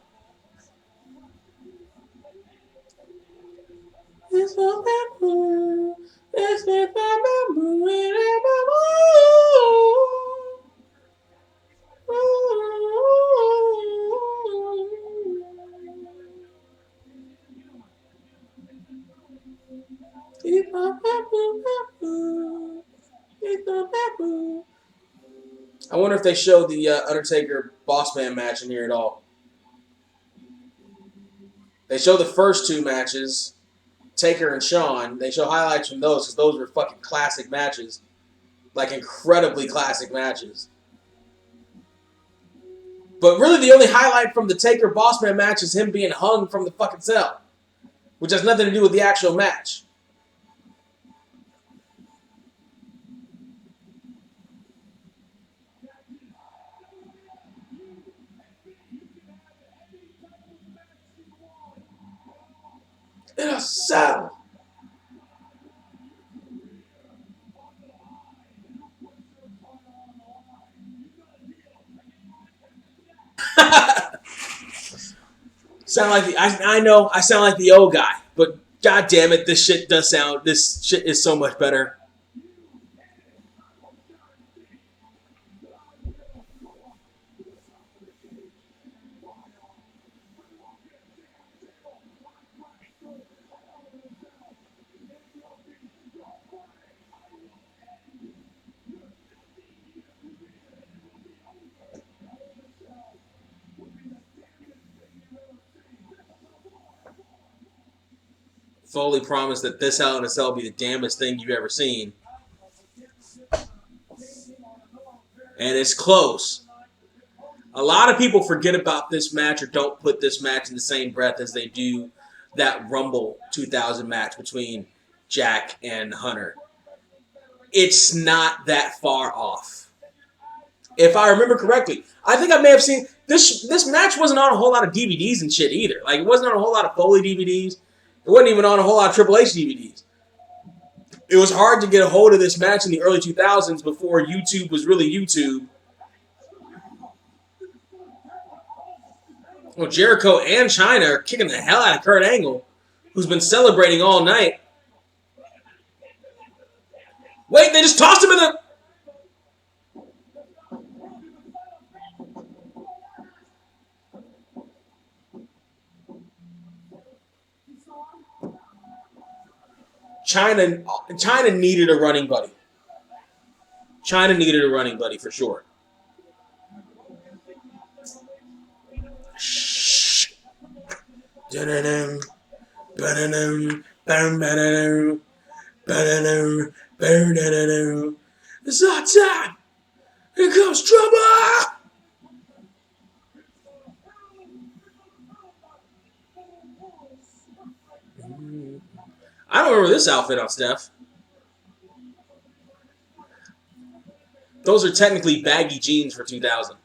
I wonder if they show the Undertaker Bossman match in here at all. They show the first two matches, Taker and Shawn. They show highlights from those because those were fucking classic matches. Like, incredibly classic matches. But really the only highlight from the Taker Bossman match is him being hung from the fucking cell. Which has nothing to do with the actual match. In a cell. Sound like I know I sound like the old guy, but god damn it, this shit is so much better. Foley promised that this Hell in a Cell will be the damnedest thing you've ever seen. And it's close. A lot of people forget about this match or don't put this match in the same breath as they do that Rumble 2000 match between Jack and Hunter. It's not that far off. If I remember correctly. I think I may have seen... This match wasn't on a whole lot of DVDs and shit either. Like, it wasn't on a whole lot of Foley DVDs. It wasn't even on a whole lot of Triple H DVDs. It was hard to get a hold of this match in the early 2000s before YouTube was really YouTube. Well, Jericho and Chyna are kicking the hell out of Kurt Angle, who's been celebrating all night. Wait, they just tossed him in the... China needed a running buddy. China needed a running buddy for sure. Shh. It's our time. Here comes trouble. I don't remember this outfit on Steph. Those are technically baggy jeans for 2000.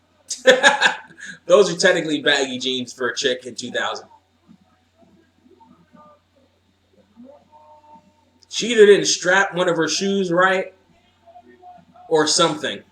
Those are technically baggy jeans for a chick in 2000. She either didn't strap one of her shoes right or something.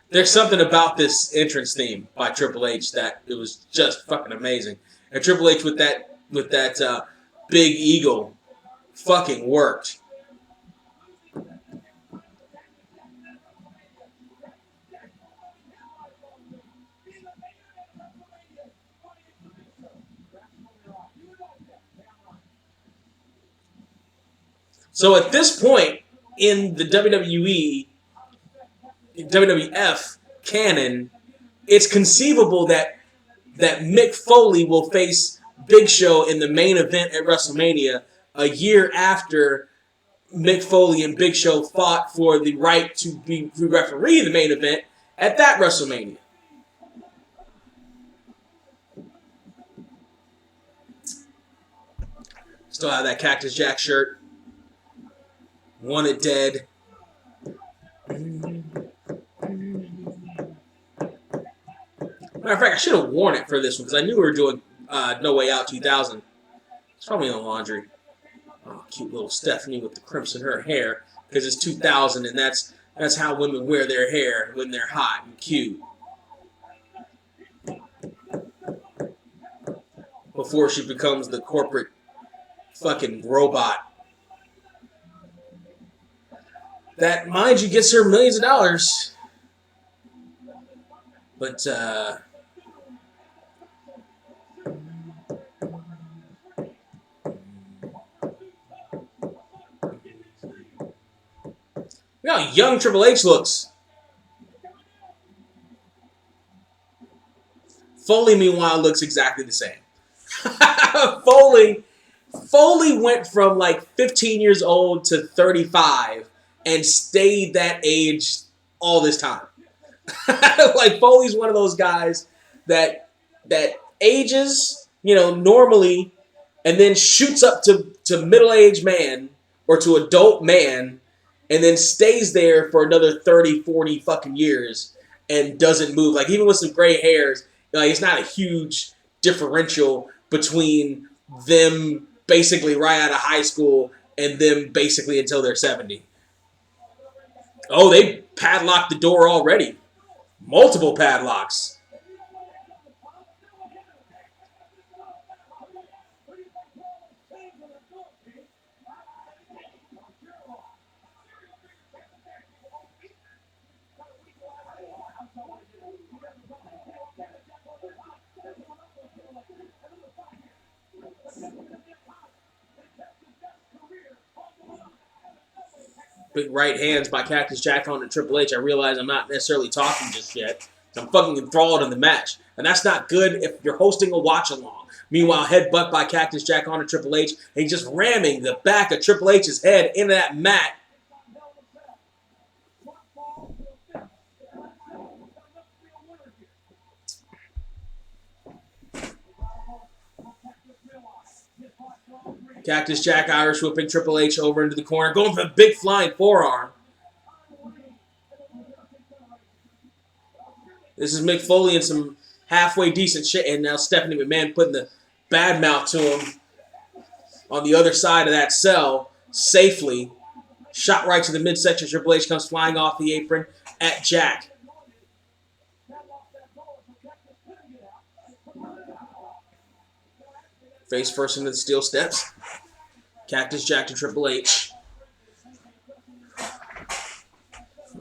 There's something about this entrance theme by Triple H that it was just fucking amazing. And Triple H with that big eagle fucking worked. So at this point in the WWF canon, it's conceivable that Mick Foley will face Big Show in the main event at WrestleMania a year after Mick Foley and Big Show fought for the right to referee the main event at that WrestleMania. Still have that Cactus Jack shirt. Want it dead. Matter of fact, I should have worn it for this one because I knew we were doing No Way Out 2000. It's probably in the laundry. Oh, cute little Stephanie with the crimps in her hair because it's 2000 and that's how women wear their hair when they're hot and cute. Before she becomes the corporate fucking robot. That, mind you, gets her millions of dollars. But, look how young Triple H looks. Foley, meanwhile, looks exactly the same. Foley went from like 15 years old to 35 and stayed that age all this time. Like Foley's one of those guys that ages, normally, and then shoots up to middle-aged man or to adult man, and then stays there for another 30, 40 fucking years and doesn't move. Like even with some gray hairs, it's not a huge differential between them basically right out of high school and them basically until they're 70. Oh, they padlocked the door already. Multiple padlocks. Big right hands by Cactus Jack on to Triple H. I realize I'm not necessarily talking just yet. I'm fucking enthralled in the match. And that's not good if you're hosting a watch-along. Meanwhile, headbutt by Cactus Jack on to Triple H. And he's just ramming the back of Triple H's head into that mat. Cactus Jack Irish whipping Triple H over into the corner. Going for a big flying forearm. This is Mick Foley in some halfway decent shit, and now Stephanie McMahon putting the bad mouth to him on the other side of that cell safely. Shot right to the midsection. Triple H comes flying off the apron at Jack. Face first into the steel steps. Cactus Jack to Triple H.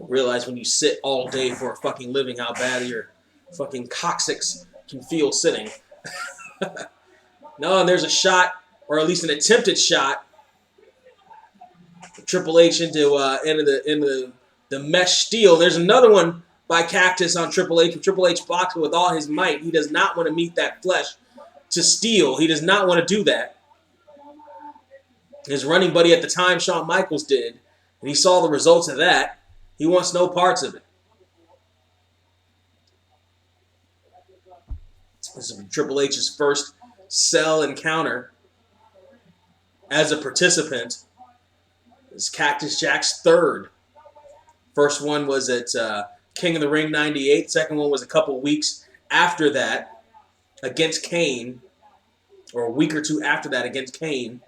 Realize when you sit all day for a fucking living how bad your fucking coccyx can feel sitting. No, and there's a shot, or at least an attempted shot, Triple H into the mesh steel. There's another one by Cactus on Triple H. Triple H blocks it with all his might. He does not want to meet that flesh to steel. He does not want to do that. His running buddy at the time, Shawn Michaels, did, and he saw the results of that. He wants no parts of it. This is Triple H's first cell encounter as a participant. This is Cactus Jack's third. First one was at King of the Ring 98. Second one was a couple weeks after that against Kane, or a week or two after that against Kane.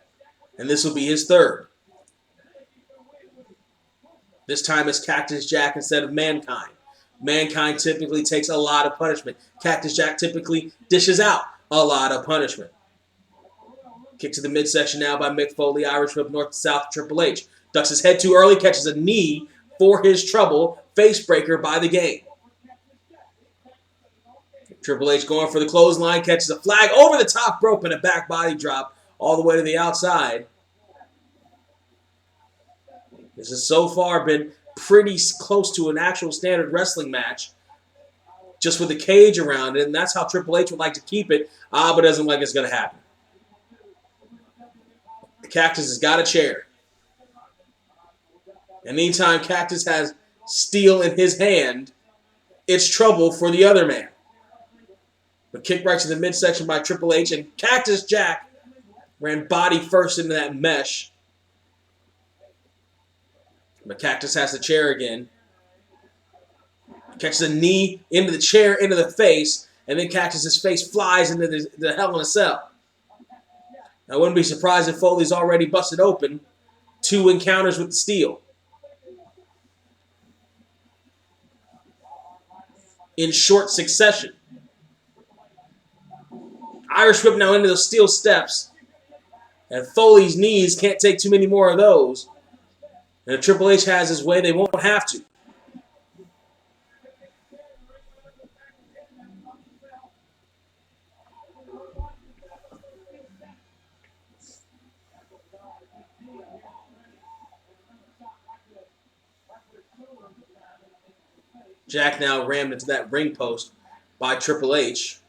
And this will be his third. This time it's Cactus Jack instead of Mankind. Mankind typically takes a lot of punishment. Cactus Jack typically dishes out a lot of punishment. Kick to the midsection now by Mick Foley. Irish whip north to south to Triple H. Ducks his head too early, catches a knee for his trouble. Face breaker by the game. Triple H going for the clothesline, catches a flag over the top rope and a back body drop all the way to the outside. This has so far been pretty close to an actual standard wrestling match, just with a cage around it, and that's how Triple H would like to keep it, but doesn't like it's going to happen. The Cactus has got a chair. And anytime Cactus has steel in his hand, it's trouble for the other man. But kick right to the midsection by Triple H, and Cactus Jack ran body first into that mesh. But Cactus has the chair again. Catches a knee into the chair, into the face, and then Cactus's face flies into the Hell in a Cell. I wouldn't be surprised if Foley's already busted open 2 encounters with the steel. In short succession. Irish whip now into the steel steps. And Foley's knees can't take too many more of those. And if Triple H has his way, they won't have to. Jack now rammed into that ring post by Triple H.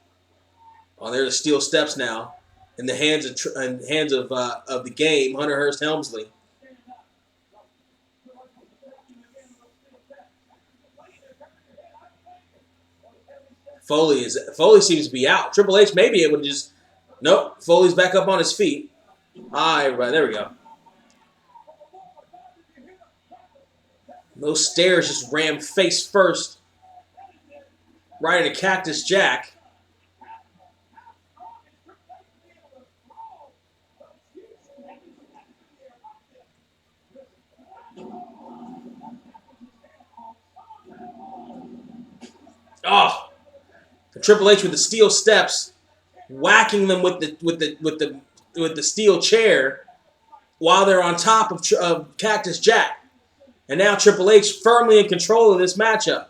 Oh, there's the steel steps now in the hands of the game, Hunter Hearst Helmsley. Foley seems to be out. Triple H may be able to just... Nope, Foley's back up on his feet. All right, everybody, there we go. Those stairs just rammed face first right into Cactus Jack. Oh! Triple H with the steel steps, whacking them with the steel chair while they're on top of Cactus Jack. And now Triple H firmly in control of this matchup.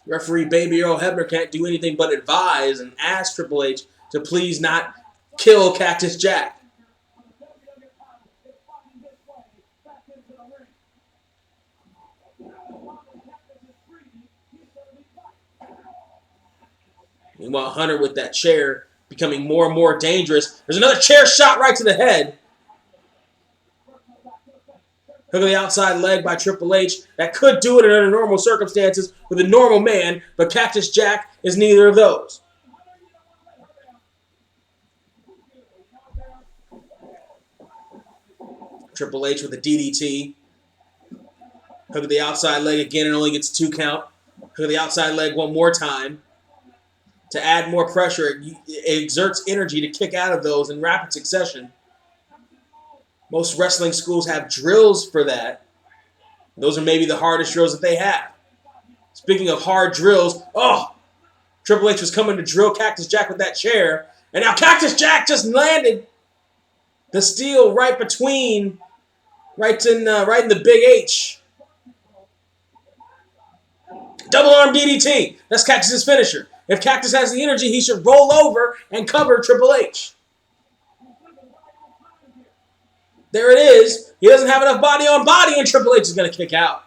Referee Baby Earl Hebner can't do anything but advise and ask Triple H to please not kill Cactus Jack. Meanwhile, Hunter with that chair becoming more and more dangerous. There's another chair shot right to the head. Hook of the outside leg by Triple H. That could do it under normal circumstances with a normal man, but Cactus Jack is neither of those. Triple H with a DDT. Hook of the outside leg again and only gets a 2 count. Hook of the outside leg one more time. To add more pressure, it exerts energy to kick out of those in rapid succession. Most wrestling schools have drills for that. Those are maybe the hardest drills that they have. Speaking of hard drills, Triple H was coming to drill Cactus Jack with that chair, and now Cactus Jack just landed the steel right between, right in the big H. Double arm DDT. That's Cactus's finisher. If Cactus has the energy, he should roll over and cover Triple H. There it is. He doesn't have enough body on body, and Triple H is going to kick out.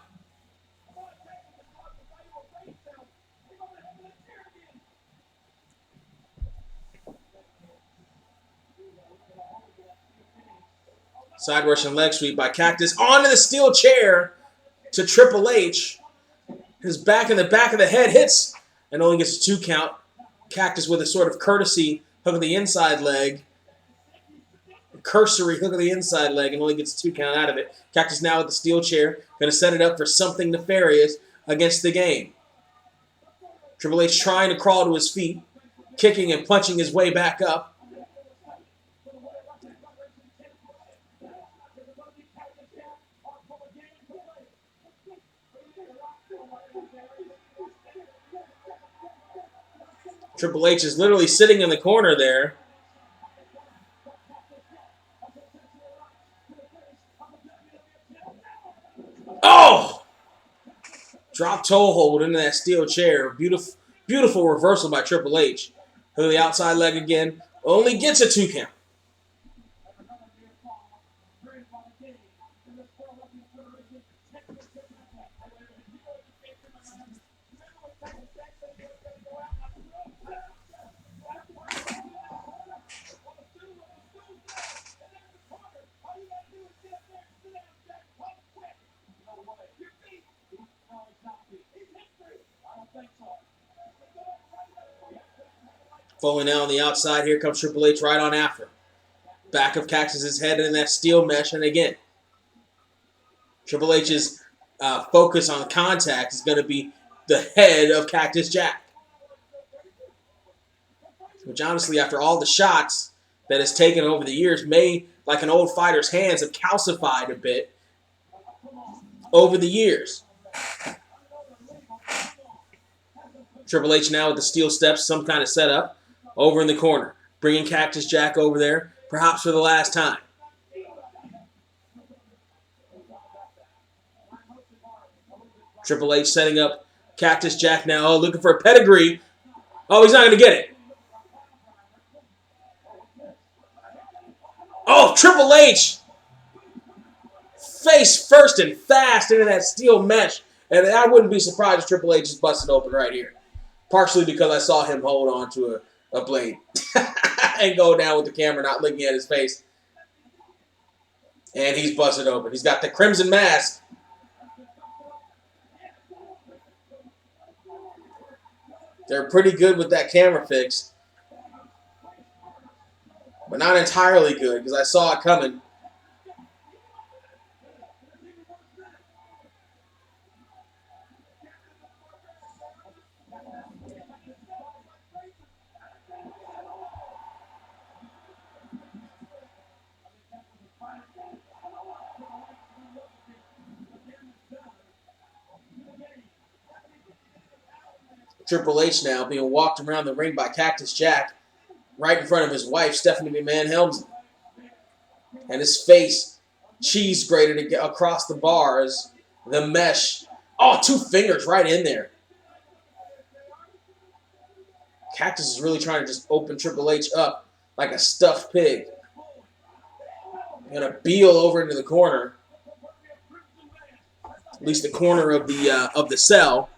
Side Russian leg sweep by Cactus onto the steel chair to Triple H. His back in the back of the head hits and only gets a 2 count. Cactus with a sort of courtesy hook of the inside leg. Cursory hook of the inside leg and only gets a 2 count out of it. Cactus now with the steel chair. Going to set it up for something nefarious against the game. Triple H trying to crawl to his feet. Kicking and punching his way back up. Triple H is literally sitting in the corner there. Oh! Drop toe hold into that steel chair. Beautiful, beautiful reversal by Triple H. Hook of the outside leg again. Only gets a 2 count. Falling down on the outside, here comes Triple H right on after. Back of Cactus's head in that steel mesh, and again, Triple H's focus on contact is going to be the head of Cactus Jack. Which honestly, after all the shots that has taken over the years, may, like an old fighter's hands, have calcified a bit over the years. Triple H now with the steel steps, some kind of setup. Over in the corner, bringing Cactus Jack over there, perhaps for the last time. Triple H setting up Cactus Jack now, looking for a pedigree. Oh, he's not going to get it. Oh, Triple H! Face first and fast into that steel mesh. And I wouldn't be surprised if Triple H is busted open right here. Partially because I saw him hold on to a blade and go down with the camera not looking at his face. And he's busted open. He's got the crimson mask. They're pretty good with that camera fix. But not entirely good because I saw it coming. Triple H now being walked around the ring by Cactus Jack right in front of his wife, Stephanie McMahon Helmsley. And his face cheese grated across the bars, the mesh. Oh, 2 fingers right in there. Cactus is really trying to just open Triple H up like a stuffed pig. Gonna Beal over into the corner. At least the corner of the cell.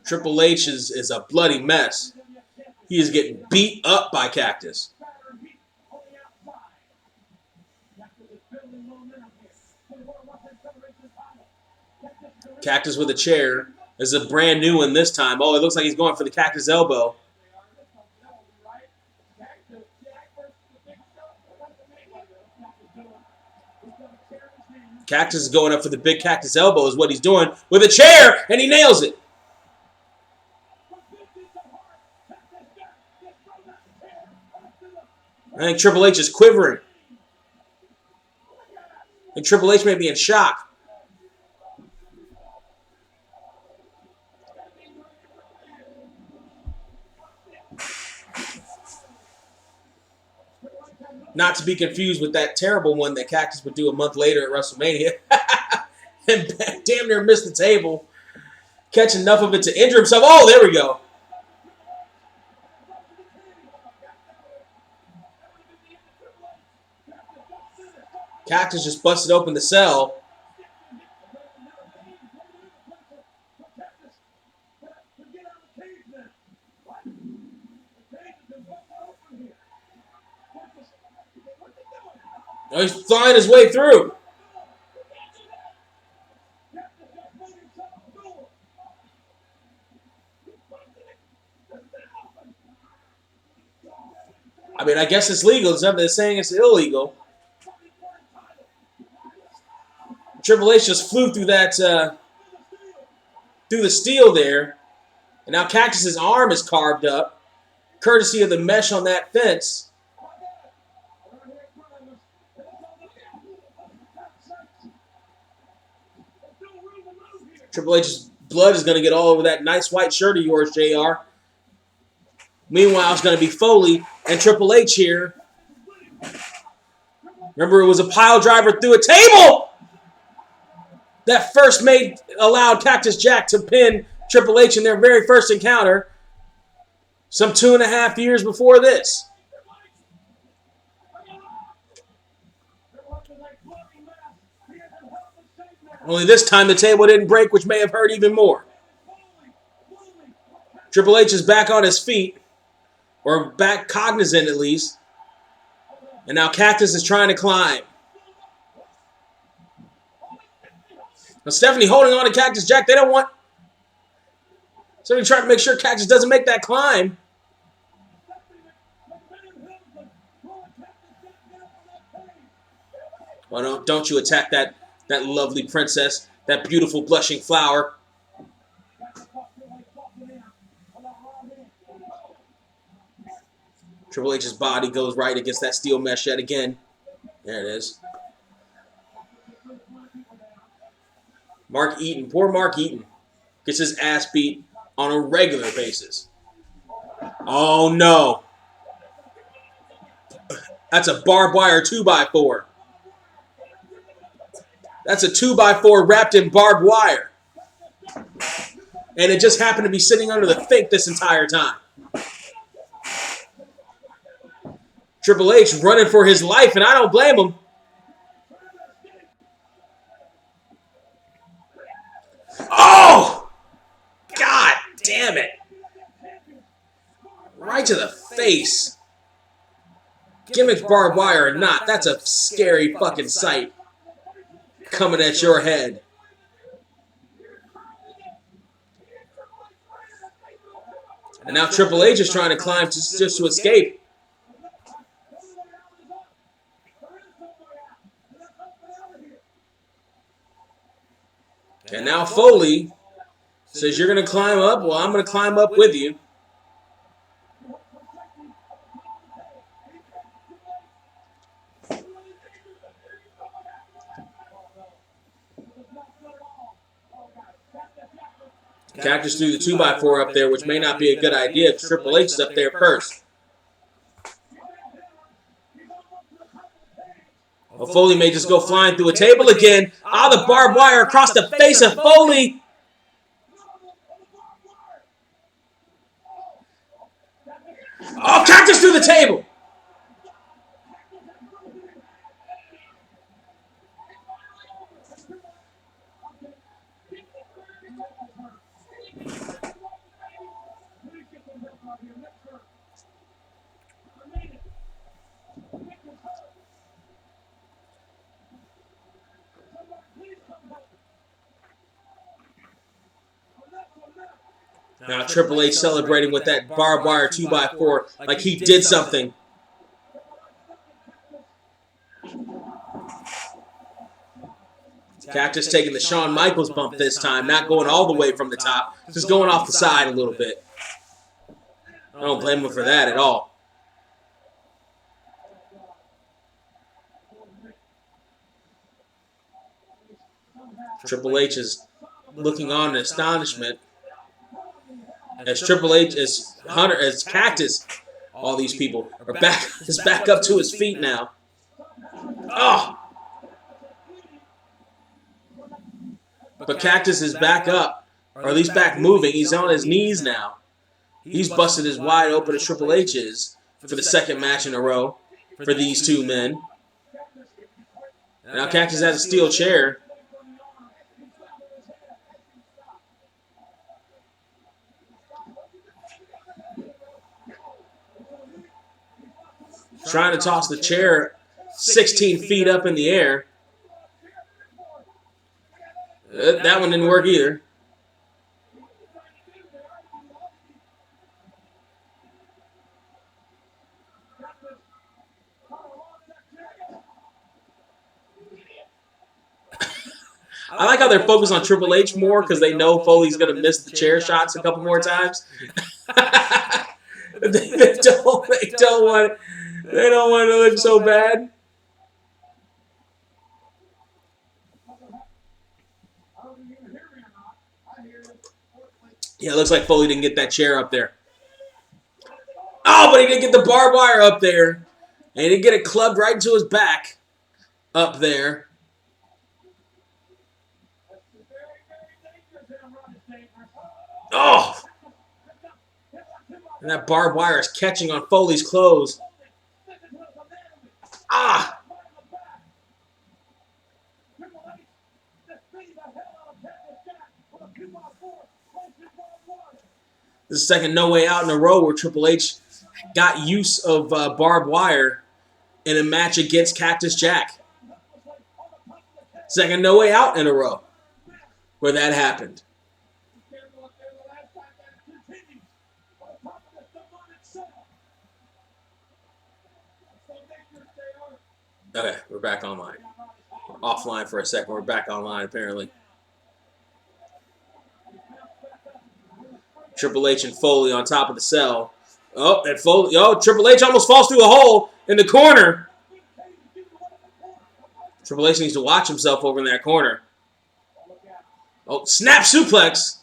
Triple H is a bloody mess. He is getting beat up by Cactus. Cactus with a chair. This is a brand new one this time. Oh, it looks like he's going for the Cactus elbow. Cactus is going up for the big Cactus elbow is what he's doing with a chair, and he nails it. I think Triple H is quivering. I think Triple H may be in shock. Not to be confused with that terrible one that Cactus would do a month later at WrestleMania. And damn near missed the table. Catch enough of it to injure himself. Oh, there we go. Cactus just busted open the cell. Oh, he's flying his way through. I mean, I guess it's legal. They're saying it's illegal. Triple H just flew through that, through the steel there. And now Cactus's arm is carved up, courtesy of the mesh on that fence. Triple H's blood is going to get all over that nice white shirt of yours, JR. Meanwhile, it's going to be Foley and Triple H here. Remember, it was a pile driver through a table that first allowed Cactus Jack to pin Triple H in their very first encounter some 2.5 years before this. Only this time the table didn't break, which may have hurt even more. Triple H is back on his feet, or back cognizant at least. And now Cactus is trying to climb. Now Stephanie holding on to Cactus Jack. They don't want... Somebody trying to make sure Cactus doesn't make that climb. Oh, no, don't you attack that lovely princess, that beautiful blushing flower. Triple H's body goes right against that steel mesh yet again. There it is. Mark Eaton, poor Mark Eaton, gets his ass beat on a regular basis. Oh no. That's a barbed wire 2x4. That's a 2x4 wrapped in barbed wire. And it just happened to be sitting under the fink this entire time. Triple H running for his life, and I don't blame him. Oh! God damn it. Right to the face. Gimmick barbed wire or not, that's a scary fucking sight coming at your head. And now Triple H is trying to climb just to escape. And now Foley says, you're going to climb up? Well, I'm going to climb up with you. Cactus threw the 2x4 up there, which may not be a good idea if Triple H is up there first. Well, Foley may just go flying through a table again. Ah, the barbed wire across the face of Foley. Oh, Cactus through the table. Now Triple H celebrating with that barbed wire 2x4 like he did something. Cactus taking the Shawn Michaels bump this time, not going all the way from the top, just going off the side a little bit. I don't blame him for that at all. Triple H is looking on in astonishment as Triple H, as Hunter, as Cactus, all these people are back up to his feet now. Oh! But Cactus is back up, or at least back moving. He's on his knees now. He's busted as wide open as Triple H is for the second match in a row for these two men. Now Cactus has a steel chair. Trying to toss the chair 16 feet up in the air. That one didn't work either. I like how they're focused on Triple H more because they know Foley's going to miss the chair shots a couple more times. They don't want to look so bad. Yeah, it looks like Foley didn't get that chair up there. Oh, but he didn't get the barbed wire up there. And he didn't get it clubbed right into his back up there. Oh! And that barbed wire is catching on Foley's clothes. Ah! This is the second No Way Out in a row where Triple H got use of barbed wire in a match against Cactus Jack. Second No Way Out in a row where that happened. Okay, we're back online. We're offline for a second. We're back online, apparently. Triple H and Foley on top of the cell. Oh, and Foley. Oh, Triple H almost falls through a hole in the corner. Triple H needs to watch himself over in that corner. Oh, snap suplex.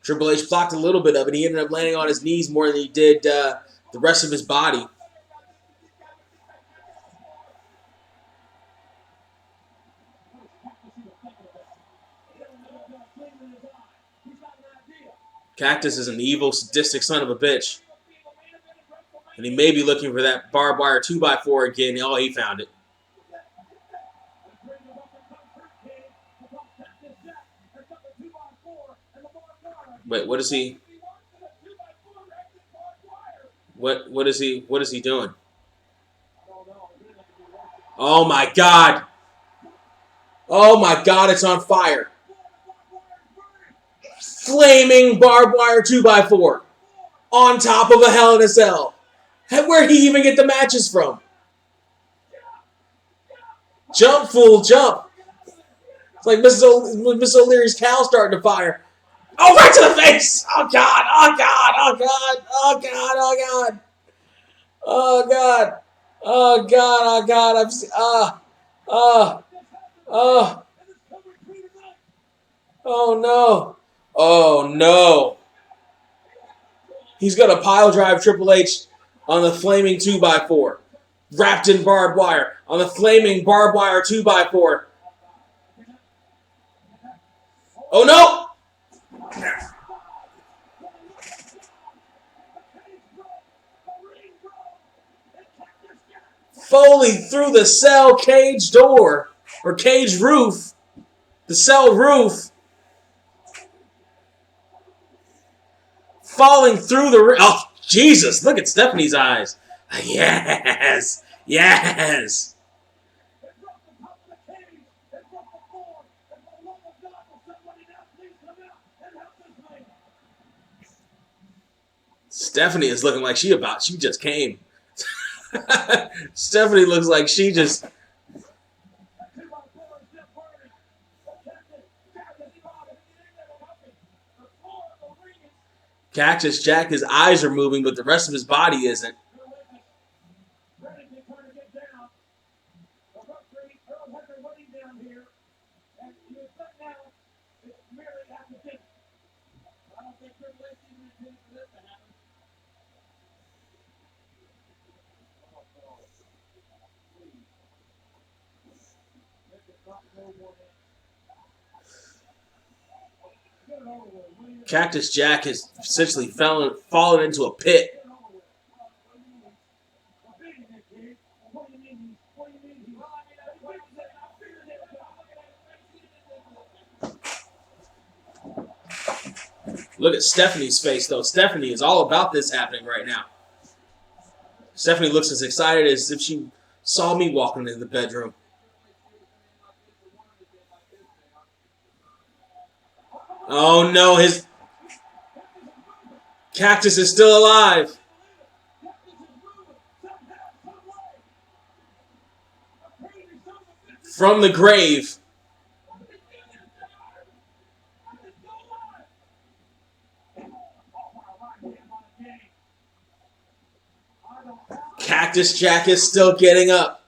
Triple H blocked a little bit of it. He ended up landing on his knees more than he did the rest of his body. Cactus is an evil, sadistic son of a bitch. And he may be looking for that barbed wire 2x4 again. Oh, he found it. Wait, what is he? What is he doing? Oh my God! Oh my God! It's on fire! Flaming barbed wire 2x4 on top of a Hell in a Cell. Where'd he even get the matches from? Jump, fool, jump! It's like Miss O'Leary's cow starting to fire. Oh, right to the face! Oh, God! Oh, God! Oh, God! Oh, God! Oh, God! Oh, God! Oh, God! Oh, God! Oh, no! Oh, no! He's going to pile drive Triple H on the flaming 2x4. Wrapped in barbed wire. On the flaming barbed wire 2x4. Oh, no! Foley through the cell cage door, or cage roof, the cell roof, falling through the roof. Oh, Jesus, look at Stephanie's eyes. Yes, yes. Stephanie is looking like she just came. Stephanie looks like she just... Cactus Jack, his eyes are moving, but the rest of his body isn't. Cactus Jack has essentially fallen into a pit. Look at Stephanie's face, though. Stephanie is all about this happening right now. Stephanie looks as excited as if she saw me walking into the bedroom. Oh no, his Cactus is still alive. From the grave. Cactus Jack is still getting up.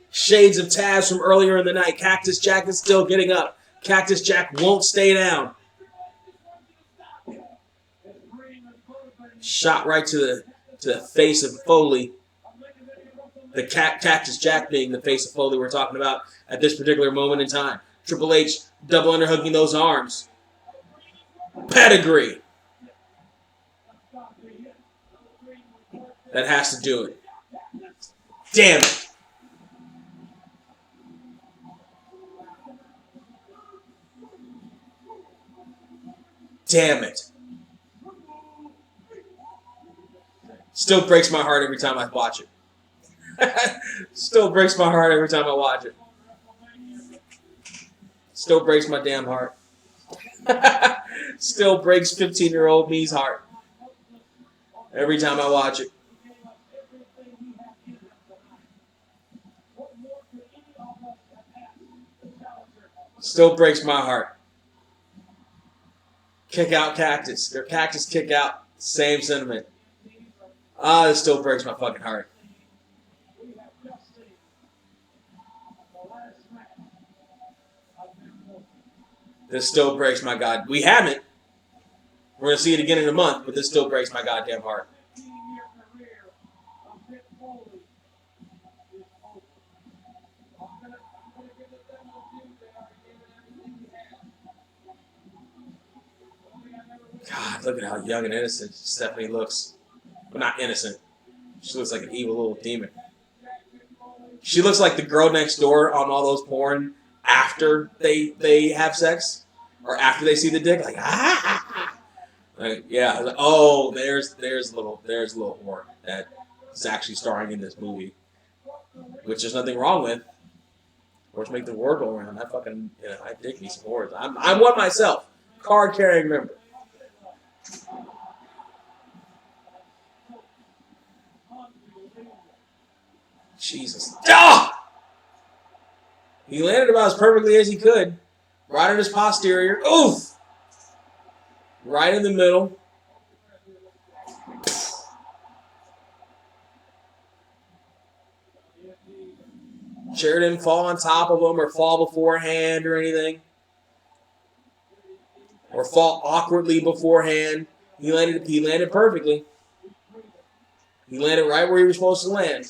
Shades of Taz from earlier in the night. Cactus Jack is still getting up. Cactus Jack won't stay down. Shot right to the face of Foley. The Cactus Jack being the face of Foley we're talking about at this particular moment in time. Triple H double underhooking those arms. Pedigree. That has to do it. Damn it. Damn it. Still breaks my heart every time I watch it. Still breaks my heart every time I watch it. Still breaks my damn heart. Still breaks 15-year-old me's heart every time I watch it. Still breaks my heart. Kick out Cactus. Or Cactus kick out. Same sentiment. This still breaks my fucking heart. This still breaks my god. We haven't. We're going to see it again in a month, but this still breaks my goddamn heart. God, look at how young and innocent Stephanie looks. Well, not innocent. She looks like an evil little demon. She looks like the girl next door on all those porn after they have sex. Or after they see the dick. Like, ah! Like, yeah. Like, oh, there's a little whore that is actually starring in this movie. Which there's nothing wrong with. Or to make the word go around. I dig me some whores. I'm one myself. Card carrying member. Jesus. Ah! He landed about as perfectly as he could. Right on his posterior. Oof! Right in the middle. Chair didn't fall on top of him or fall beforehand or anything. Or fall awkwardly beforehand. He landed perfectly. He landed right where he was supposed to land.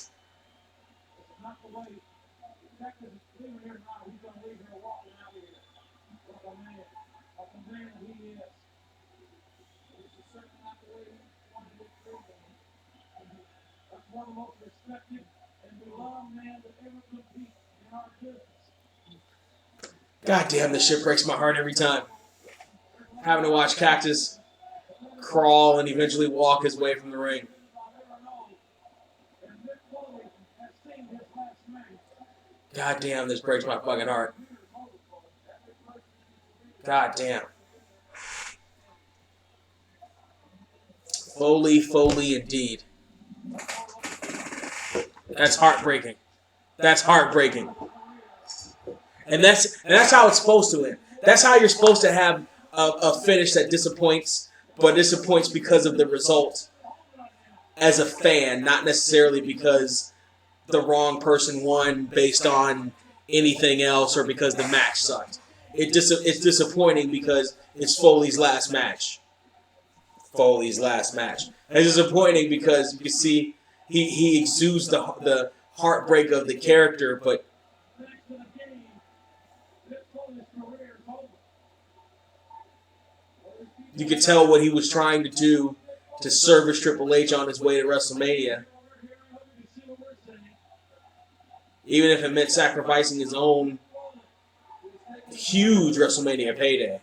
God damn, this shit breaks my heart every time. Having to watch Cactus crawl and eventually walk his way from the ring. God damn, this breaks my fucking heart. God damn. Foley indeed. That's heartbreaking. That's heartbreaking. And that's how it's supposed to end. That's how you're supposed to have a finish that disappoints, but disappoints because of the result as a fan, not necessarily because the wrong person won based on anything else or because the match sucked. It's disappointing because it's Foley's last match. Foley's last match. It's disappointing because you can see he exudes the heartbreak of the character, but you could tell what he was trying to do to service Triple H on his way to WrestleMania. Even if it meant sacrificing his own huge WrestleMania payday.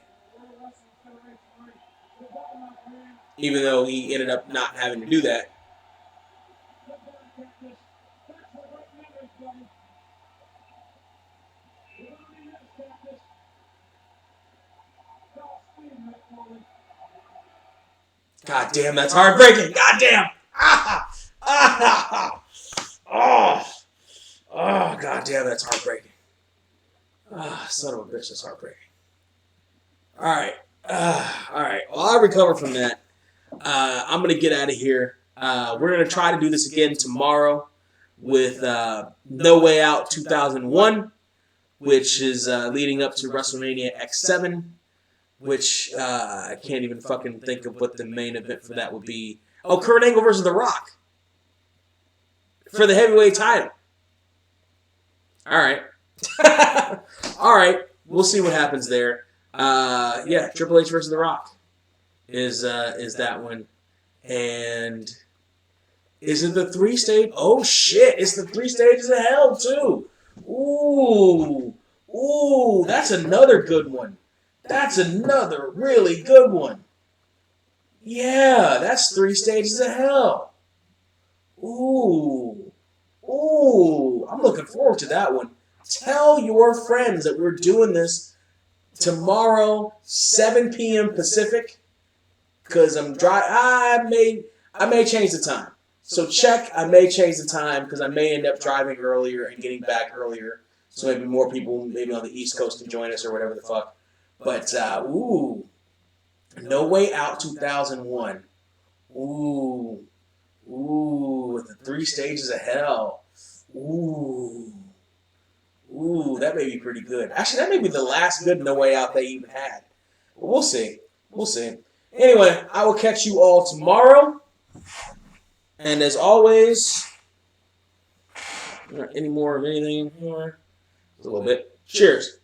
Even though he ended up not having to do that. God damn, that's heartbreaking. God damn. Ah! Ah! Oh! Oh, god damn, that's heartbreaking. Ah, son of a bitch, that's heartbreaking. Alright. Alright. Well, I'll recover from that. I'm going to get out of here. We're going to try to do this again tomorrow with No Way Out 2001, which is leading up to WrestleMania X7, which I can't even fucking think of what the main event for that would be. Oh, Kurt Angle versus The Rock for the heavyweight title. All right. All right. We'll see what happens there. Yeah, Triple H versus The Rock is that one. And is it the 3-stage? Oh, shit. It's the 3 stages of hell, too. Ooh. Ooh, that's another good one. That's another really good one. Yeah, that's 3 stages of hell. Ooh. Ooh. I'm looking forward to that one. Tell your friends that we're doing this tomorrow, 7 p.m. Pacific, because I'm I may change the time. So check, I may change the time because I may end up driving earlier and getting back earlier. So maybe more people, maybe on the East Coast, can join us or whatever the fuck. But, ooh, No Way Out 2001. Ooh, with the 3 stages of hell. Ooh, that may be pretty good. Actually, that may be the last good No Way Out they even had. But we'll see. We'll see. Anyway, I will catch you all tomorrow. And as always, any more of anything more? A little bit. Cheers.